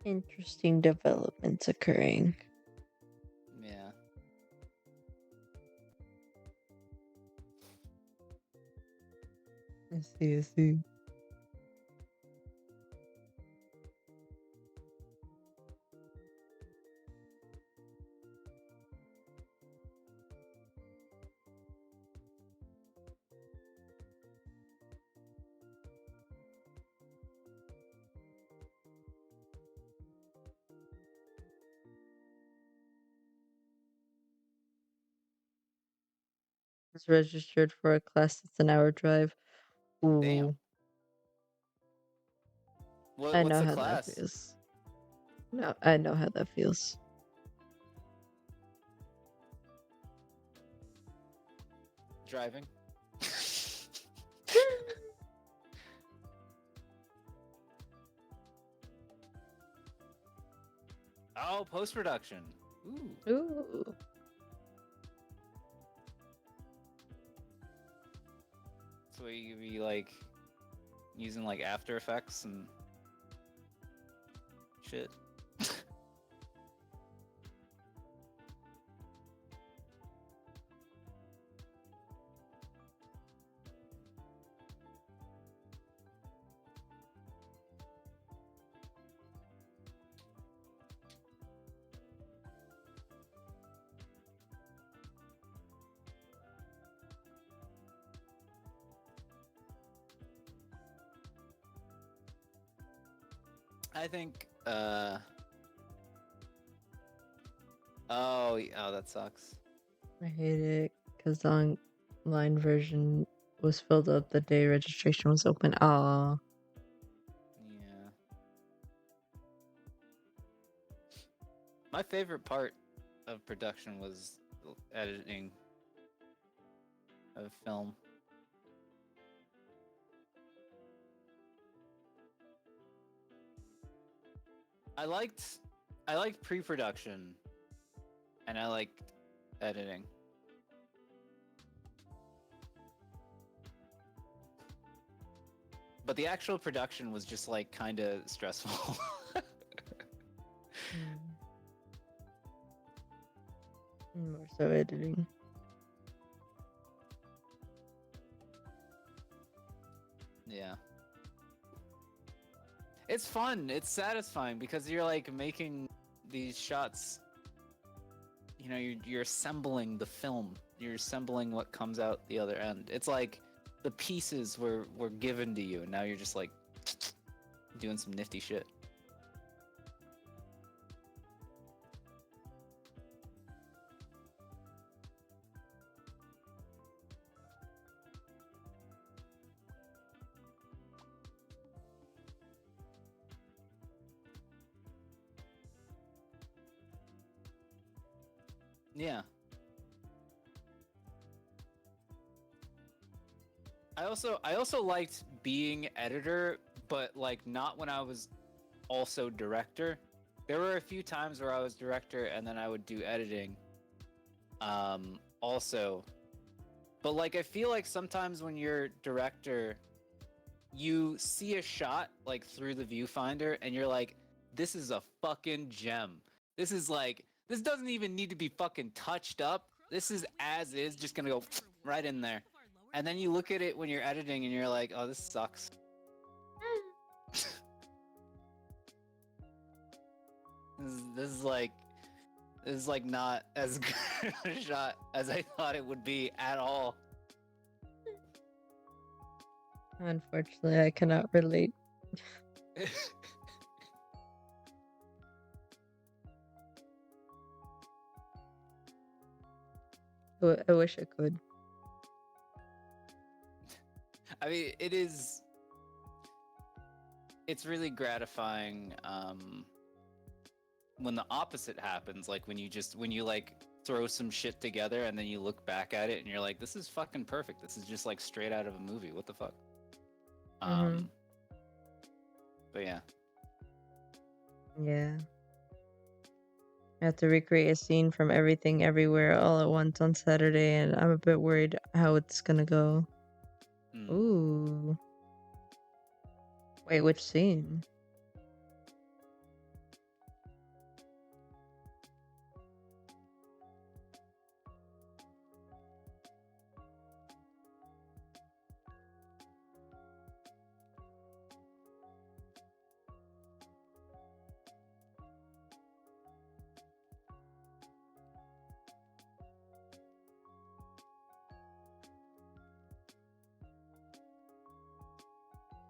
Interesting developments occurring. Yeah. I see, I see. It's registered for a class that's an hour drive. Ooh. Damn. I What's know the how class? that feels. No, I know how that feels. Driving. Oh, post production. Ooh. Ooh. So you be like using like After Effects and shit. I think oh, that sucks. I hate it because the online version was filled up the day registration was open. Aw. Yeah. My favorite part of production was editing of film. I liked pre-production and I liked editing. But the actual production was just like kind of stressful. More so editing. Yeah. It's fun. It's satisfying because you're like making these shots. You know, you're assembling the film. You're assembling what comes out the other end. It's like the pieces were given to you, and now you're just like doing some nifty shit. Yeah. I also liked being editor, but like not when I was also director. There were a few times where I was director and then I would do editing. Also, but like I feel like sometimes when you're director, you see a shot like through the viewfinder and you're like, this is a fucking gem. This is like this doesn't even need to be fucking touched up. This is as is, just gonna go right in there. And then you look at it when you're editing and you're like, oh, this sucks. This is this is like not as good a shot as I thought it would be at all. Unfortunately, I cannot relate. I wish I could. I mean, it's really gratifying when the opposite happens, like when you like throw some shit together and then you look back at it and you're like, this is fucking perfect. This is just like straight out of a movie. What the fuck? Mhm. But yeah. Yeah. I have to recreate a scene from Everything Everywhere all at once on Saturday, and I'm a bit worried how it's gonna go. Hmm. Ooh. Wait, which scene?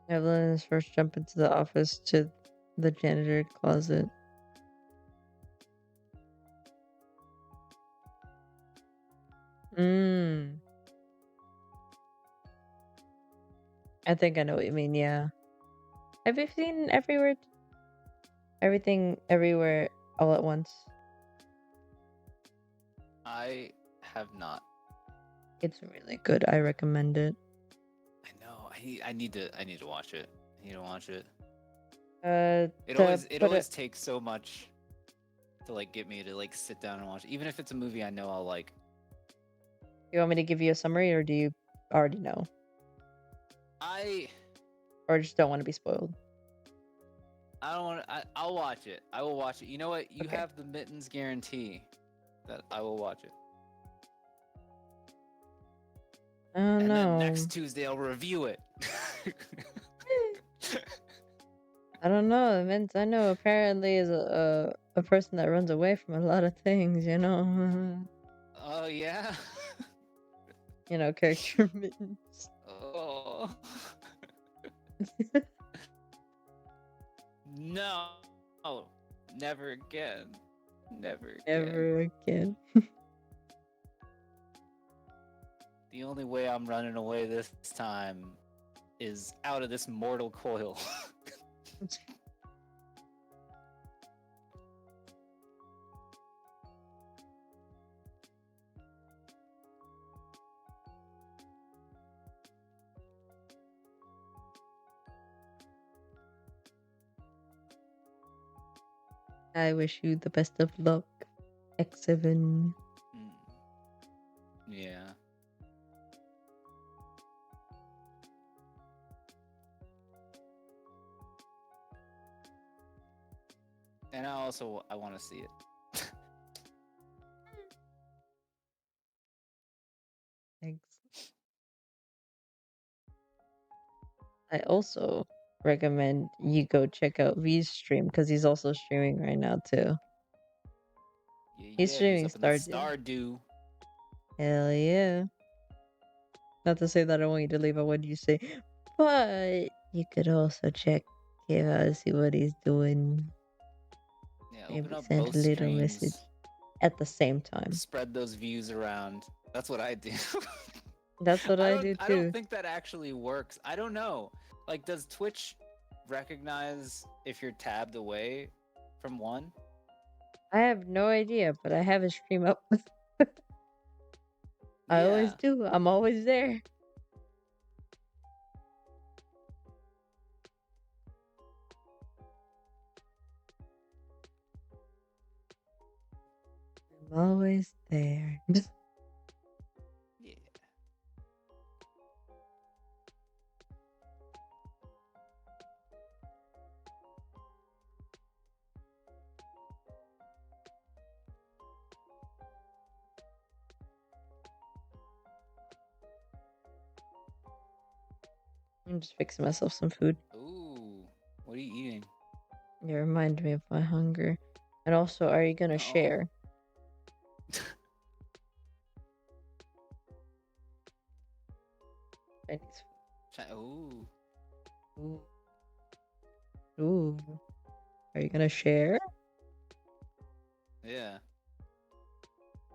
Evelyn is first jump into the office to the janitor closet. Mm. I think I know what you mean, yeah. Have you seen Everything Everywhere all at once? I have not. It's really good. I recommend it. I know. I need to watch it. I need to watch it. It To always put it, takes so much to like get me to like sit down and watch it. Even if it's a movie I know I'll like. you want me to give you a summary, or do you already know, I or just don't want to be spoiled? don't want to. I'll watch it. I will watch it. You know what? You Okay. have the mittens guarantee that I will watch it. I don't And then know. next Tuesday I'll review it. I don't know. Vince, I know apparently is a person that runs away from a lot of things, you know. Oh yeah. You know, character mittens. Oh. No. Oh, never again. Never again. Never again. The only way I'm running away this time is out of this mortal coil. I wish you the best of luck, X7. Mm. Yeah. And I want to see it. Thanks. I also recommend you go check out V's stream because he's also streaming right now too. Yeah, He's streaming he's up in that Stardew. Stardew. Hell yeah. Not to say that I want you to leave out what you say, but you could also check him out and see what he's doing. Yeah, Maybe open up send both a little message streams. at the same time. Spread those views around. That's what I do. That's what I do I too. don't think that actually works. I don't know. Like, does Twitch recognize if you're tabbed away from one? I have no idea, but I have a stream up. I always Yeah. do. I'm always there. I'm always there. Yeah. I'm just fixing myself some food. Ooh. What are you eating? You remind me of my hunger. And also, are you gonna Oh. share? Chinese Ooh. food. Ooh. Ooh. Are you gonna share? Yeah.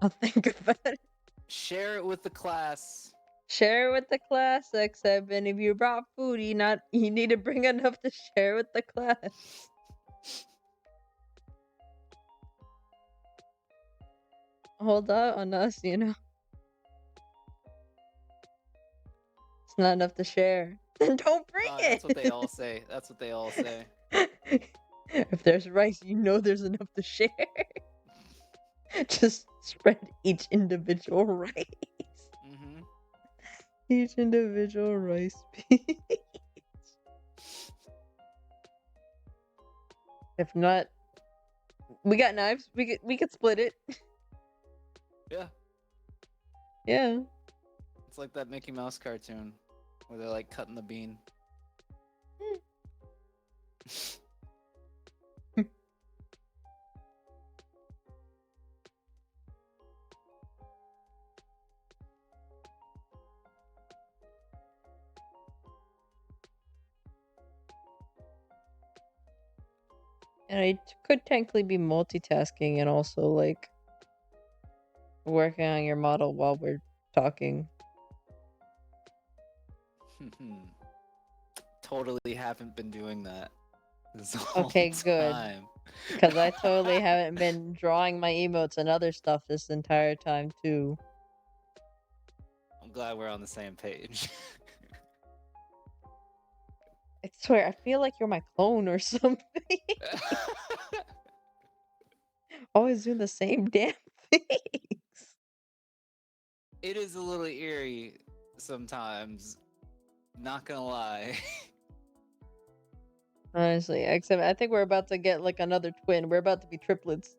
I'll think about it. Share it with the class. Share with the class, except and if you brought food, you need to bring enough to share with the class. Hold out on us, you know. It's not enough to share. Then don't bring it. That's what they all say. That's what they all say. If there's rice, you know there's enough to share. Just spread each individual rice. Mm-hmm. Each individual rice piece. If not, we got knives. We could split it. Yeah. Yeah. It's like that Mickey Mouse cartoon where they're like cutting the bean. And I could technically be multitasking and also like working on your model while we're talking. Totally haven't been doing that this whole Okay, good. time. Because I totally haven't been drawing my emotes and other stuff this entire time too. I'm glad we're on the same page. I swear, I feel like you're my clone or something. Always doing the same damn things. It is a little eerie sometimes. Not gonna lie. Honestly, except I think we're about to get like another twin. We're about to be triplets.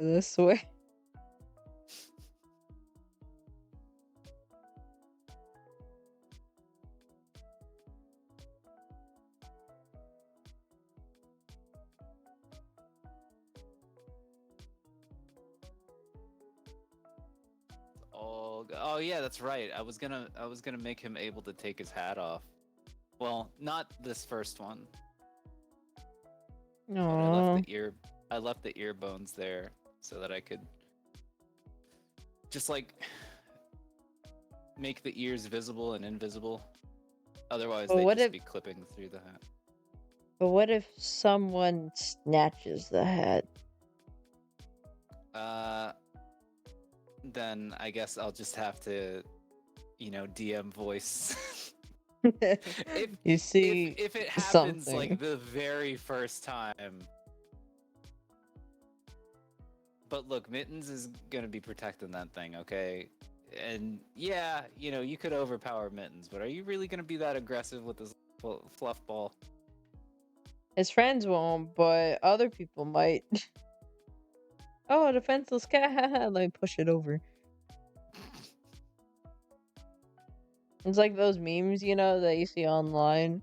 I swear. Oh yeah, that's right. I was gonna make him able to take his hat off. Well, not this first one. But Aww. I left the ear bones there so that I could just like make the ears visible and invisible. Otherwise, But they'd what just if be clipping through the hat. someone snatches the hat? Uh, then I guess I'll just have to, DM voice. if You see if it happens something. like the very first time. But look, Mittens is gonna be protecting that thing, okay? And yeah, you could overpower Mittens, but are you really gonna be that aggressive with this fluff ball? His friends won't, but other people might. Oh, a defenseless cat. Let me push it over. It's like those memes, that you see online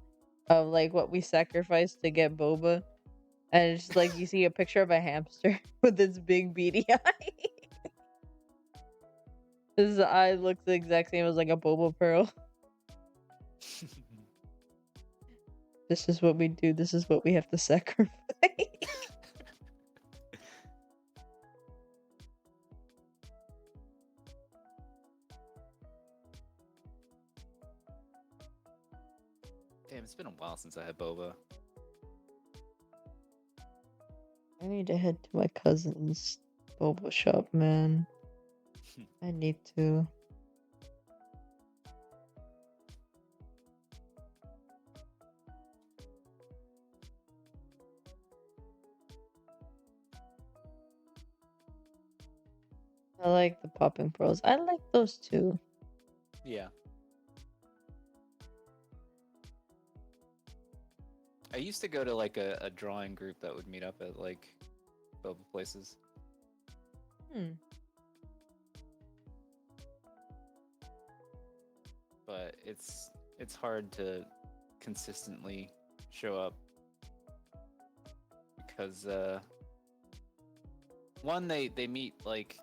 of like what we sacrificed to get boba. And it's just like you see a picture of a hamster with its big beady eye. His eye looks the exact same as like a boba pearl. This is what we do. This is what we have to sacrifice. Damn, it's been a while since I had boba. I need to head to my cousin's boba shop, man. I need to. I like the popping pearls. I like those too. Yeah. I used to go to like a drawing group that would meet up at like boba places. But it's hard to consistently show up because one they meet like,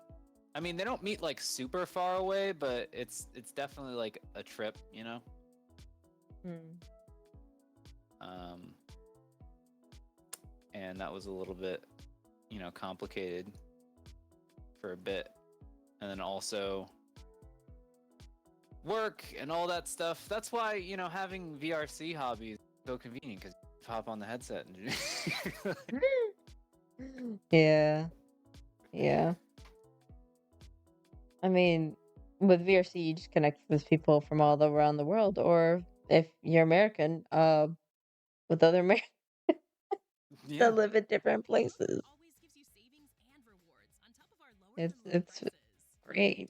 I mean, they don't meet like super far away, but it's definitely like a trip, you know. And that was a little bit, you know, complicated for a bit, and then also work and all that stuff. That's why, you know, having VRC hobbies is so convenient, because you hop on the headset and Yeah. Yeah. I mean, with VRC, you just connect with people from all around the world, or if you're American, with other Americans yeah. that live in different places. It's great.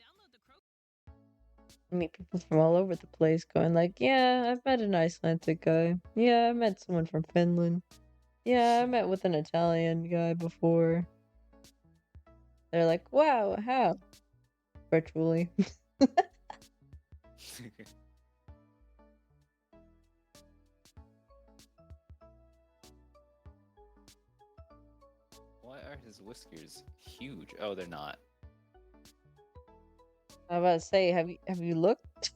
I meet people from all over the place going like, yeah, I've met an Icelandic guy. Yeah, I met someone from Finland. Yeah, I met with an Italian guy before. They're like, wow, how? Virtually. Why are his whiskers huge? Oh, they're not. I was about to say, have you looked?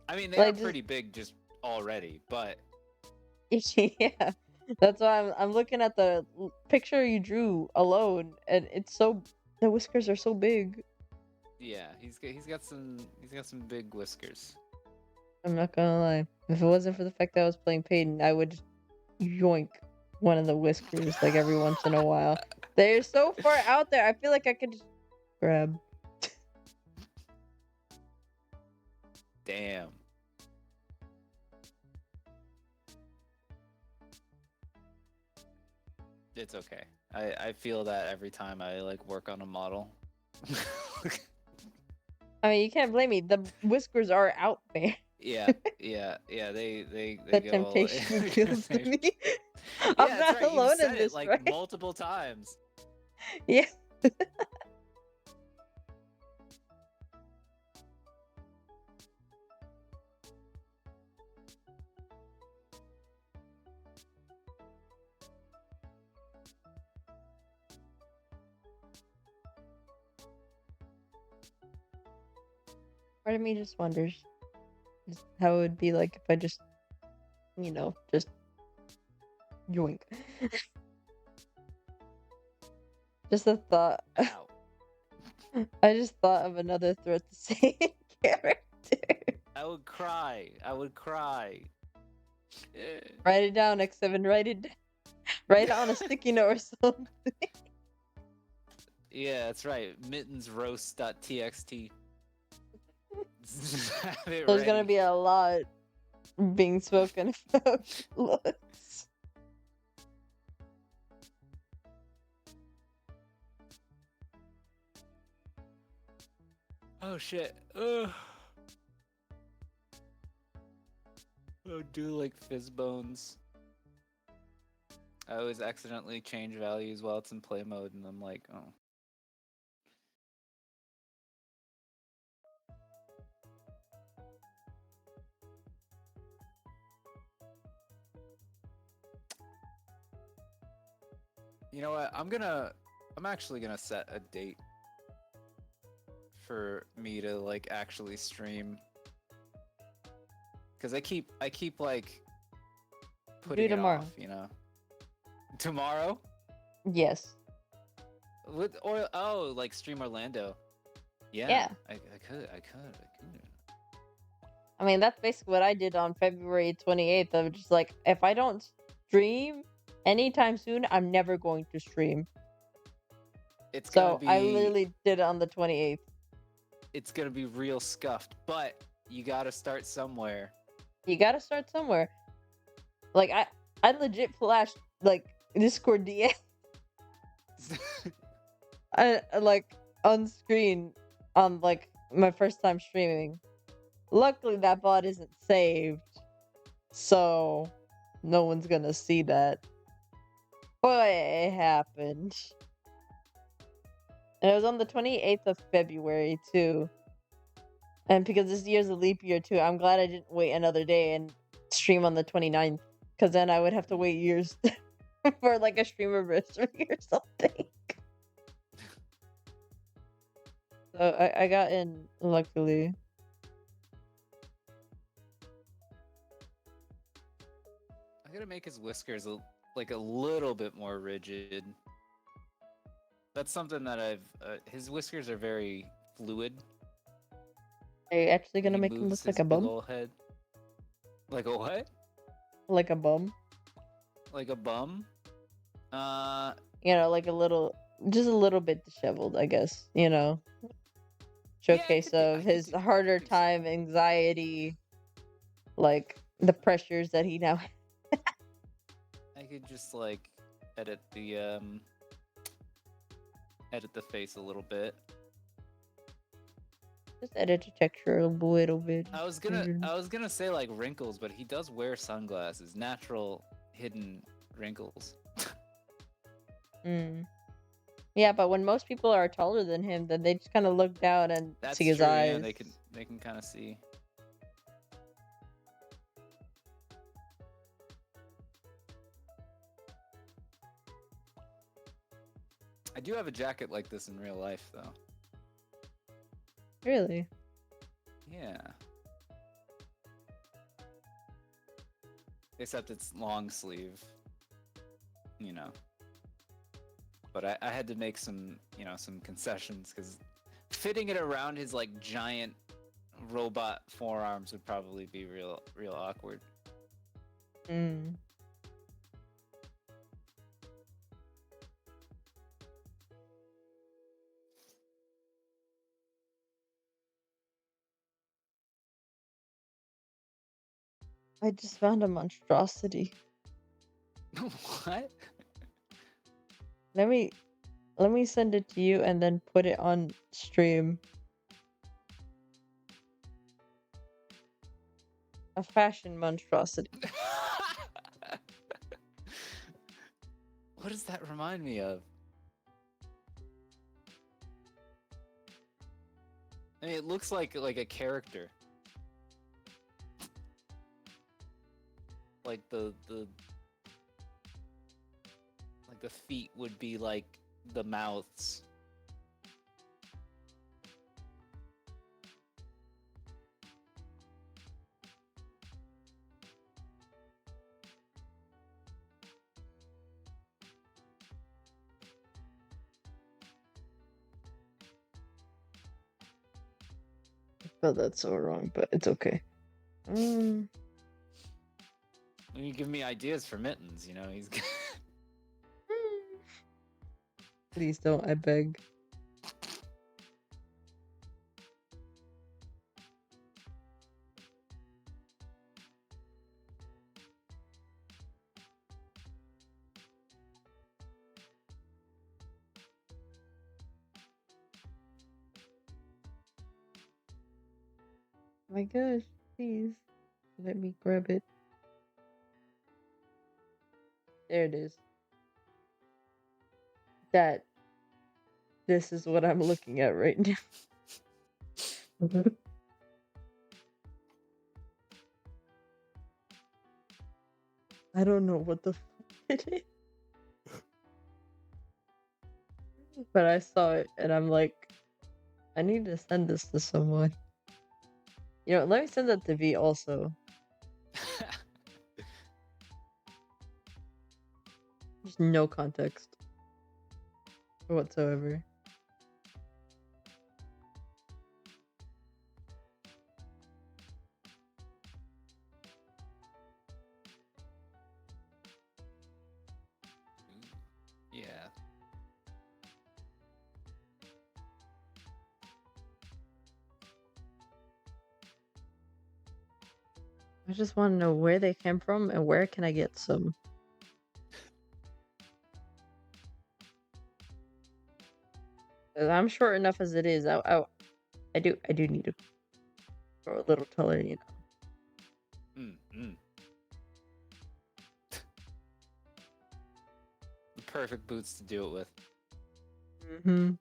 I mean, they Like, are just pretty big just already, but yeah. That's why I'm looking at the picture you drew alone, and the whiskers are so big. yeah, he's got some big whiskers. I'm not gonna lie. If it wasn't for the fact that I was playing Peyton, I would yoink one of the whiskers like every once in a while. They're so far out there. I feel like I could just grab. Damn. It's okay. I feel that every time I like work on a model. I mean, you can't blame me. The whiskers are out there. Yeah. They The go all the way. temptation appeals to me. Yeah, I'm that's not right. You alone said in it this, like right? multiple times. Yeah. Part of me just wonders just how it would be like if I just, just yoink. Just a thought. Ow. I just thought of another threat to say character. I would cry. Write it down, X7. Write it. Write it on a sticky note or something. Yeah, that's right. Mittensroast.txt. There's gonna be a lot being spoken about looks. Oh shit. Ugh. Oh, do like fizz bones. I always accidentally change values while it's in play mode, and I'm like, oh. You know what? I'm actually gonna set a date for me to like actually stream, because I keep like putting it tomorrow. off, you know. Tomorrow? Yes. Like stream Orlando. Yeah. Yeah. I could. I mean, that's basically what I did on February 28th. I was just like, if I don't stream anytime soon, I'm never going to stream. It's gonna So I be literally did it on the 28th. it's gonna be real scuffed, but you gotta start somewhere. You gotta start somewhere. Like I legit flashed like Discord DM like on screen on like my first time streaming. Luckily that bot isn't saved, so no one's gonna see that. But it happened. And it was on the 28th of February too. And because this year's a leap year too, I'm glad I didn't wait another day and stream on the 29th. Because then I would have to wait years for like a stream anniversary or something. So I got in luckily. I gotta make his whiskers like a little bit more rigid. That's something that his whiskers are very fluid. Are you actually gonna He make him moves look like his a big bum? ol' head. Like a what? Like a bum? Like a bum? You know, like a little, just a little bit disheveled, I guess. You know, showcase I of could his do that. harder I could do time, anxiety, like the pressures that he now. I could just like edit the face a little bit. Just edit the texture a little bit. I was gonna say like wrinkles, but he does wear sunglasses, natural hidden wrinkles. Mm. Yeah, but when most people are taller than him, then they just kind of look down and That's see his true. eyes. Yeah, they can kind of see. I do have a jacket like this in real life, though. Really? Yeah. Except it's long sleeve. You know. But I had to make some, some concessions because fitting it around his like giant robot forearms would probably be real awkward. Mm. I just found a monstrosity. What? Let me send it to you and then put it on stream. A fashion monstrosity. What does that remind me of? I mean, it looks like a character. Like the feet would be like the mouths. Oh, that's so wrong, but it's okay. You give me ideas for mittens, he's Please don't, I beg. My gosh, please. Let me grab it. There it is. This is what I'm looking at right now. I don't know what the fuck it is. But I saw it and I'm like, I need to send this to someone. Let me send that to V also. There's no context whatsoever. I just want to know where they came from and where can I get some. 'Cause I'm short enough as it is. I do need to grow a little taller, you know. The perfect boots to do it with. Mm-hmm.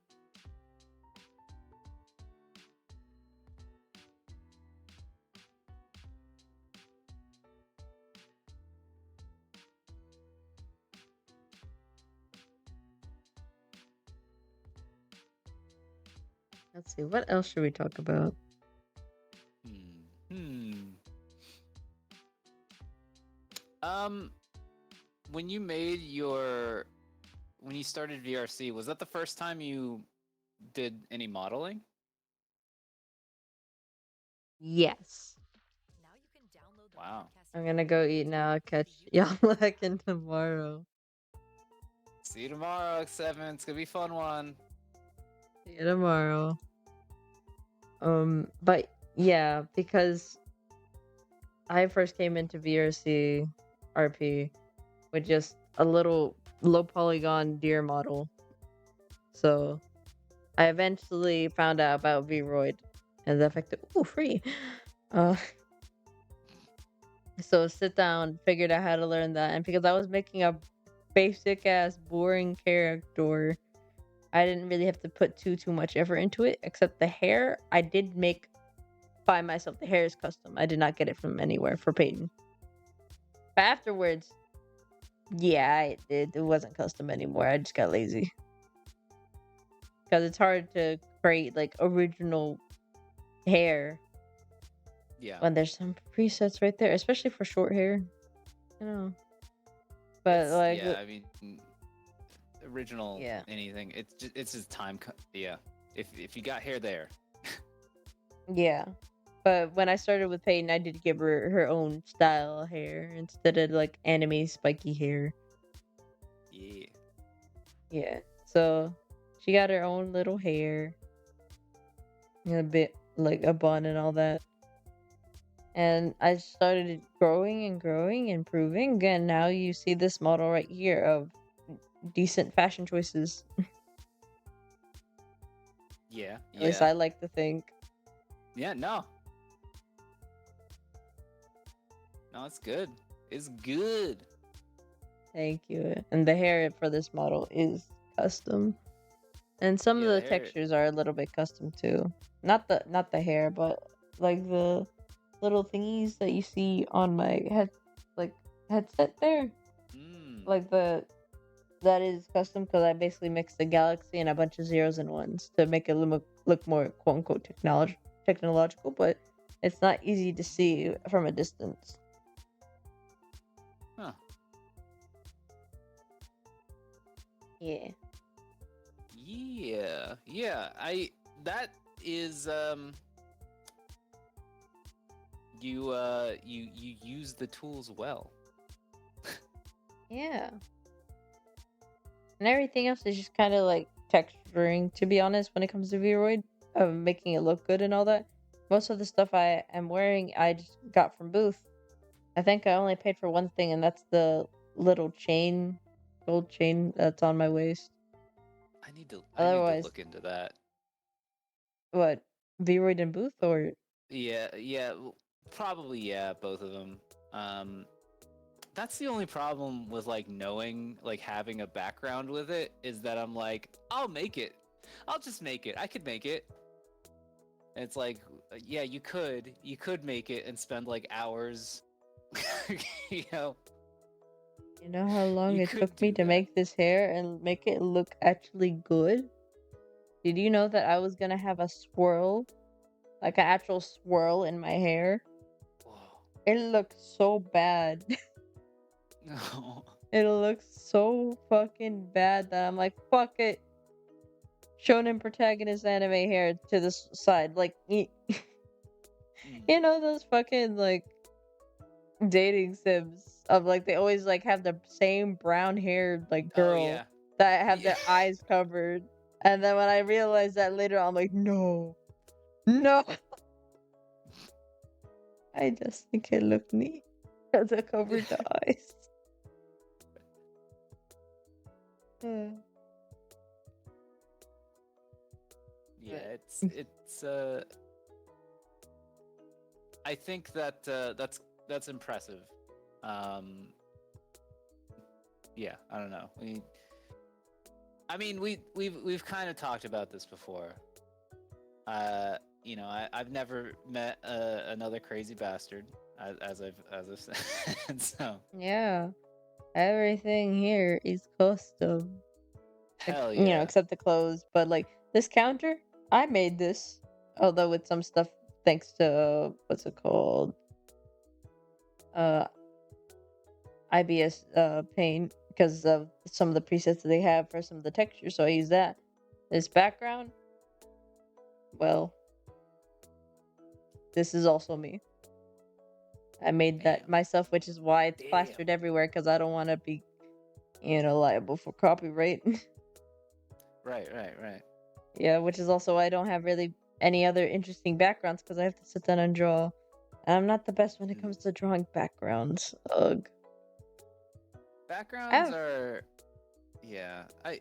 Let's see. What else should we talk about? Um, when you started VRC, was that the first time you did any modeling? Yes. Now you can download the Wow. podcast I'm you gonna love go on eat YouTube now. I'll onto the catch YouTube y'all music again app. tomorrow. See you tomorrow, X7. It's gonna be a fun one. See you tomorrow. But yeah, because I first came into VRC RP with just a little low polygon deer model. So I eventually found out about Vroid and the fact that free. Uh so sit down, figured out how to learn that, and because I was making a basic ass boring character, I didn't really have to put too much effort into it, except the hair I did make by myself. The hair is custom. I did not get it from anywhere for Peyton. But afterwards, yeah, it wasn't custom anymore. I just got lazy. Because it's hard to create like original hair Yeah. when there's some presets right there, especially for short hair. You know. But like, yeah, I mean, original yeah. anything. It's just time. Yeah. If you got hair there. Yeah. But when I started with Peyton, I did give her own style of hair instead of like anime spiky hair. Yeah. Yeah. So she got her own little hair. And a bit like a bun and all that. And I started growing and growing, improving, and now you see this model right here of decent fashion choices. Yeah. At least Yeah. I like to think. Yeah. No. No, it's good. It's good. Thank you. And the hair for this model is custom. And some of Yeah, the the hair. textures are a little bit custom too. Not the hair, but like the little thingies that you see on my headset there. Mm. Like that is custom because I basically mixed the galaxy and a bunch of zeros and ones to make it look more quote unquote technological, but it's not easy to see from a distance. Huh. Yeah. Yeah. Yeah. That is you use the tools well. Yeah. And everything else is just kind of like texturing, to be honest, when it comes to Vroid, of making it look good and all that. Most of the stuff I am wearing, I just got from Booth. I think I only paid for one thing, and that's the little chain, gold chain that's on my waist. I need to Otherwise, look into that. what? Vroid and Booth, or Yeah, probably yeah, both of them. That's the only problem with like knowing, like having a background with it, is that I'm like, I'll make it. I'll just make it. I could make it. And it's like, yeah, you could make it and spend like hours. you know, you know how long you it could took me do to that. make this hair and make it look actually good? Did you know that I was gonna have a swirl, like an actual swirl in my hair? Whoa. It looked so bad. No. It looks so fucking bad that I'm like, fuck it. Shonen protagonist anime hair to the side. Like, you know those fucking, like, dating sims of, like, they always, like, have the same brown haired, like, Oh girl yeah. that have Yeah. their eyes covered. And then when I realized that later, I'm like, no. No. I just think it looked neat because I covered the eyes. Uh, Yeah, but it's I think that that's impressive. Um, yeah, I don't know. I mean, we've kind of talked about this before. You know, I've never met another crazy bastard, as I've said. So yeah, everything here is custom. hell You know, yeah. except the clothes. But like this counter, I made this. Although with some stuff, thanks to what's it called? Uh, IBS Paint because of some of the presets that they have for some of the textures. So I use that. This background, well, this is also me. I made that Damn. myself, which is why it's Damn. plastered everywhere because I don't want to be, liable for copyright. Right, right, right. Yeah, which is also why I don't have really any other interesting backgrounds because I have to sit down and draw. And I'm not the best when it comes to drawing backgrounds. Ugh. I Backgrounds have, are, yeah. I have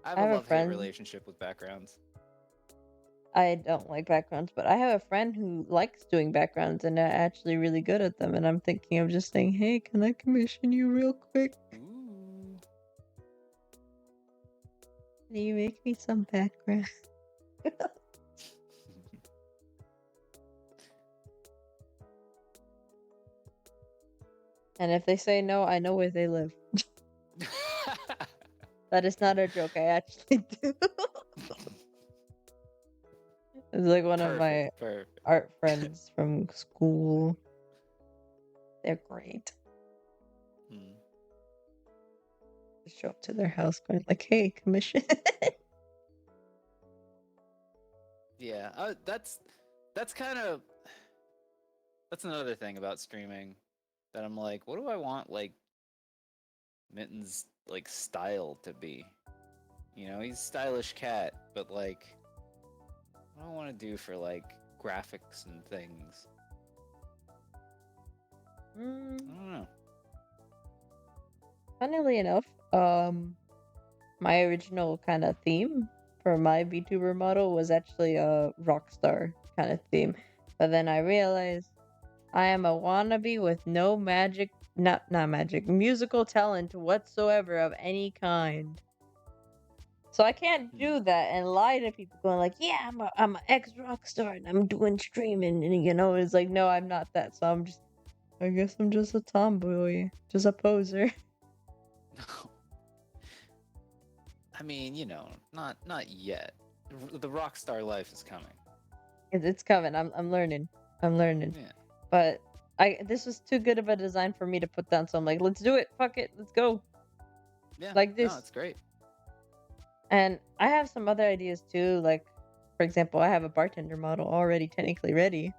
I a have a love-hate friend. relationship with backgrounds. I don't like backgrounds, but I have a friend who likes doing backgrounds and are actually really good at them. And I'm thinking of just saying, hey, can I commission you real quick? Ooh. Can you make me some background? And if they say no, I know where they live. That is not a joke. I actually do. It's like one of my Perfect, perfect. art friends from school. They're great. Hmm. Just show up to their house going like, hey, commission. Yeah, that's kind of that's another thing about streaming that I'm like, what do I want like Mitten's like style to be? You know, he's a stylish cat, but like, what do I want to do for like graphics and things? I don't know. Funnily enough, my original kind of theme for my VTuber model was actually a rockstar kind of theme. But then I realized I am a wannabe with no magic, not magic, musical talent whatsoever of any kind. So I can't Hmm. do that and lie to people going like, yeah, I'm an ex rock star and I'm doing streaming and it's like no, I'm not that. So I guess I'm just a tomboy, just a poser. I mean, you know, not yet. The rock star life is coming. It's coming. I'm learning. I'm learning. Yeah. But this was too good of a design for me to put down, so I'm like, let's do it. Fuck it. Let's go. Yeah. Like No, this. it's great. And I have some other ideas too, like for example, I have a bartender model already technically ready.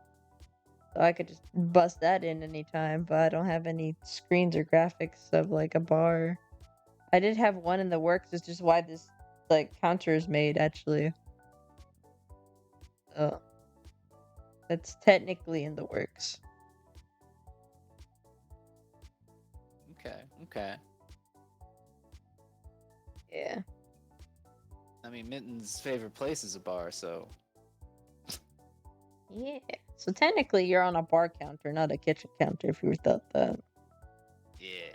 So I could just bust that in anytime, but I don't have any screens or graphics of like a bar. I did have one in the works, it's just why this like counter is made actually. So that's technically in the works. Okay. Okay. Yeah. I mean, Mitten's favorite place is a bar, so Yeah. So technically you're on a bar counter, not a kitchen counter if you thought that. yeah.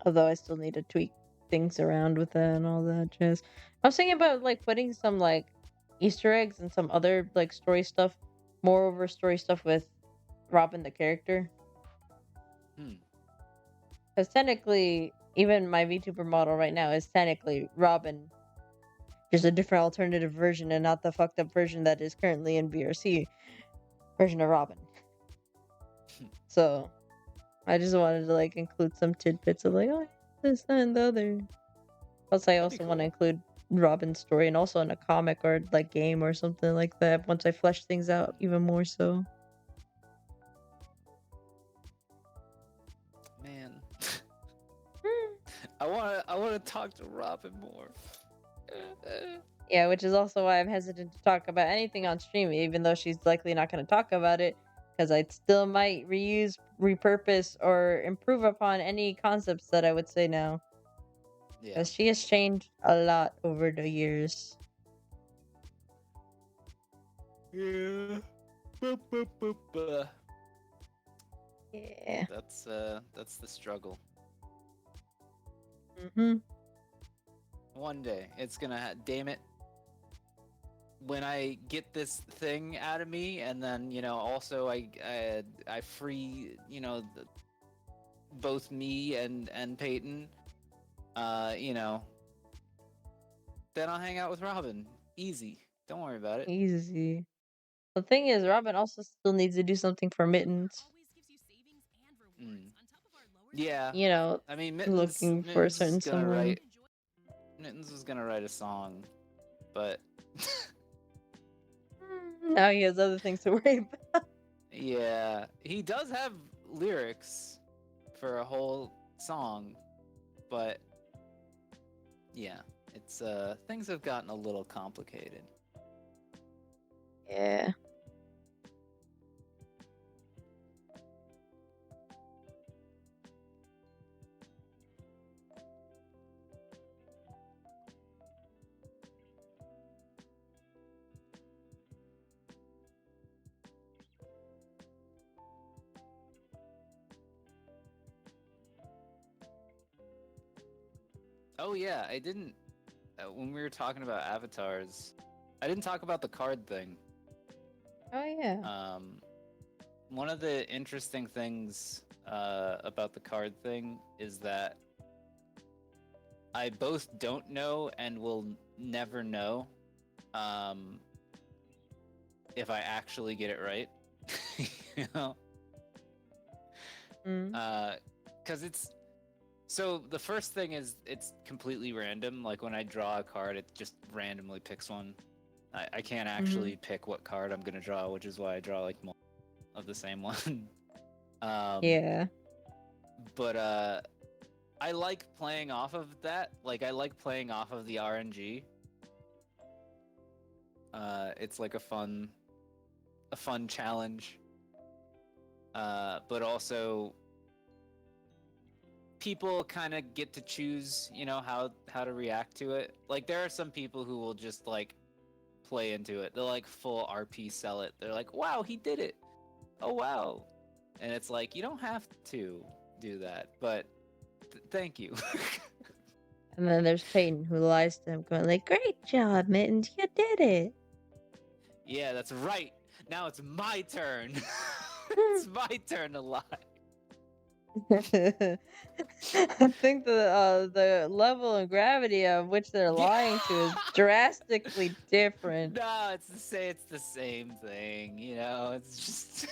Although I still need to tweak things around with that and all that jazz. I was thinking about like putting some like Easter eggs and some other like story stuff, moreover story stuff with Robin the character. Hmm. Because technically, even my VTuber model right now is technically Robin, just a different alternative version and not the fucked up version that is currently in VRC version of Robin. So I just wanted to like include some tidbits of like, oh, this, that, and the other. Plus, I That'd be also want to cool. include Robin's story and also in a comic or like game or something like that once I flesh things out even more so. Man, Hmm. I wanna talk to Robin more. Yeah, which is also why I'm hesitant to talk about anything on stream, even though she's likely not going to talk about it, because I still might reuse, repurpose, or improve upon any concepts that I would say now. Yeah. Because she has changed a lot over the years. Yeah. Boop, boop, boop, Yeah. That's the struggle. Mm-hmm. One day it's gonna damn it. When I get this thing out of me, and then also I free both me and Peyton, you know, then I'll hang out with Robin. Easy. Don't worry about it. Easy. The thing is, Robin also still needs to do something for Mittens. Mm. Yeah. You know, I mean, looking for a Mittens certain was gonna someone. write. Mittens was gonna write a song, but Now he has other things to worry about. yeah, he does have lyrics for a whole song, but yeah, it's things have gotten a little complicated. Yeah. Oh yeah, I didn't when we were talking about avatars, I didn't talk about the card thing. Oh yeah. One of the interesting things about the card thing is that I both don't know and will never know if I actually get it right. You know? Because it's so the first thing is it's completely random. Like when I draw a card, it just randomly picks one. I can't actually pick what card I'm gonna draw, which is why I draw like multiple of the same one. Yeah. But I like playing off of that. Like I like playing off of the RNG. It's like a fun challenge. But also people kind of get to choose, how to react to it. Like there are some people who will just like play into it. They'll like full RP sell it. They're like, "Wow, he did it. Oh wow." And it's like, you don't have to do that, but thank you. And then there's Peyton who lies to him, going like, "Great job, Mittens, you did it." Yeah, that's right. Now it's my turn. It's my turn to lie. I think the level and gravity of which they're lying to is drastically different. No, it's the same thing, it's just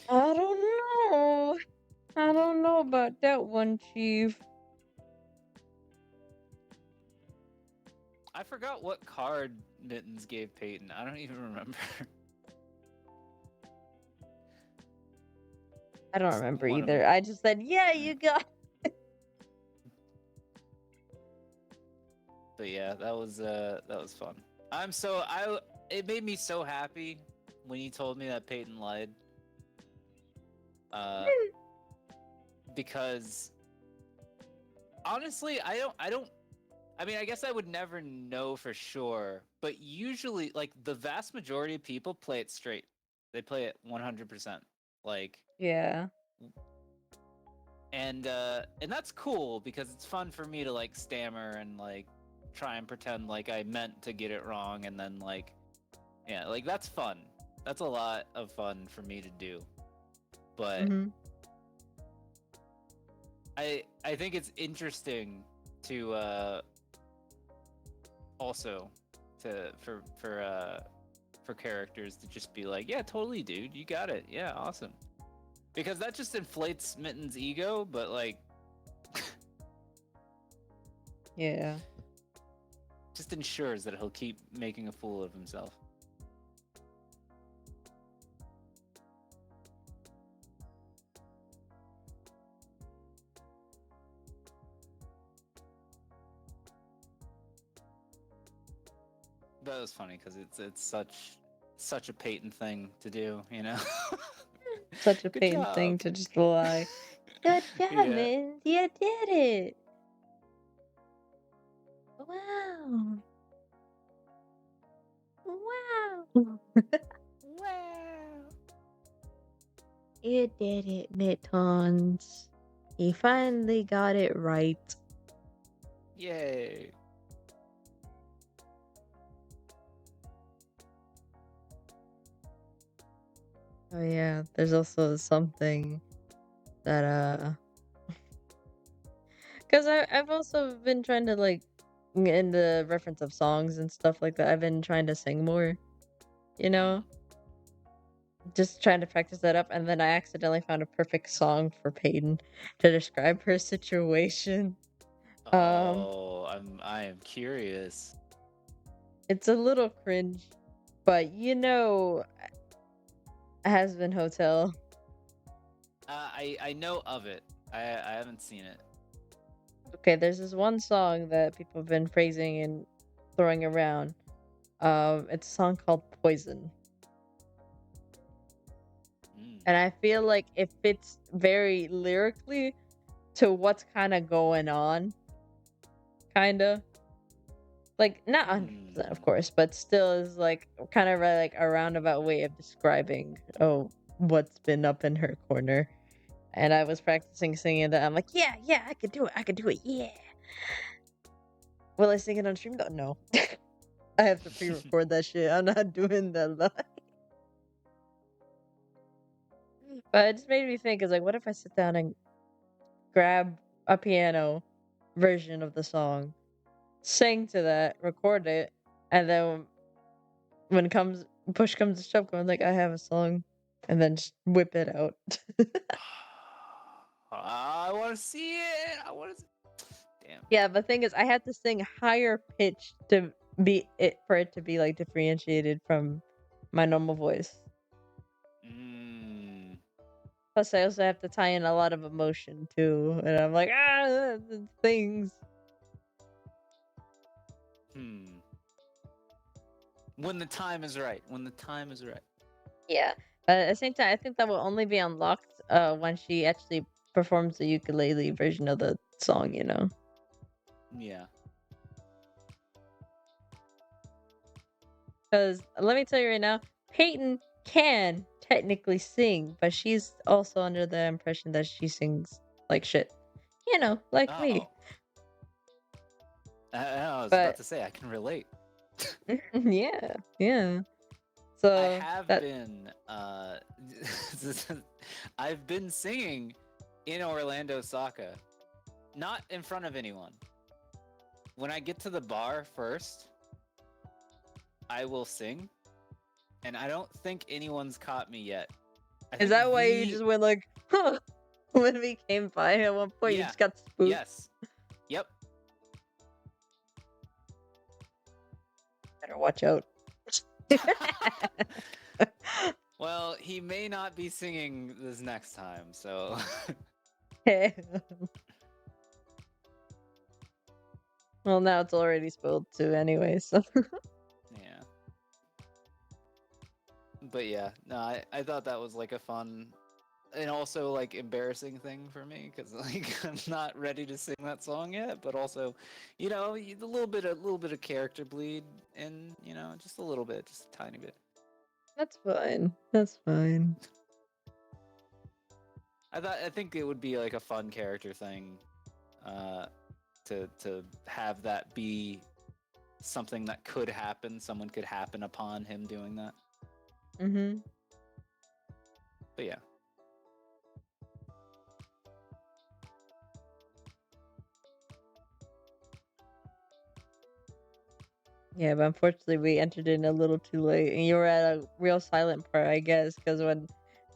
I don't know. I don't know about that one, Chief. I forgot what card Mittens gave Peyton. I don't even remember. I don't remember One of either. them. I just said, "Yeah, you got." But yeah, that was fun. It made me so happy when you told me that Peyton lied. Because honestly, I mean, I guess I would never know for sure, but usually like the vast majority of people play it straight. They play it 100%. Like Yeah. and that's cool because it's fun for me to like stammer and like try and pretend like I meant to get it wrong, and then like yeah, like that's fun. That's a lot of fun for me to do. But I think it's interesting to also for characters to just be like, yeah, totally, dude, you got it, yeah, awesome, because that just inflates Mitten's ego, but like Yeah. just ensures that he'll keep making a fool of himself. was funny because it's such a Peyton thing to do, you know. Such a Good Peyton thing job. to just lie. Good job, Yeah. man. You did it. Wow. Wow. Wow. You did it, Mittens. You finally got it right. Yay. Oh yeah, there's also something that because I've also been trying to like in the reference of songs and stuff like that. I've been trying to sing more, you know, just trying to practice that up, and then I accidentally found a perfect song for Peyton to describe her situation. Um, Oh, I am curious. it's a little cringe, but you know, Has Been Hotel. I know of it. I haven't seen it. Okay, there's this one song that people have been praising and throwing around. It's a song called Poison. Mm. And I feel like it fits very lyrically to what's kind of going on. Kind of. Like, not 100%, of Hmm. course, but still is like kind of like a roundabout way of describing, oh, what's been up in her corner. And I was practicing singing that. I'm like, yeah, yeah, I could do it. I could do it. Yeah. Will I sing it on stream though? No. I have to pre-record that shit. I'm not doing that live. But it just made me think, is like, what if I sit down and grab a piano version of the song, sing to that, record it, and then when comes push comes to shove, going like, I have a song, and then just whip it out. I want to see it. I want to. Damn. Yeah, the thing is, I had to sing higher pitch to be it for it to be like differentiated from my normal voice. Mm. Plus, I also have to tie in a lot of emotion too, and I'm like, things. Hmm. When the time is right. When the time is right. Yeah, but at the same time, I think that will only be unlocked when she actually performs the ukulele version of the song. You know, Yeah. because let me tell you right now, Peyton can technically sing, but she's also under the impression that she sings like shit. You know, like me. Oh. I was about But to say I can relate. yeah, yeah. I So have that been I've been singing in Orlando Saka, not in front of anyone. When I get to the bar first, I will sing, and I don't think anyone's caught me yet. I is think that why you just went like, huh? When we came by at one point, you yeah, just got spooked. yes. Yep. Better watch out. Well, he may not be singing this next time, so Well, now it's already spoiled too, anyway. So yeah. But yeah, no, I thought that was like a fun and also like embarrassing thing for me because like I'm not ready to sing that song yet, but also, you know, a little bit of character bleed, and you know, just a little bit, just a tiny bit. that's fine. That's fine. I think it would be like a fun character thing, uh, to have that be something that could happen. Someone could happen upon him doing that. Mm-hmm. But yeah. Yeah, but unfortunately, we entered in a little too late, and you were at a real silent part, I guess, because when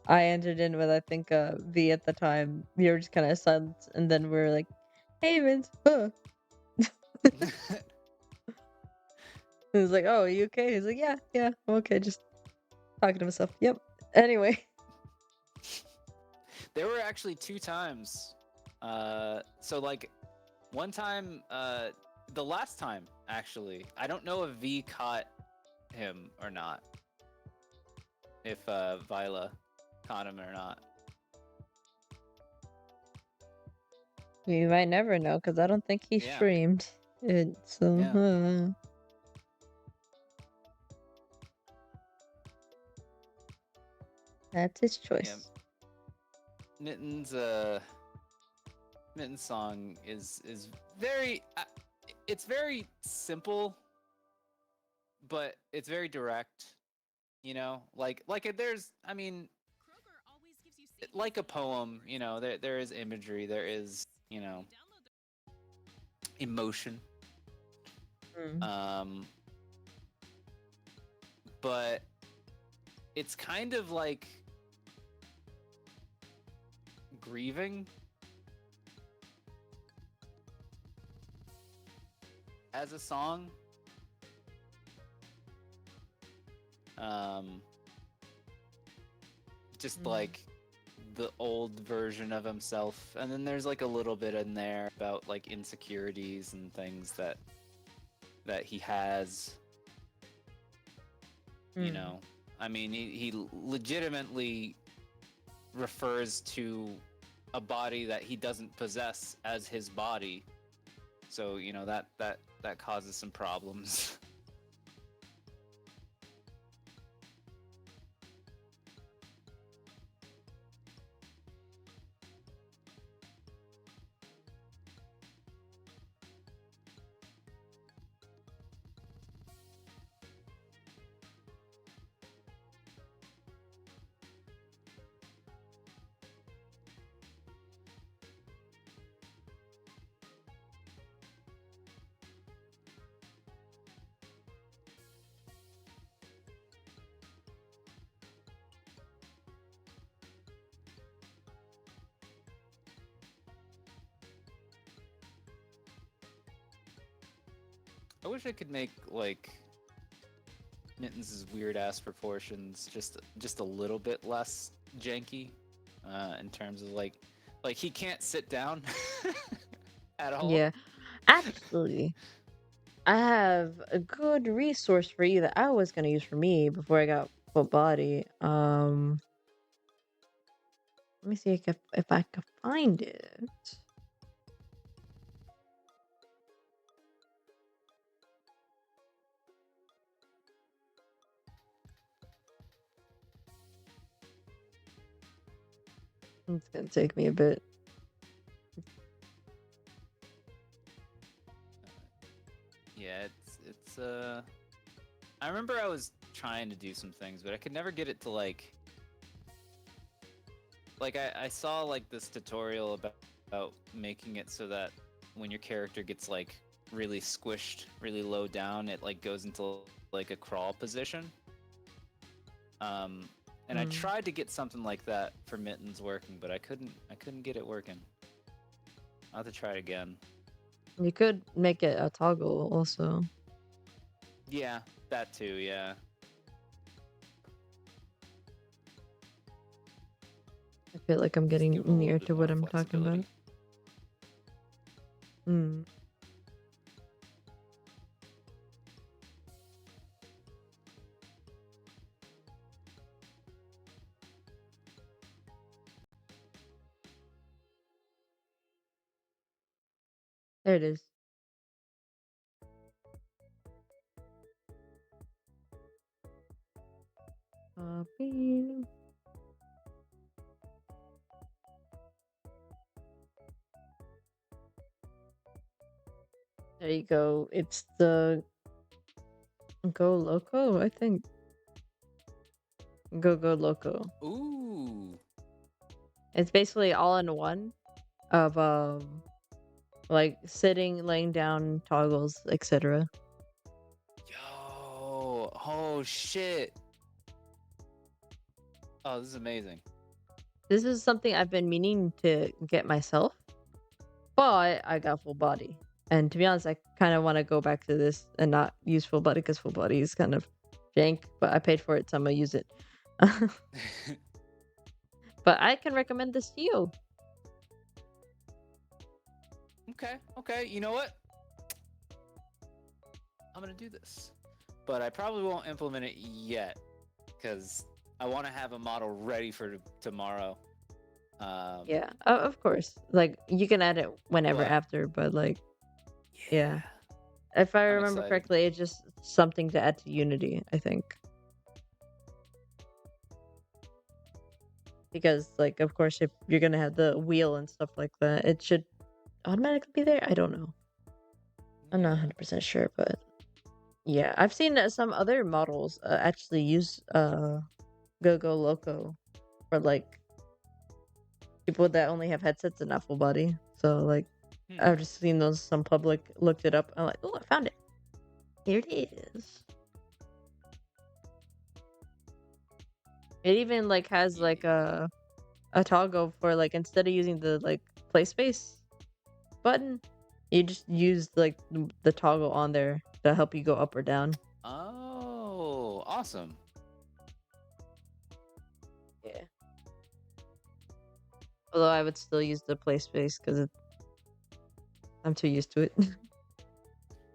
I entered in with, I think, V at the time, you were just kind of silent, and then we were like, "Hey, Vince," huh? He was like, "Oh, are you okay?" He's like, "Yeah, yeah, I'm okay." Just talking to myself. Yep. Anyway. There were actually two times. So like one time, the last time actually, I don't know if V caught him or not. If Viola caught him or not. We might never know because I don't think he Yeah. streamed it. So Yeah. that's his Yeah. choice. Mitten's Mitten's song is very it's very simple, but it's very direct. You know, like there's I mean like a poem. You know, there is imagery, there is emotion. Mm. But it's kind of like grieving as a song. Just like the old version of himself, and then there's like a little bit in there about like insecurities and things that he has. You know, I mean, he legitimately refers to a body that he doesn't possess as his body, so you know that causes some problems. I wish I could make like Mittens' weird ass proportions just a little bit less janky, in terms of like he can't sit down at all. Yeah, actually, I have a good resource for you that I was gonna use for me before I got full body. Let me see if I can find it. It's gonna take me a bit. Yeah, it's I remember I was trying to do some things, but I could never get it to like I saw like this tutorial about making it so that when your character gets like really squished, really low down, it like goes into like a crawl position. And I tried to get something like that for Mittens working, but I couldn't get it working. I'll have to try it again. You could make it a toggle also. Yeah, that too, yeah. I feel like I'm Just getting give it a little near bit to more what I'm talking about. flexibility. There it is. Copy. There you go. It's the Go Loco, I think. Go Loco. Ooh. It's basically all in one of like sitting, laying down, toggles, etc. Yo. Oh shit. Oh, this is amazing. This is something I've been meaning to get myself, but I got full body. And to be honest, I kind of want to go back to this and not use full body because full body is kind of jank, but I paid for it, so I'm gonna use it. But I can recommend this to you. Okay. You know what? I'm gonna do this. but I probably won't implement it yet because I want to have a model ready for tomorrow. Yeah, of course. Like you can add it whenever But after, but like yeah, yeah. If I I'm remember excited. correctly, it's just something to add to Unity, I think. Because like of course if you're gonna have the wheel and stuff like that, it should automatically be there. I don't know. I'm not Yeah. 100% sure, but yeah, I've seen some other models actually use Go Go Loco for like people that only have headsets and full body. So like Hmm. I've just seen those some public looked it up. I'm like, oh, I found it. Here it is. It even like has like Yeah. a toggle for like instead of using the like play space button, you just use like the toggle on there to help you go up or down. Oh, awesome. Yeah. Although I would still use the play space because I'm too used to it.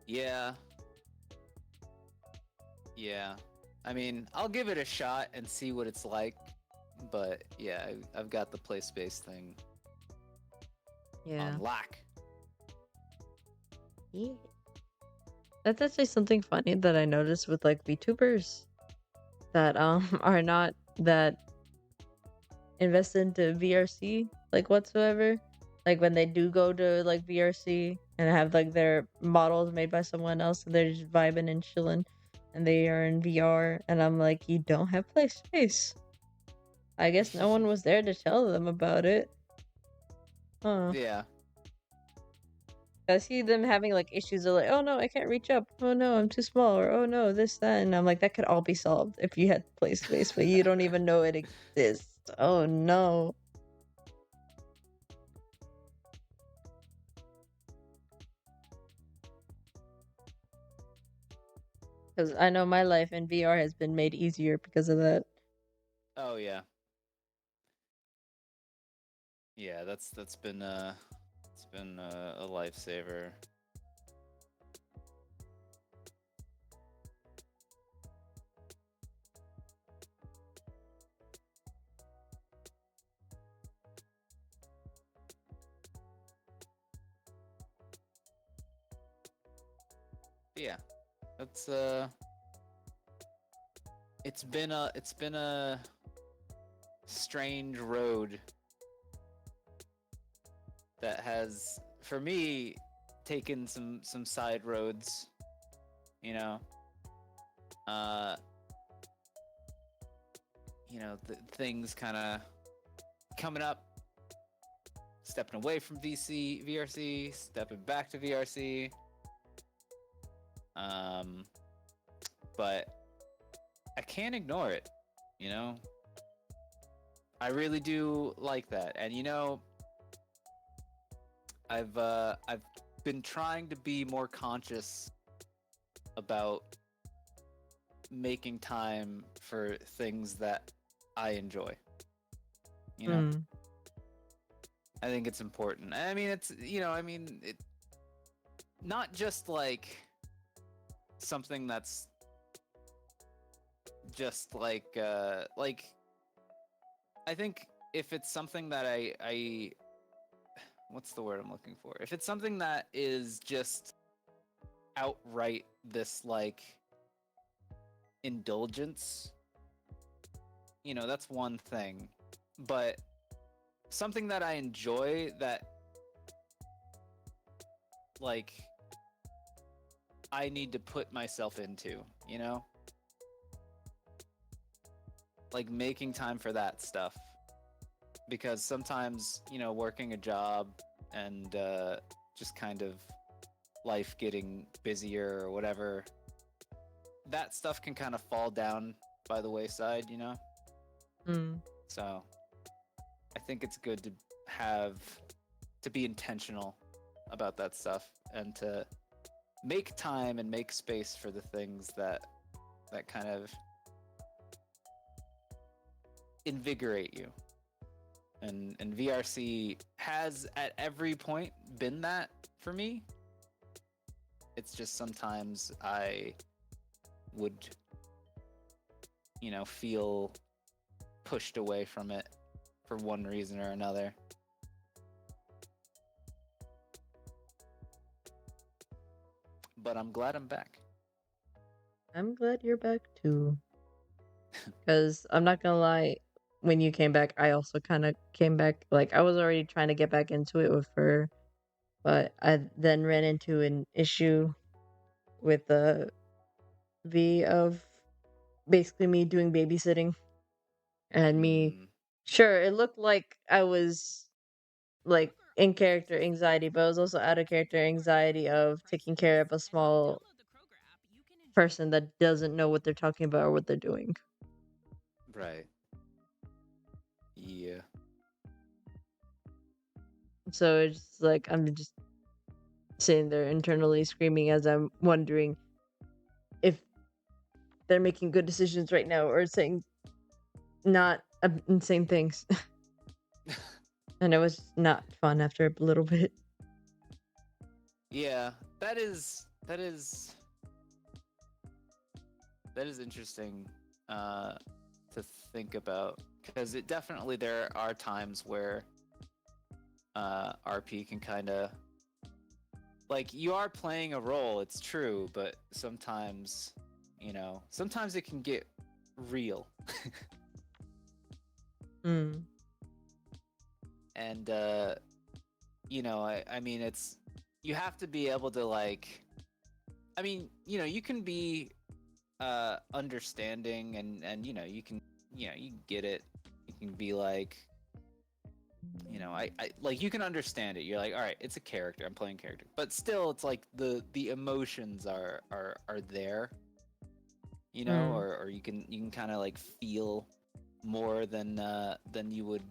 Yeah. Yeah. I mean, I'll give it a shot and see what it's like. But yeah, I've got the play space thing Yeah. on lock. Yeah. That's actually something funny that I noticed with like VTubers that are not that invested into VRC like whatsoever. Like when they do go to like VRC and have like their models made by someone else and they're just vibing and chilling and they are in VR and I'm like, you don't have play space. I guess no one was there to tell them about it. Huh. Yeah. I see them having like issues of like, oh no, I can't reach up. Oh no, I'm too small. Or oh no, this, that. And I'm like, that could all be solved if you had play space, but you don't even know it exists. Oh no. Because I know my life in VR has been made easier because of that. Oh yeah. Yeah, that's been it's been a lifesaver. But yeah. That's it's been a strange road that has for me taken some side roads, you know. Uh things kind of coming up, stepping away from VRC, stepping back to VRC. Um, but I can't ignore it. You know, I really do like that, and I've been trying to be more conscious about making time for things that I enjoy. You know, Hmm. I think it's important. I mean, it not just something that's just like I think if it's something that I what's the word I'm looking for? If it's something that is just outright this like indulgence, that's one thing. But something that I enjoy that like I need to put myself into, you know? Like making time for that stuff. Because sometimes, working a job and just kind of life getting busier or whatever, that stuff can kind of fall down by the wayside, you know? Hmm. So I think it's good to be intentional about that stuff and to make time and make space for the things that kind of invigorate you. And VRC has at every point been that for me. It's just sometimes I would, feel pushed away from it for one reason or another. But I'm glad I'm back. I'm glad you're back too. Because I'm not gonna lie, when you came back, I also kind of came back. Like, I was already trying to get back into it with her, but I then ran into an issue with the V of basically me doing babysitting and me. Mm, Sure, it looked like I was like in character anxiety, but it was also out of character anxiety of taking care of a small person that doesn't know what they're talking about or what they're doing. right. Yeah. So it's just like I'm just sitting there internally screaming as I'm wondering if they're making good decisions right now or saying not insane things. And it was not fun after a little bit. Yeah, that is interesting to think about, because it definitely, there are times where RP can kind of, like, you are playing a role, it's true, but sometimes, sometimes it can get real. Mm. And I mean, it's, you have to be able to, like, I mean, you can be understanding, and you get it. You can be like, I like, you can understand it. You're like, all right, it's a character, I'm playing character, but still it's like the emotions are there, Mm. or you can kind of like feel more than you would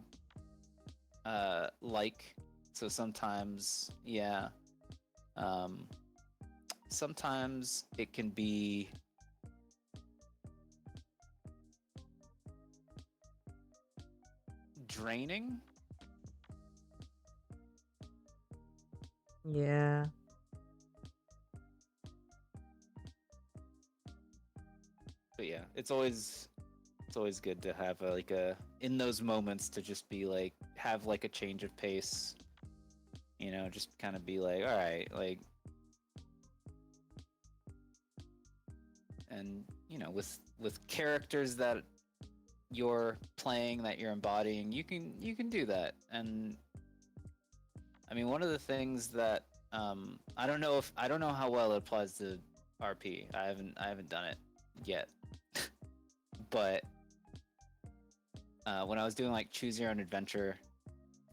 like. So sometimes, yeah, um sometimes it can be draining. Yeah. But yeah, it's always good to have like a, in those moments, to just be like, have like a change of pace, just kind of be like, all right, like, and with characters that you're playing, that you're embodying, you can do that. And I mean, one of the things that, I don't know how well it applies to RP. I haven't done it yet. But when I was doing like choose your own adventure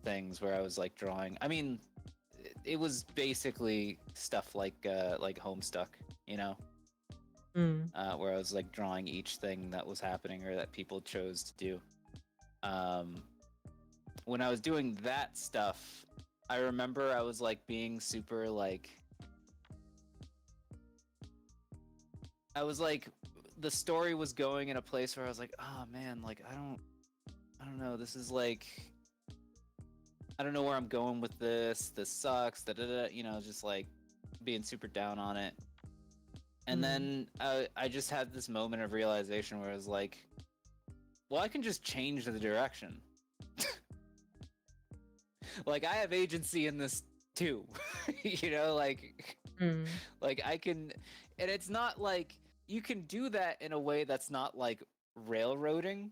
things, where I was like drawing, I mean, it was basically stuff like Homestuck, Mm. where I was like drawing each thing that was happening or that people chose to do. Um, when I was doing that stuff, I remember I was like being super like, I was like, the story was going in a place where I was like, oh man, like I don't know, this is like, I don't know where I'm going with this. This sucks. Da da da. Just like being super down on it. And Mm. then I just had this moment of realization where I was like, well, I can just change the direction. Like, I have agency in this too. Like, Mm. like I can, and it's not like, you can do that in a way that's not like railroading,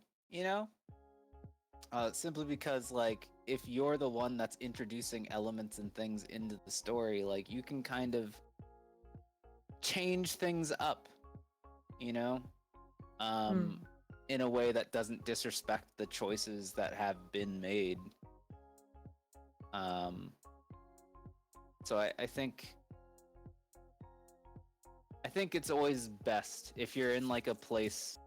simply because, like, if you're the one that's introducing elements and things into the story, like, you can kind of change things up, you know, Mm. um, in a way that doesn't disrespect the choices that have been made. Um, so I think it's always best if you're in like a place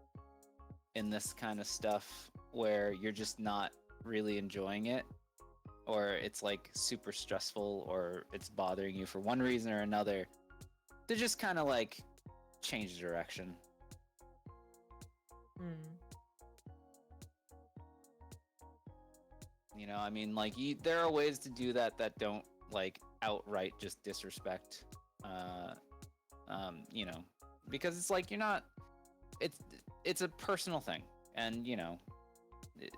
in this kind of stuff where you're just not really enjoying it, or it's like super stressful, or it's bothering you for one reason or another, to just kind of like change direction. Mm. I mean, like, there are ways to do that that don't like outright just disrespect, uh, because it's like, you're not. it's a personal thing, and it,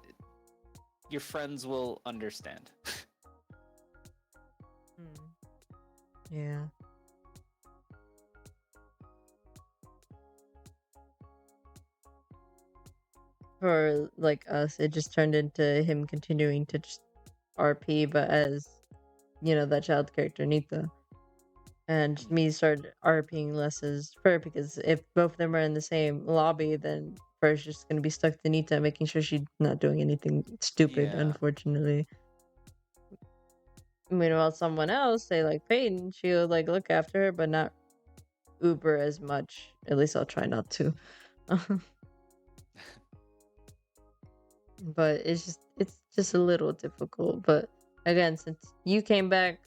your friends will understand. Hmm. Yeah. For like us, it just turned into him continuing to just RP, but as that child character Nita, and Mm. me started RPing less as Fur because if both of them are in the same lobby, then Fur's just gonna be stuck to Nita, making sure she's not doing anything stupid. Yeah. Unfortunately, meanwhile, someone else, say like Peyton, she'll like look after her, but not Uber as much. At least I'll try not to. But it's just a little difficult. But again, since you came back,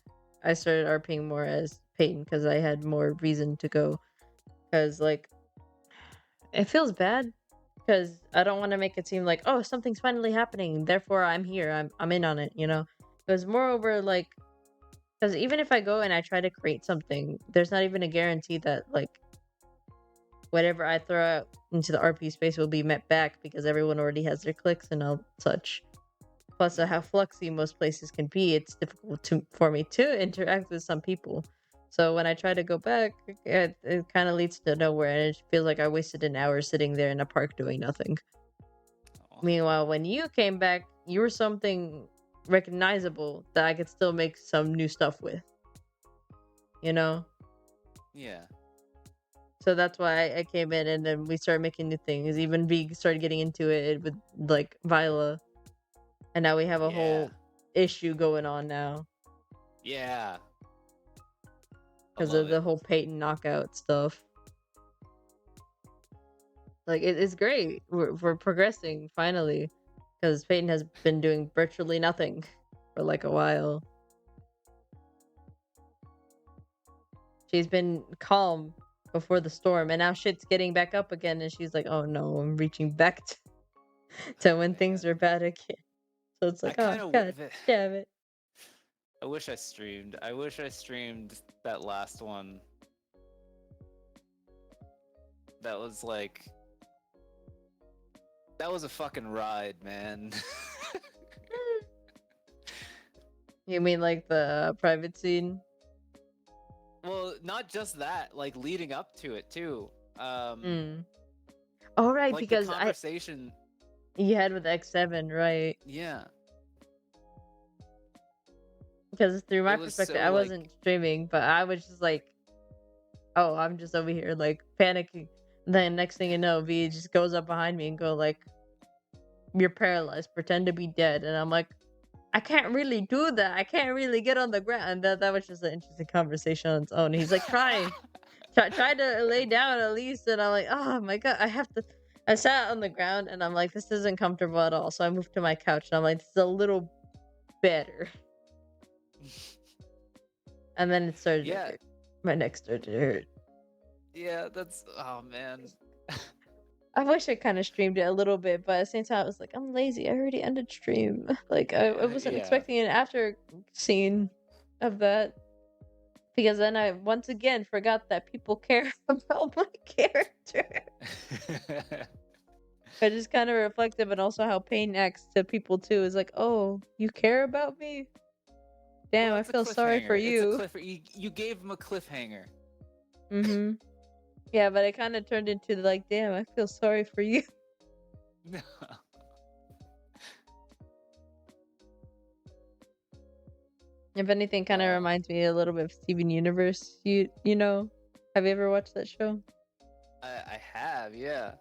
I started RPing more as Peyton because I had more reason to go. Because like it feels bad because I don't want to make it seem like, oh, something's finally happening, therefore I'm here, I'm in on it. Because moreover, like, because even if I go and I try to create something, there's not even a guarantee that like whatever I throw out into the RP space will be met back because everyone already has their clicks and all such. Plus, how fluxy most places can be, it's difficult for me to interact with some people. So when I try to go back, it kind of leads to nowhere, and it feels like I wasted an hour sitting there in a park doing nothing. Aw. Meanwhile, when you came back, you were something recognizable that I could still make some new stuff with. You know? Yeah. So that's why I came in, and then we started making new things. Even V started getting into it with like Viola, and now we have a Yeah. whole issue going on now Yeah. I because love of the it. whole Peyton knockout stuff. Like it's great. We're progressing finally, because Peyton has been doing virtually nothing for like a while. She's been calm before the storm, and now shit's getting back up again, and she's like, "Oh no, I'm reaching back to when things Man. are bad again." So it's I like, oh kind of god damn it. I wish I streamed. I wish I streamed that last one. That was like that was a fucking ride, man. You mean like the private scene? Well, not just that, like leading up to it too. Mm. Oh right, Like the because conversation. you had with X7, right? Yeah. Because through my It was perspective, so I like wasn't streaming, but I was just like, oh, I'm just over here like panicking. Then next thing you know, V just goes up behind me and go like, "You're paralyzed. Pretend to be dead." And I'm like, I can't really do that. I can't really get on the ground. And that was just an interesting conversation on its own. He's like, try to lay down at least. And I'm like, oh my god, I have to. I sat on the ground and I'm like, this isn't comfortable at all. So I moved to my couch and I'm like, this is a little better. And then it started to Yeah. hurt. My neck started to hurt. Yeah, that's oh man. I wish I kind of streamed it a little bit, but at the same time, I was like, I'm lazy. I already ended stream. Like, I wasn't Yeah. expecting an after scene of that. Because then I once again forgot that people care about my character. I just kind of reflective, and also how Pain acts to people too is like, oh, you care about me? Damn, Well, I it's a feel sorry for cliffhanger. It's a you. cliff. You gave him a cliffhanger. Mm-hmm. Yeah, but it kind of turned into like, damn, I feel sorry for you. No. If anything, kind of reminds me a little bit of Steven Universe. You know, have you ever watched that show? I have, yeah.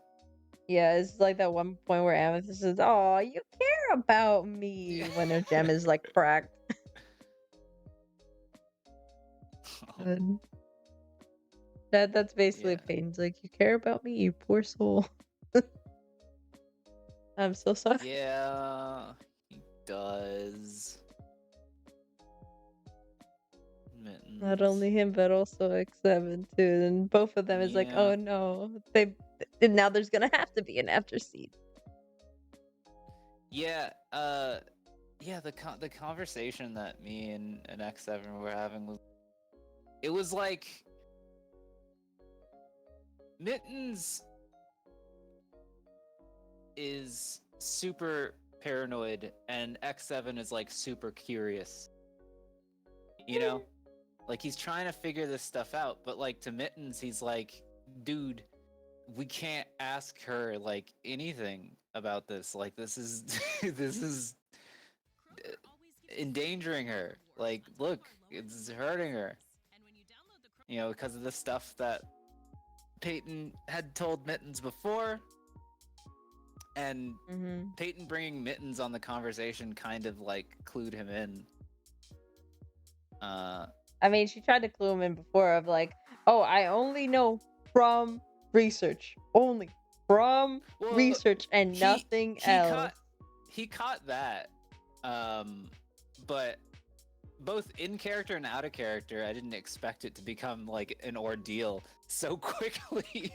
Yeah, it's like that one point where Amethyst says, "Oh, you care about me," when her gem is like cracked. And that's basically Yeah. Peyton's like, "You care about me, you poor soul." I'm so sorry. Yeah, he does. Not Mittens. only him, but also X7 too. And both of them is like, Yeah. "Oh no, they." And now there's gonna have to be an after scene. Yeah, yeah, the conversation that me and X7 were having was it was like Mittens is super paranoid and X7 is like super curious. You know? Like he's trying to figure this stuff out, but like to Mittens, he's like, dude, we can't ask her like anything about this. Like this is this is endangering her. Like, look, it's hurting her. You know, because of the stuff that Peyton had told Mittens before, and Mm-hmm. Peyton bringing Mittens on the conversation kind of like clued him in. I mean, she tried to clue him in before of like, oh, I only know from research, only from Well, research and nothing else. He caught that, but both in character and out of character, I didn't expect it to become like an ordeal so quickly.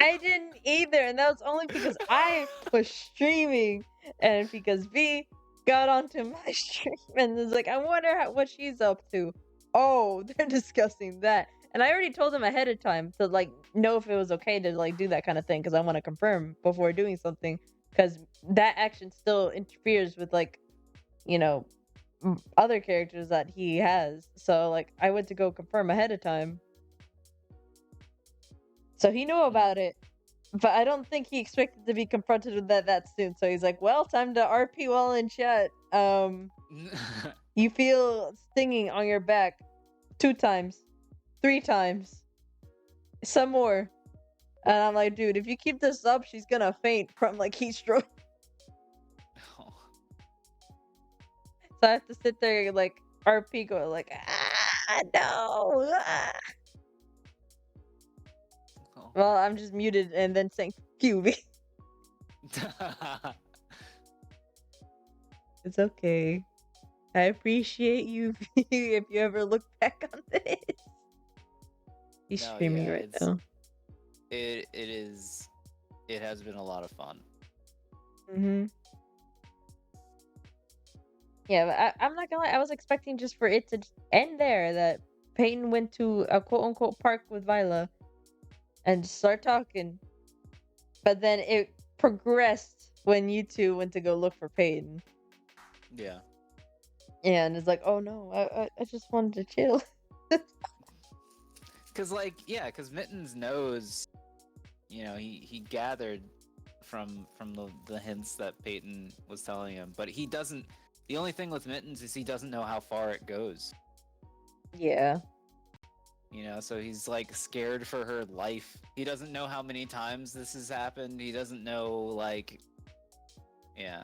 I didn't either, and that was only because I was streaming and because V got onto my stream and was like, I wonder what she's up to. Oh, they're discussing that. And I already told him ahead of time to like know if it was okay to like do that kind of thing because I want to confirm before doing something because that action still interferes with like, you know, other characters that he has. So like I went to go confirm ahead of time. So he knew about it, but I don't think he expected to be confronted with that soon. So he's like, "Well, time to RP while in chat. You feel stinging on your back 2 times, 3 times, some more." And I'm like, "Dude, if you keep this up, she's gonna faint from like heat stroke." So I have to sit there like RP going like, "Ah, no." Ah. Well, I'm just muted and then saying, "Phew." It's okay. I appreciate you if you ever look back on this. He's No, streaming yeah, right now. It is. It has been a lot of fun. Mm-hmm. Yeah, but I'm not gonna lie. I was expecting just for it to end there. That Peyton went to a quote-unquote park with Viola and start talking. But then it progressed when you two went to go look for Peyton. Yeah. And it's like, oh no, I just wanted to chill. Cause like, yeah, cause Mittens knows, you know, he gathered from the hints that Peyton was telling him, but he doesn't. The only thing with Mittens is he doesn't know how far it goes. Yeah. You know, so he's like scared for her life. He doesn't know how many times this has happened. He doesn't know like, yeah.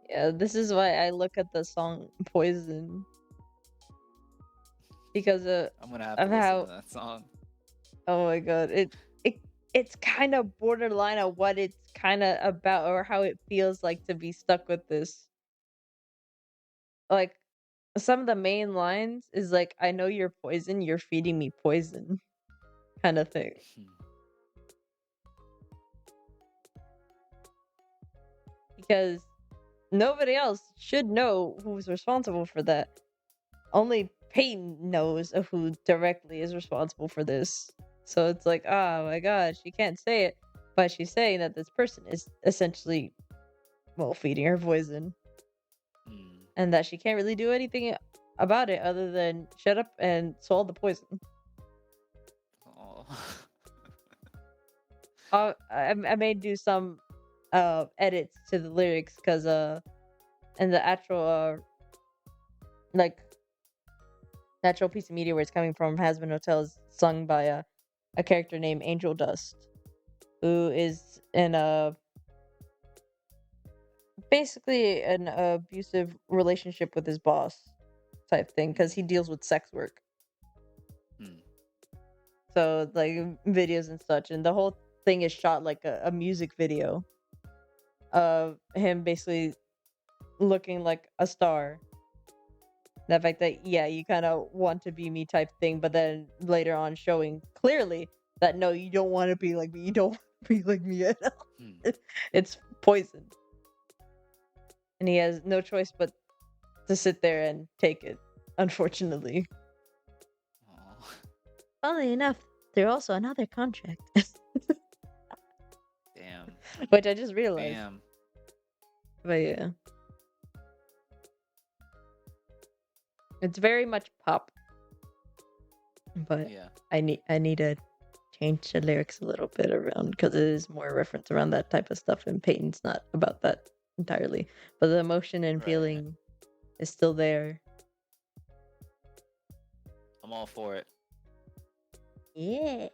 Yeah, this is why I look at the song Poison. Because I'm gonna have to of listen how to that song. oh my god, it's kind of borderline of what it's kind of about or how it feels like to be stuck with this. Like some of the main lines is like, I know you're poison, you're feeding me poison, kind of thing. Because nobody else should know who's responsible for that. Only Peyton knows of who directly is responsible for this. So it's like, oh my god, she can't say it, but she's saying that this person is essentially, well, feeding her poison, and that she can't really do anything about it other than shut up and swallow the poison. Oh. I may do some edits to the lyrics because in the actual like natural piece of media where it's coming from has been hotels sung by a character named Angel Dust, who is in a basically an abusive relationship with his boss type thing because he deals with sex work. So like videos and such, and the whole thing is shot like a music video of him basically looking like a star. The fact that, yeah, you kind of want to be me type thing, but then later on showing clearly that no, you don't want to be like me. You don't want to be like me at all. It's poison. And he has no choice but to sit there and take it, unfortunately. Oh. Funnily enough, they're also another contract, Damn. which I just realized. Bam. But yeah, it's very much pop. But Yeah. I need to change the lyrics a little bit around because it is more reference around that type of stuff, and Peyton's not about that entirely. But the emotion and Right. feeling is still there. I'm all for it. Yeah.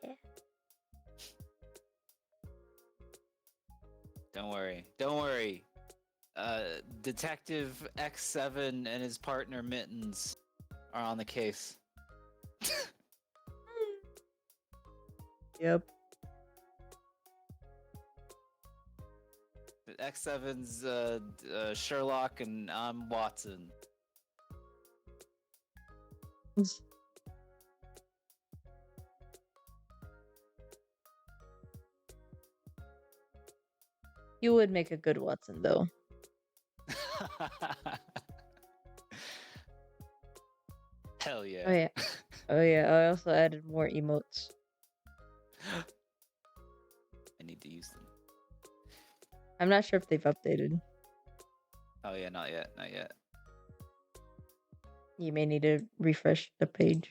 Don't worry. Don't worry. Detective X7 and his partner Mittens are on the case. Yep. X7's Sherlock and I'm Watson. You would make a good Watson, though. Hell yeah. Oh yeah. Oh yeah. I also added more emotes. I need to use them. I'm not sure if they've updated. Oh yeah, not yet. Not yet. You may need to refresh the page.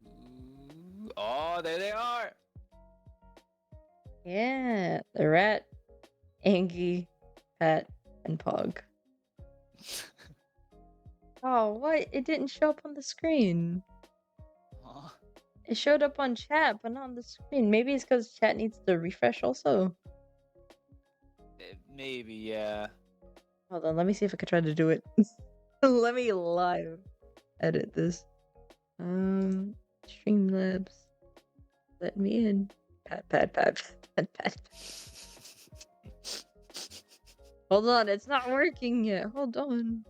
Ooh, oh, there they are. Yeah, the rat, Angie, Pat, and Pog. Oh, what? It didn't show up on the screen. Aw. It showed up on chat, but not on the screen. Maybe it's because chat needs to refresh also. Maybe, yeah. Hold on, let me see if I can try to do it. Let me live edit this. Streamlabs. Let me in. Pat. Hold on, it's not working yet. Hold on.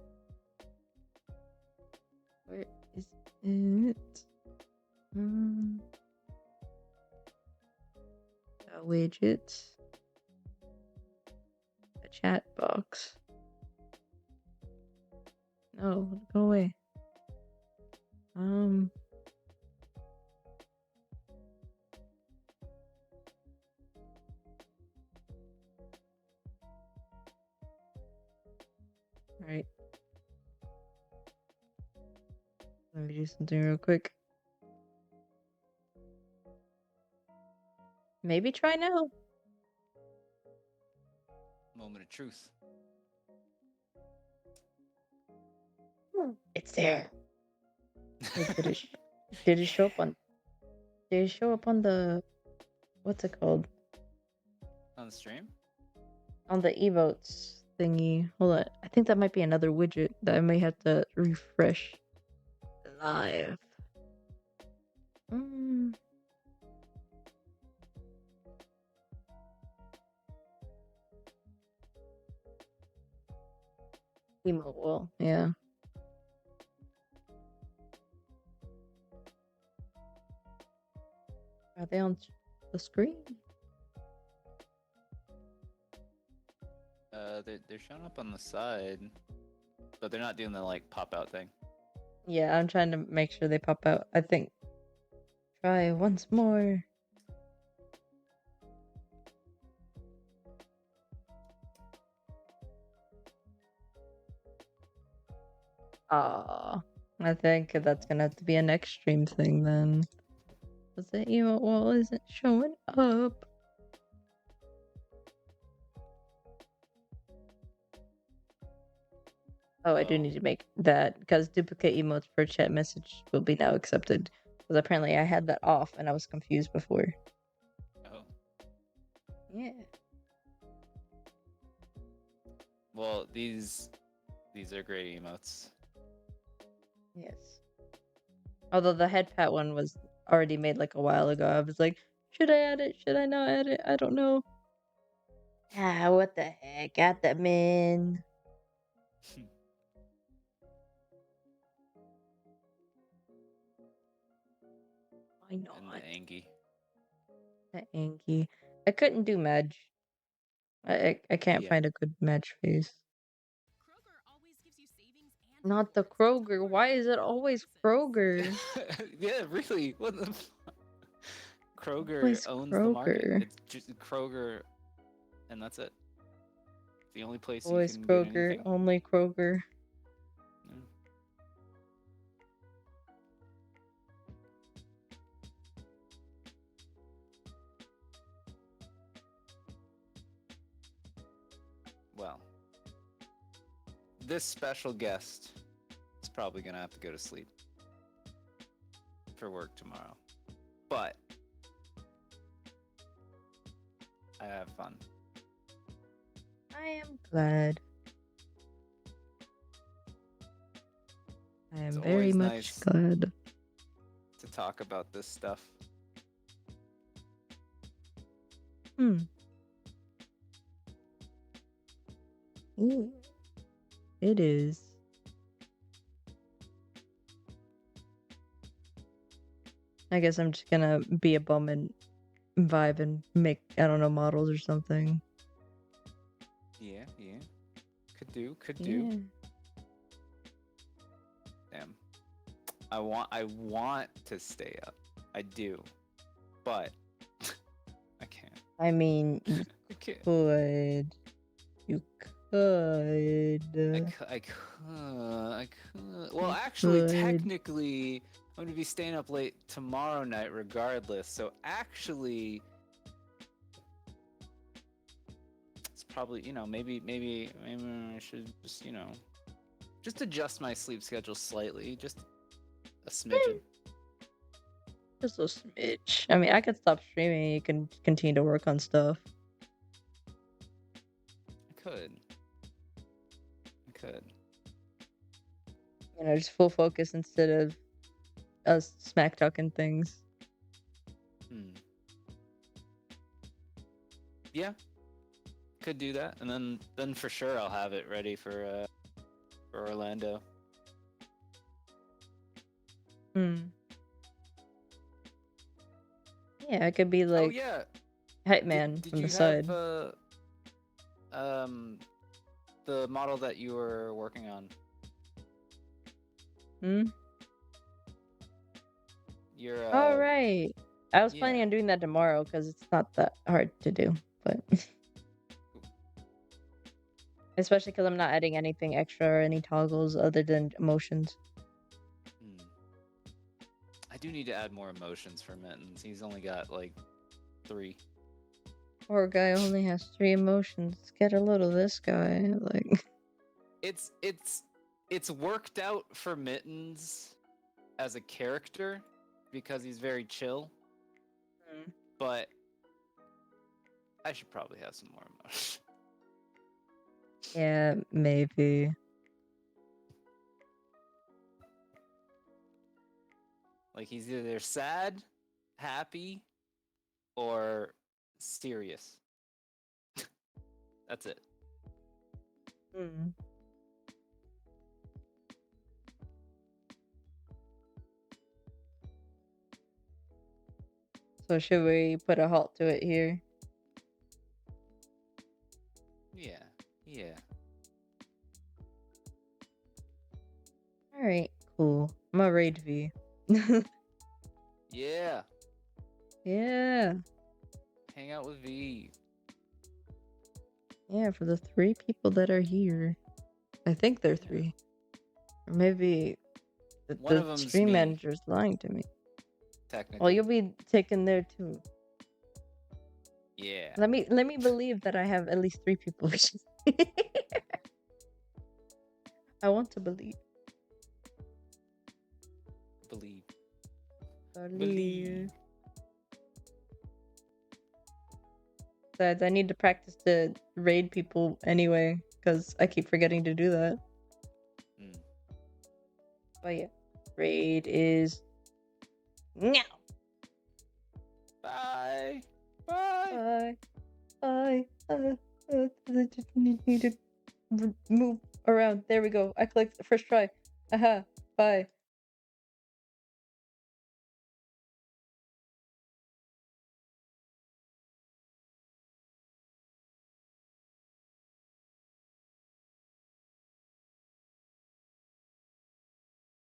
Where is it? A widget. A chat box. No, go away. Alright. Let me do something real quick. Maybe try now. Moment of truth. It's there. Wait, did it show up on? Did it show up on the? What's it called? On the stream? On the emotes thingy. Hold on. I think that might be another widget that I may have to refresh live. Emote wall, yeah. Are they on the screen? They're showing up on the side, but they're not doing the like pop out thing. Yeah, I'm trying to make sure they pop out. I think. Try once more. I think that's gonna have to be a next stream thing then. Because the emote wall isn't showing up. Oh, I do need to make that because duplicate emotes per chat message will be now accepted. Because apparently I had that off and I was confused before. Oh. Yeah. Well, these are great emotes. Yes. Although the head pat one was already made like a while ago. I was like, should I add it? Should I not add it? I don't know. Ah, what the heck? Add them in. Why not? And the Angie. The Anki. I couldn't do Madge. I can't Yeah. find a good Madge face. Kroger always gives you savings and Not the rewards at Kroger. affordable Why is it always Kroger? Yeah, really. What the Kroger Always owns the market. Kroger. It's just Kroger, and that's it. It's the only place you Always can get Kroger. anything. Only Kroger. Yeah. Well, this special guest is probably gonna have to go to sleep for work tomorrow, but I have fun. I am glad. I It's am very always much nice glad. to talk about this stuff. Hmm. Ooh. It is. I guess I'm just gonna be a bum and vibe and make, I don't know, models or something. Yeah, yeah. Could do. Yeah. Damn. I want to stay up. I do. But I can't. I mean, you I can't. could. You could. I could. Well, You actually, could. technically, I'm gonna be staying up late tomorrow night regardless. So actually, it's probably, maybe I should just just adjust my sleep schedule slightly, just a smidgen. Just a smidge. I mean, I could stop streaming. You can continue to work on stuff. I could. You know, just full focus instead of us smack talking things. Yeah, could do that, and then for sure I'll have it ready for Orlando. Yeah, I could be Oh like yeah, hype man did from you the side. have the model that you were working on? Your All right. I was planning yeah. on doing that tomorrow because it's not that hard to do, but especially because I'm not adding anything extra or any toggles other than emotions. I do need to add more emotions for Mittens. He's only got like 3. Poor guy only has 3 emotions. Get a little this guy. Like, it's worked out for Mittens as a character because he's very chill. But I should probably have some more emotion. yeah, maybe. Like he's either sad, happy, or serious. That's it. So should we put a halt to it here? Yeah. Alright, cool. I'm a raid V. Yeah. Yeah. Hang out with V. Yeah, for the 3 people that are here. I think they're 3. Or maybe One of the them's stream me. manager's lying to me. Technically. Well, you'll be taken there too. Yeah. Let me believe that I have at least 3 people. I want to believe. Believe. Besides, I need to practice to raid people anyway, because I keep forgetting to do that. But yeah, raid is now. Bye. Bye. I just need to move around. There we go. I clicked the first try. Aha. Bye.